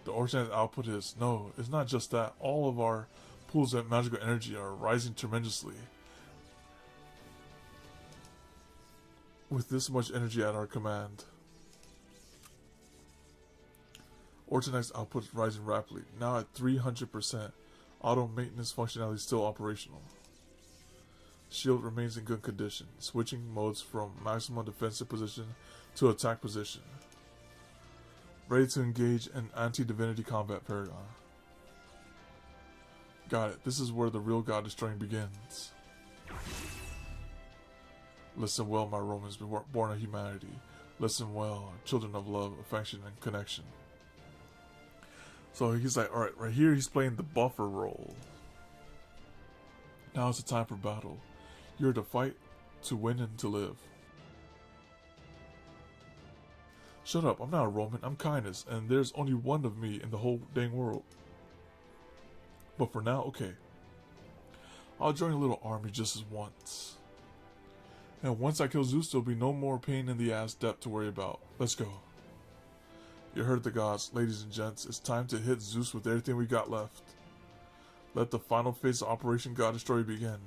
The organized output is, no, it's not just that. All of our pools of magical energy are rising tremendously. With this much energy at our command, Ortonite's output is rising rapidly, now at 300%. Auto maintenance functionality is still operational. Shield remains in good condition, switching modes from maximum defensive position to attack position. Ready to engage an anti-divinity combat paragon. Got it. This is where the real god destroying begins. Listen well, my Romans, born of humanity. Listen well, children of love, affection, and connection. So he's like, alright, right here he's playing the buffer role. Now it's the time for battle. You're to fight, to win, and to live. Shut up, I'm not a Roman, I'm Kindness, and there's only one of me in the whole dang world. But for now, okay. I'll join a little army just as once. And once I kill Zeus, there'll be no more pain in the ass depth to worry about. Let's go. You heard the gods, ladies and gents. It's time to hit Zeus with everything we got left. Let the final phase of Operation God Destroy begin.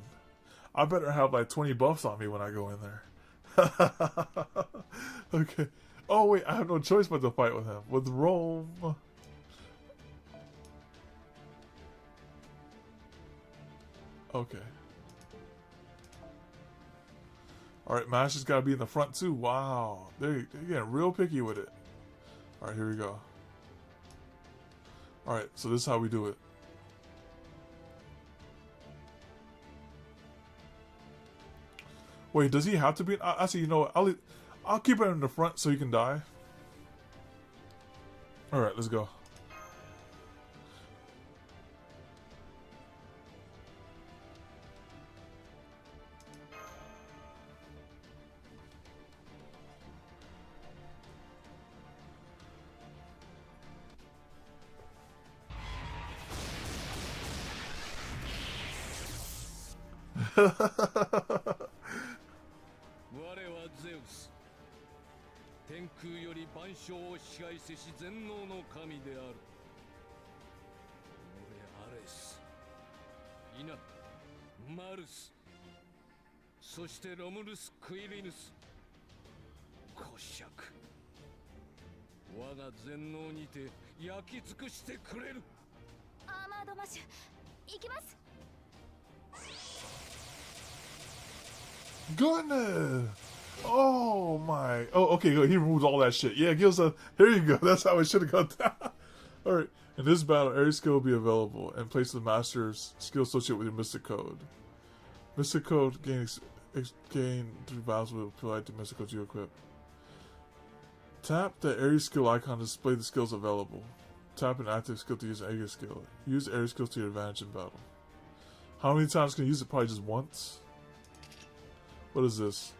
I better have like 20 buffs on me when I go in there. Okay. Oh wait, I have no choice but to fight with him. With Rome. Okay. Alright, Mash has got to be in the front too. Wow. They're getting real picky with it. Alright, here we go. Alright, so this is how we do it. Wait, does he have to be? Actually, you know what? I'll keep it in the front so he can die. Alright, let's go. 我が全能にて焼き尽くしてくれる。アーマードマッシュ行きます。 Goodness! Oh my! Oh, okay, good. He removes all that shit. Yeah, gives us. Here you go. That's how it should have gone down. All right. In this battle, every skill will be available and place the master's skill associated with your mystic code. Mystic code gain through battles will apply to mystic codes you equip. Tap the area skill icon to display the skills available. Tap an active skill to use an area skill. Use area skills to your advantage in battle. How many times can you use it? Probably just once. What is this?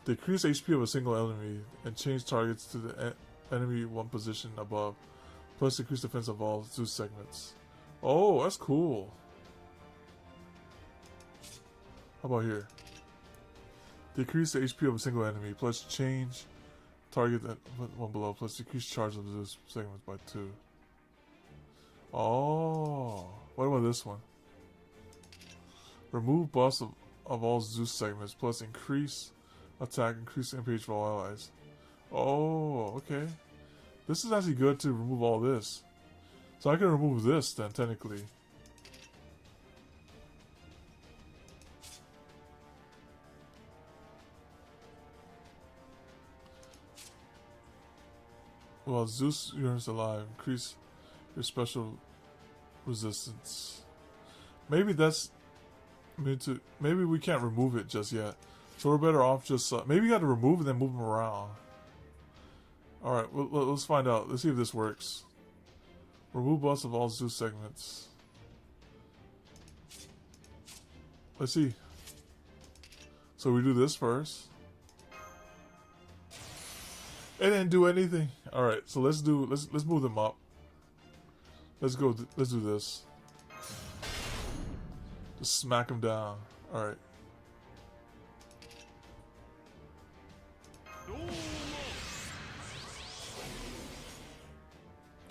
Decrease HP of a single enemy and change targets to the enemy one position above. Plus decrease defense of all Zeus segments. Oh, that's cool. How about here? Decrease the HP of a single enemy. Plus change target that one below. Plus decrease charge of Zeus segments by 2. Oh, what about this one? Remove buffs of all Zeus segments, plus increase attack, increase MPH for all allies. Oh, okay. This is actually good to remove all this. So I can remove this then, technically. Well, Zeus units alive, increase your special resistance. Maybe that's maybe we can't remove it just yet, so we're better off just maybe you got to remove and then move them around. All right, let's find out. Let's see if this works. Remove buffs of all Zeus segments. Let's see. So we do this first. It didn't do anything. All right, so let's move them up. Let's do this. Just smack him down. Alright.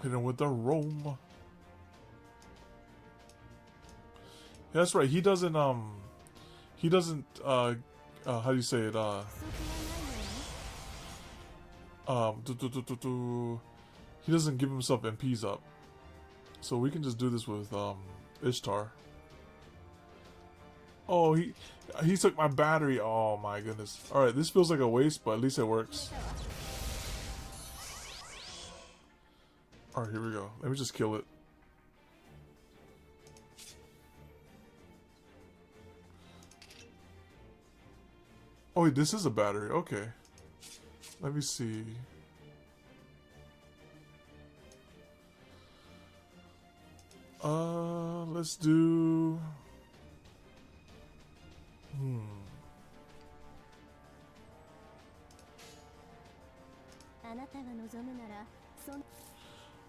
Hit him with the Rome. Yeah, that's right. He doesn't, how do you say it, he doesn't give himself MPs up. So we can just do this with, Ishtar. Oh, he took my battery. Oh my goodness. Alright, this feels like a waste, but at least it works. Alright, here we go. Let me just kill it. Oh wait, this is a battery. Okay. Let me see. Let's do...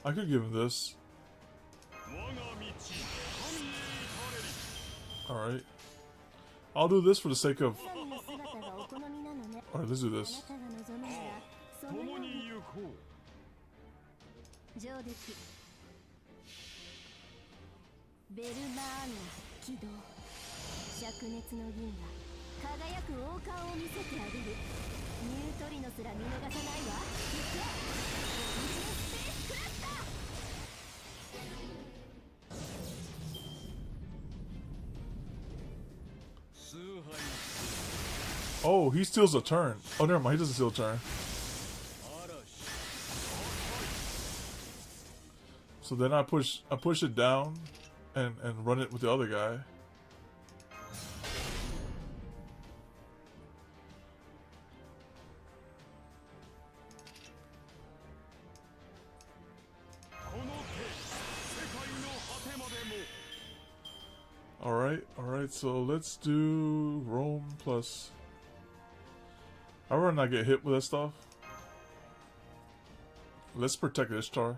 I could give him this. Alright. I'll do this for the sake of... Alright, let's do this. Oh, he steals a turn. Oh, never mind. He doesn't steal a turn. So then I push it down and run it with the other guy. Alright, so let's do Rome plus... I'd rather not get hit with that stuff. Let's protect Ishtar.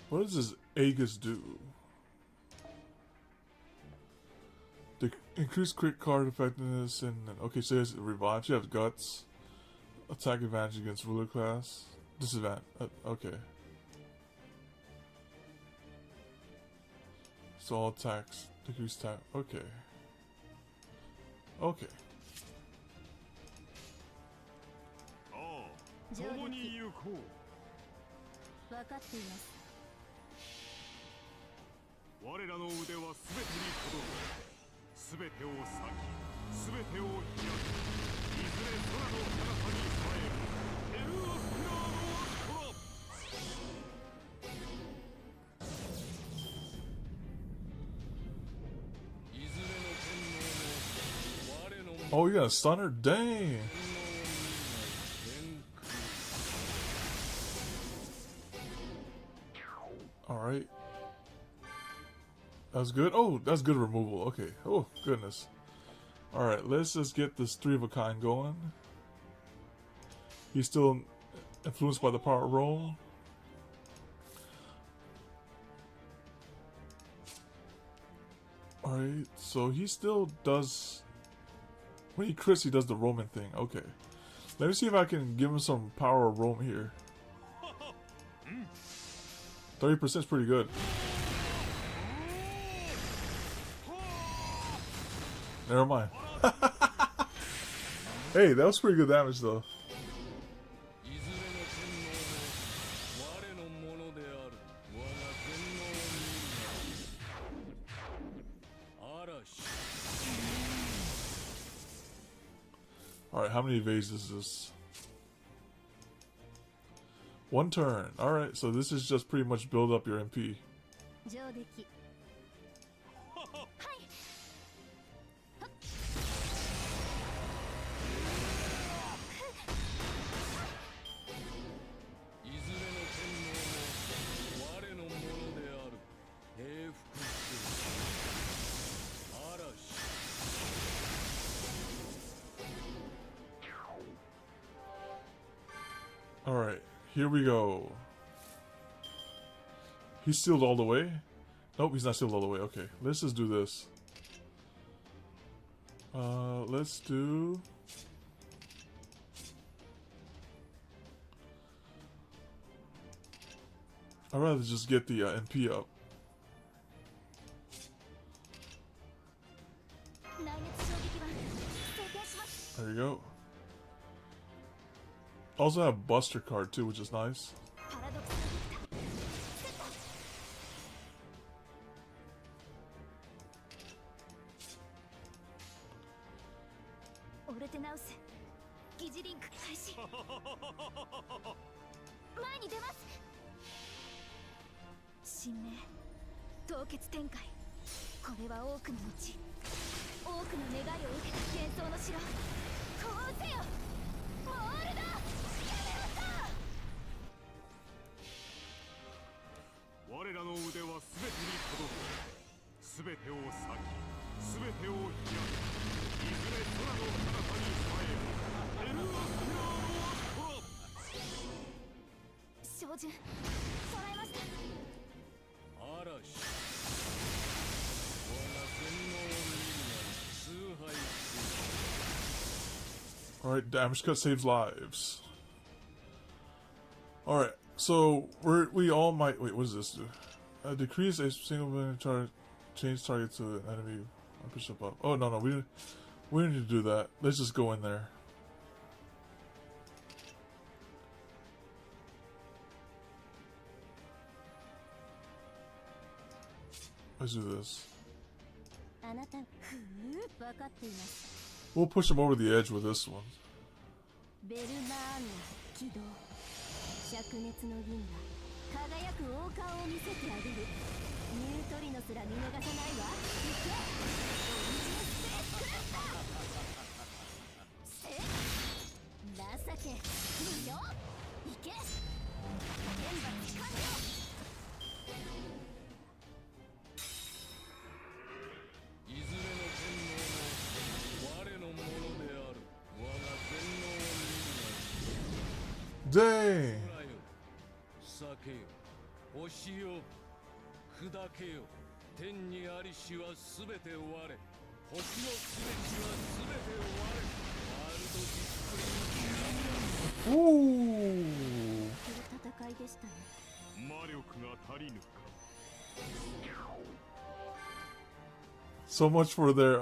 What does this Aegis do? Increase crit card effectiveness and okay, so it's revive. She has guts. Attack advantage against ruler class. Disadvantage. Okay. So all attacks decrease attack. Okay. Okay. 共に行こう。分かっています。我らの腕は全てに届く。全てを裂き、全てを開く。いずれ空の彼方に栄える。エルアスピラーの空。いずれの天皇も我の Oh, you got a stunner? Dang. Alright. That's good. Oh, that's good removal. Okay. Oh, goodness. Alright, let's just get this 3 of a kind going. He's still influenced by the power roll. Alright, so he still does... When he crits, he does the roaming thing. Okay. Let me see if I can give him some power roam here. 30% is pretty good. Never mind. Hey, that was pretty good damage though. Alright, how many evades is this? 1 turn. Alright, so this is just pretty much build up your MP. 上出来。Alright, here we go. He's sealed all the way? Nope, he's not sealed all the way. Okay, let's just do this. Let's do... I'd rather just get the MP up. There you go. Also have Buster card too, which is nice. Alright, damage cut saves lives. Alright, so we all might... Wait, what does this do? Decrease a single minute change target to an enemy. Push up. Oh, no, we don't need to do that. Let's just go in there. Let's do this. We'll push him over the edge with this one. Dang! Ooh! So much for their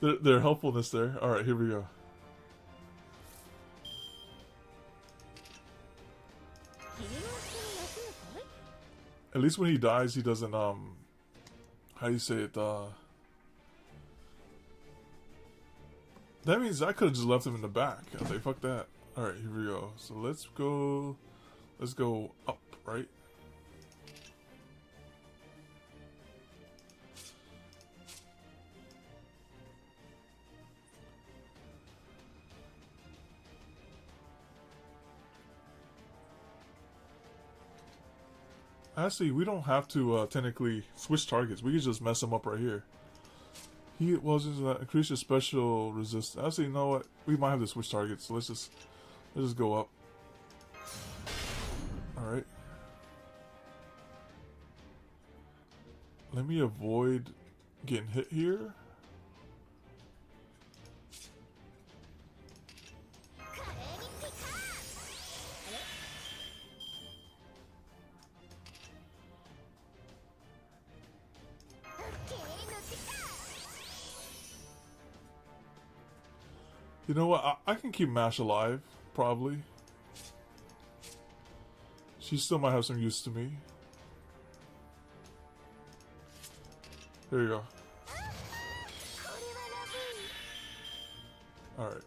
their helpfulness there. All right, here we go. At least when he dies, he doesn't how do you say it? That means I could have just left him in the back. I was like, fuck that. All right, here we go. So let's go up, right? Actually, we don't have to technically switch targets. We could just mess him up right here. He wasn't increase your special resistance. Actually, you know what? We might have to switch targets. So let's just go up. All right. Let me avoid getting hit here. You know what? I can keep Mash alive, probably. She still might have some use to me. Here you go. Alright.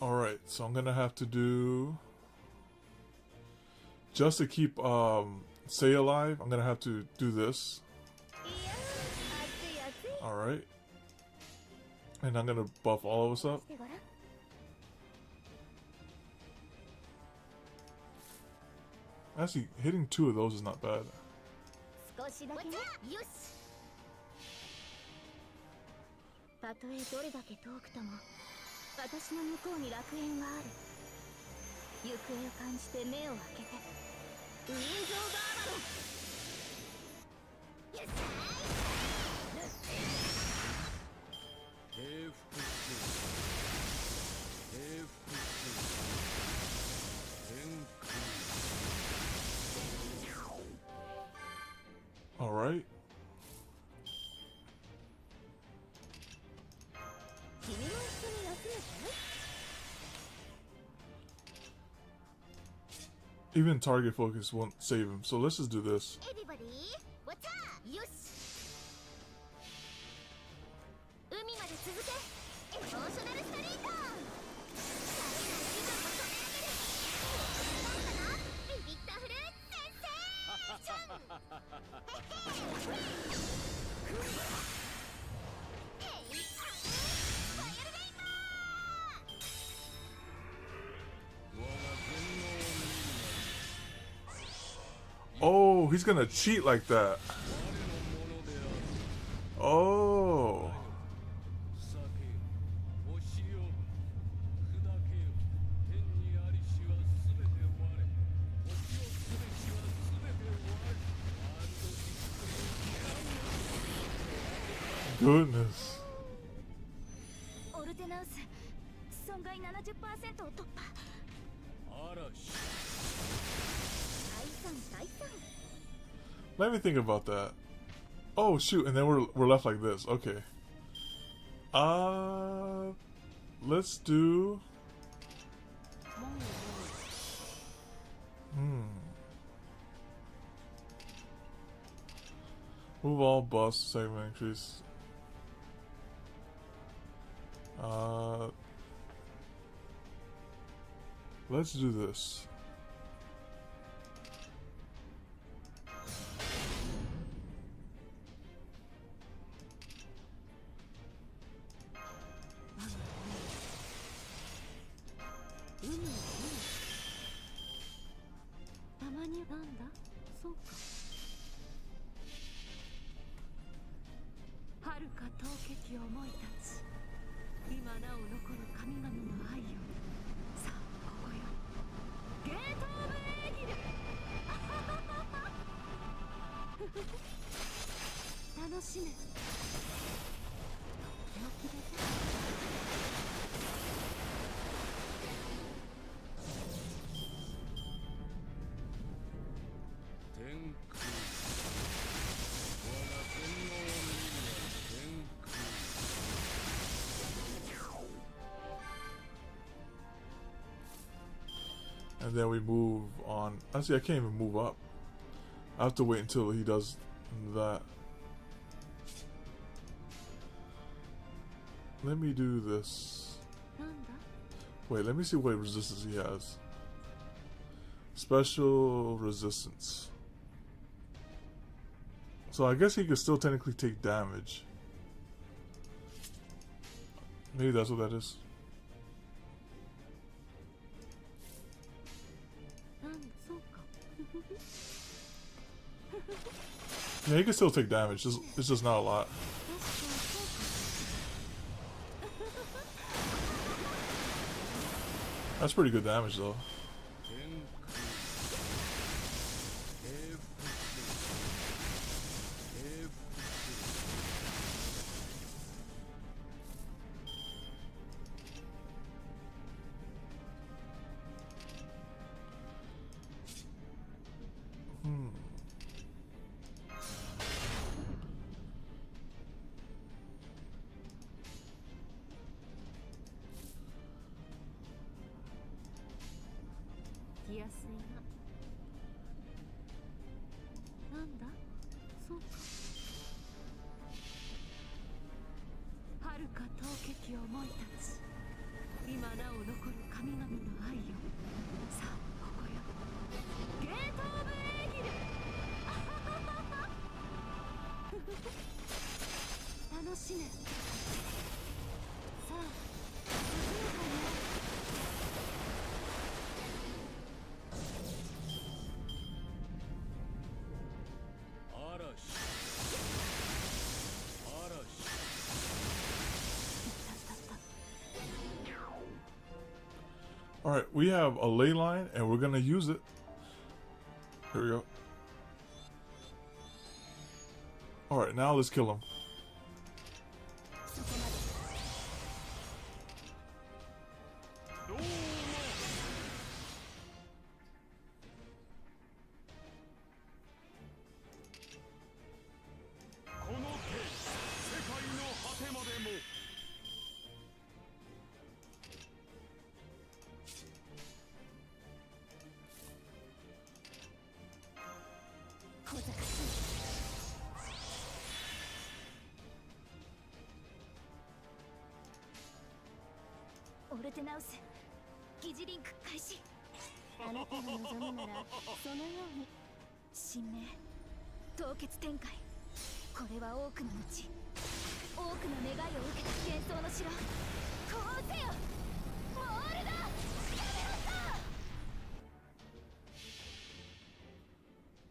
Alright, so I'm gonna have to do, just to keep Sei alive, I'm gonna have to do this. Alright. And I'm gonna buff all of us up. Actually, hitting 2 of those is not bad. All right. Even target focus won't save him, so let's just do this. Oh, he's gonna cheat like that. Oh. Goodness. Let me think about that. Oh shoot, and then we're left like this. Okay. Let's do. Move all buffs, segment increase. Let's do this. か遠けき思いたち今なお残る神々の愛よさあここよゲートオブエーギル楽しめとっておきで天空我が天皇を見るは天空 And then we move on. Actually, I can't even move up. I have to wait until he does that. Let me do this. なんだ Wait, let me see what resistance he has. Special resistance. So I guess he could still technically take damage. Maybe that's what that is. なんだそうか Yeah, he can still take damage. It's just not a lot. 確かにそうか That's pretty good damage though. 天空平服平服 来やすいななんだそうか遥か遠けき思いたち今なお残る神々の愛よさあここよゲートオブエーギル楽しめさあ進むかよ嵐嵐 Alright, we have a ley line and we're gonna use it. Here we go. Alright, now let's kill him. そこまでどうもこの手世界の果てまでも小賢しいオルテナウス疑似リンク開始あなたが望むならそのように神明凍結展開これは多くの後多くの願いを受けた幻想の城こうせよモールだやめろさ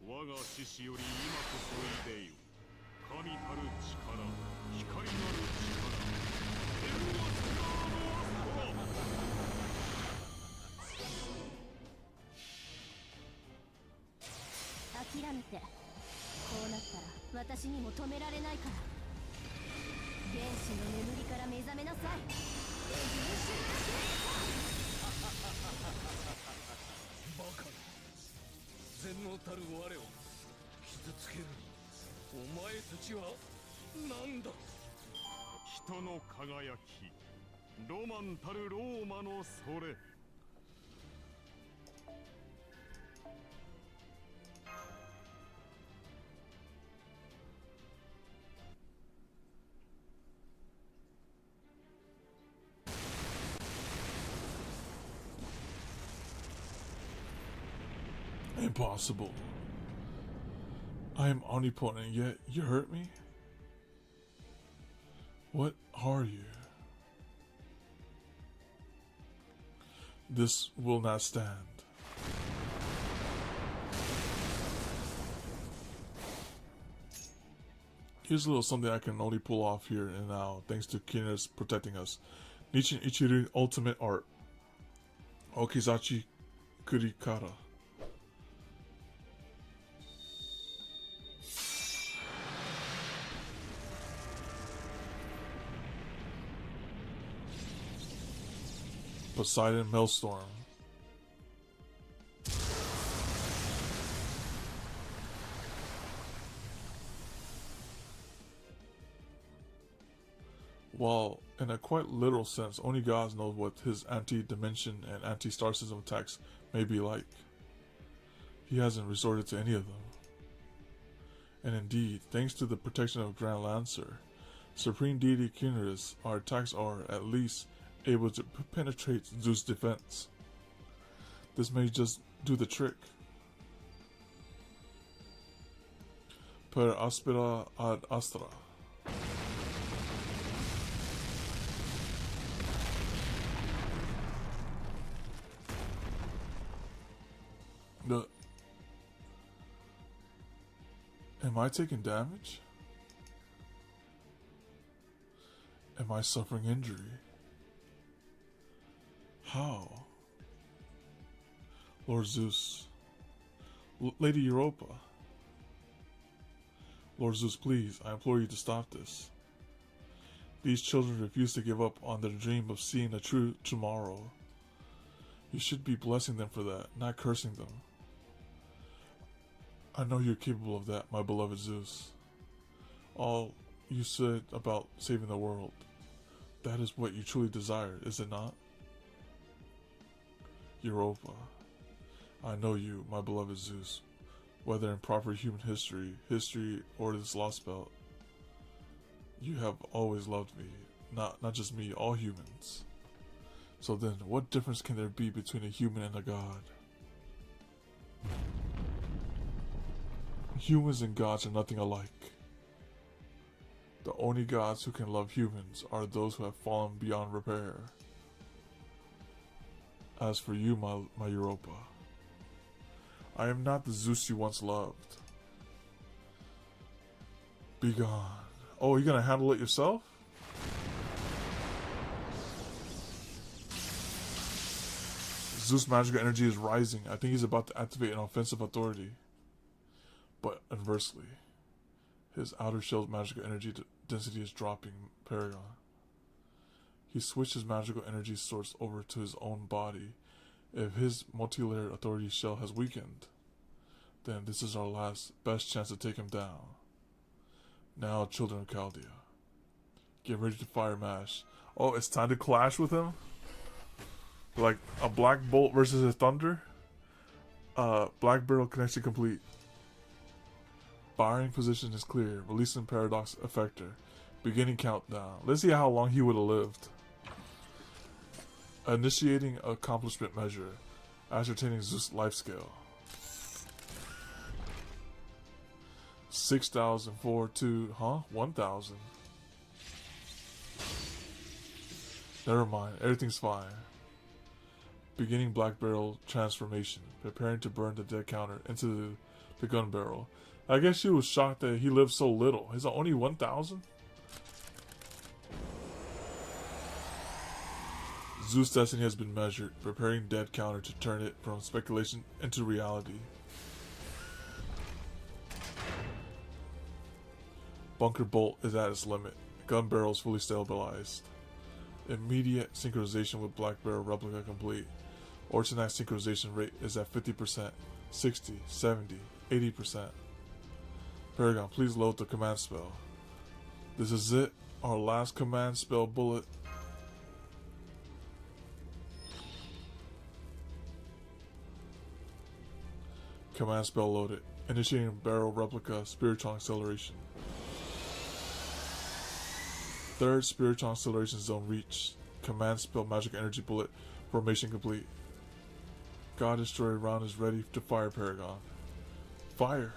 我が獅子より今こそいでよ神たる力光なる力エルワスガードアストラ諦めてこうなったら私にも止められないから原始の眠りから目覚めなさいエジバカな全能たる我を傷つけるお前たちは何だ人の輝きロマンたるローマのそれ Impossible. I am omnipotent, yet you hurt me? What are you? This will not stand. Here's a little something I can only pull off here and now, thanks to Kina's protecting us. Nichin Ichiru Ultimate Art. Okizachi Kurikara. Poseidon Maelstrom. While, in a quite literal sense, only God knows what his anti-dimension and anti-star system attacks may be like, he hasn't resorted to any of them. And indeed, thanks to the protection of Grand Lancer, Supreme Deity Kynarus, our attacks are, at least, able to penetrate Zeus' defense. This may just do the trick. Per aspera ad astra. Am I taking damage? Am I suffering injury? How? Lord Zeus. Lady Europa. Lord Zeus, please, I implore you to stop this. These children refuse to give up on their dream of seeing a true tomorrow. You should be blessing them for that, not cursing them. I know you're capable of that, my beloved Zeus. All you said about saving the world, that is what you truly desire, is it not? Europa, I know you, my beloved Zeus, whether in proper human history, or this lost belt. You have always loved me, not just me, all humans. So then, what difference can there be between a human and a god? Humans and gods are nothing alike. The only gods who can love humans are those who have fallen beyond repair. As for you, my Europa, I am not the Zeus you once loved. Be gone. Oh, you're gonna handle it yourself? Zeus' magical energy is rising. I think he's about to activate an offensive authority. But inversely, his outer shell's magical energy density is dropping. Paragon. He switched his magical energy source over to his own body. If his multi-layered authority shell has weakened, then this is our best chance to take him down. Now, children of Chaldea, get ready to fire mash. Oh, it's time to clash with him? Like a black bolt versus a thunder? Black barrel connection complete. Firing position is clear. Releasing paradox effector. Beginning countdown. Let's see how long he would have lived. Initiating accomplishment measure. Ascertaining Zeus life scale. 6,004 to 1,000. Never mind. Everything's fine. Beginning black barrel transformation. Preparing to burn the dead counter into the gun barrel. I guess she was shocked that he lived so little. Is it only 1,000? Zeus' destiny has been measured, preparing dead counter to turn it from speculation into reality. Bunker bolt is at its limit. Gun barrel is fully stabilized. Immediate synchronization with black barrel replica complete. Ortonax synchronization rate is at 50%, 60, 70, 80%. Paragon, please load the command spell. This is it, our last command spell bullet. Command spell loaded. Initiating barrel replica spiritual acceleration. Third spiritual acceleration zone reached. Command spell magic energy bullet formation complete. God Destroyer round is ready to fire Paragon. Fire!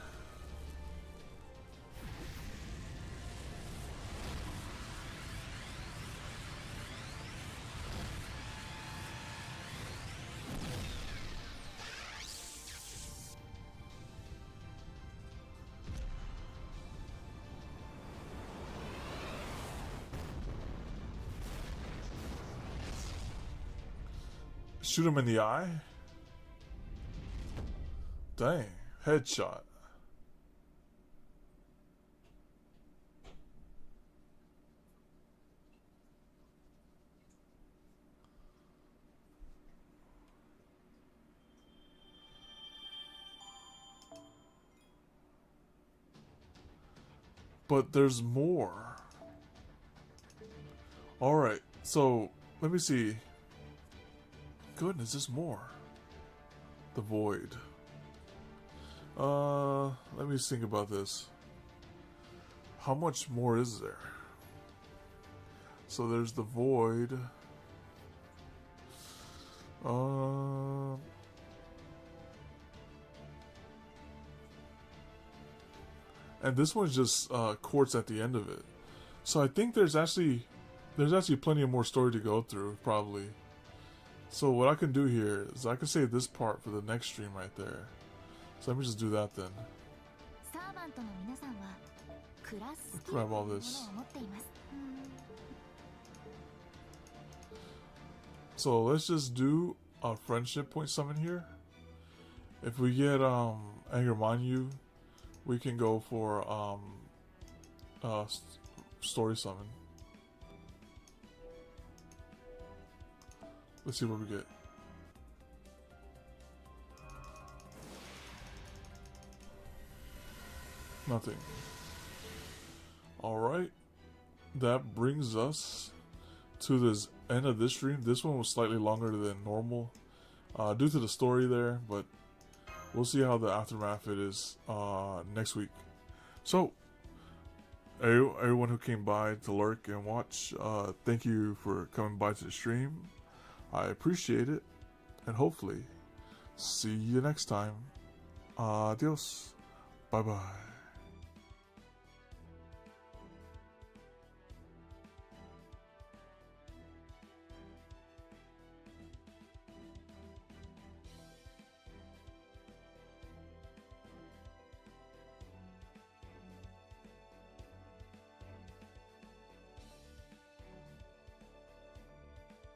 shoot him in the eye? Dang. Headshot. But there's more. Alright, so let me see. Goodness, there's more. The void. Let me think about this. How much more is there? So there's the void. And this one's just quartz at the end of it. So I think there's actually plenty of more story to go through, probably. So what I can do here is I can save this part for the next stream right there. So let me just do that then. Grab all this. So let's just do a friendship point summon here. If we get Anger Manyu, we can go for story summon. Let's see what we get. Nothing. Alright. That brings us to this end of this stream. This one was slightly longer than normal due to the story there, but we'll see how the aftermath it is next week. So, everyone who came by to lurk and watch, thank you for coming by to the stream. I appreciate it, and hopefully see you next time. Adios. Bye bye.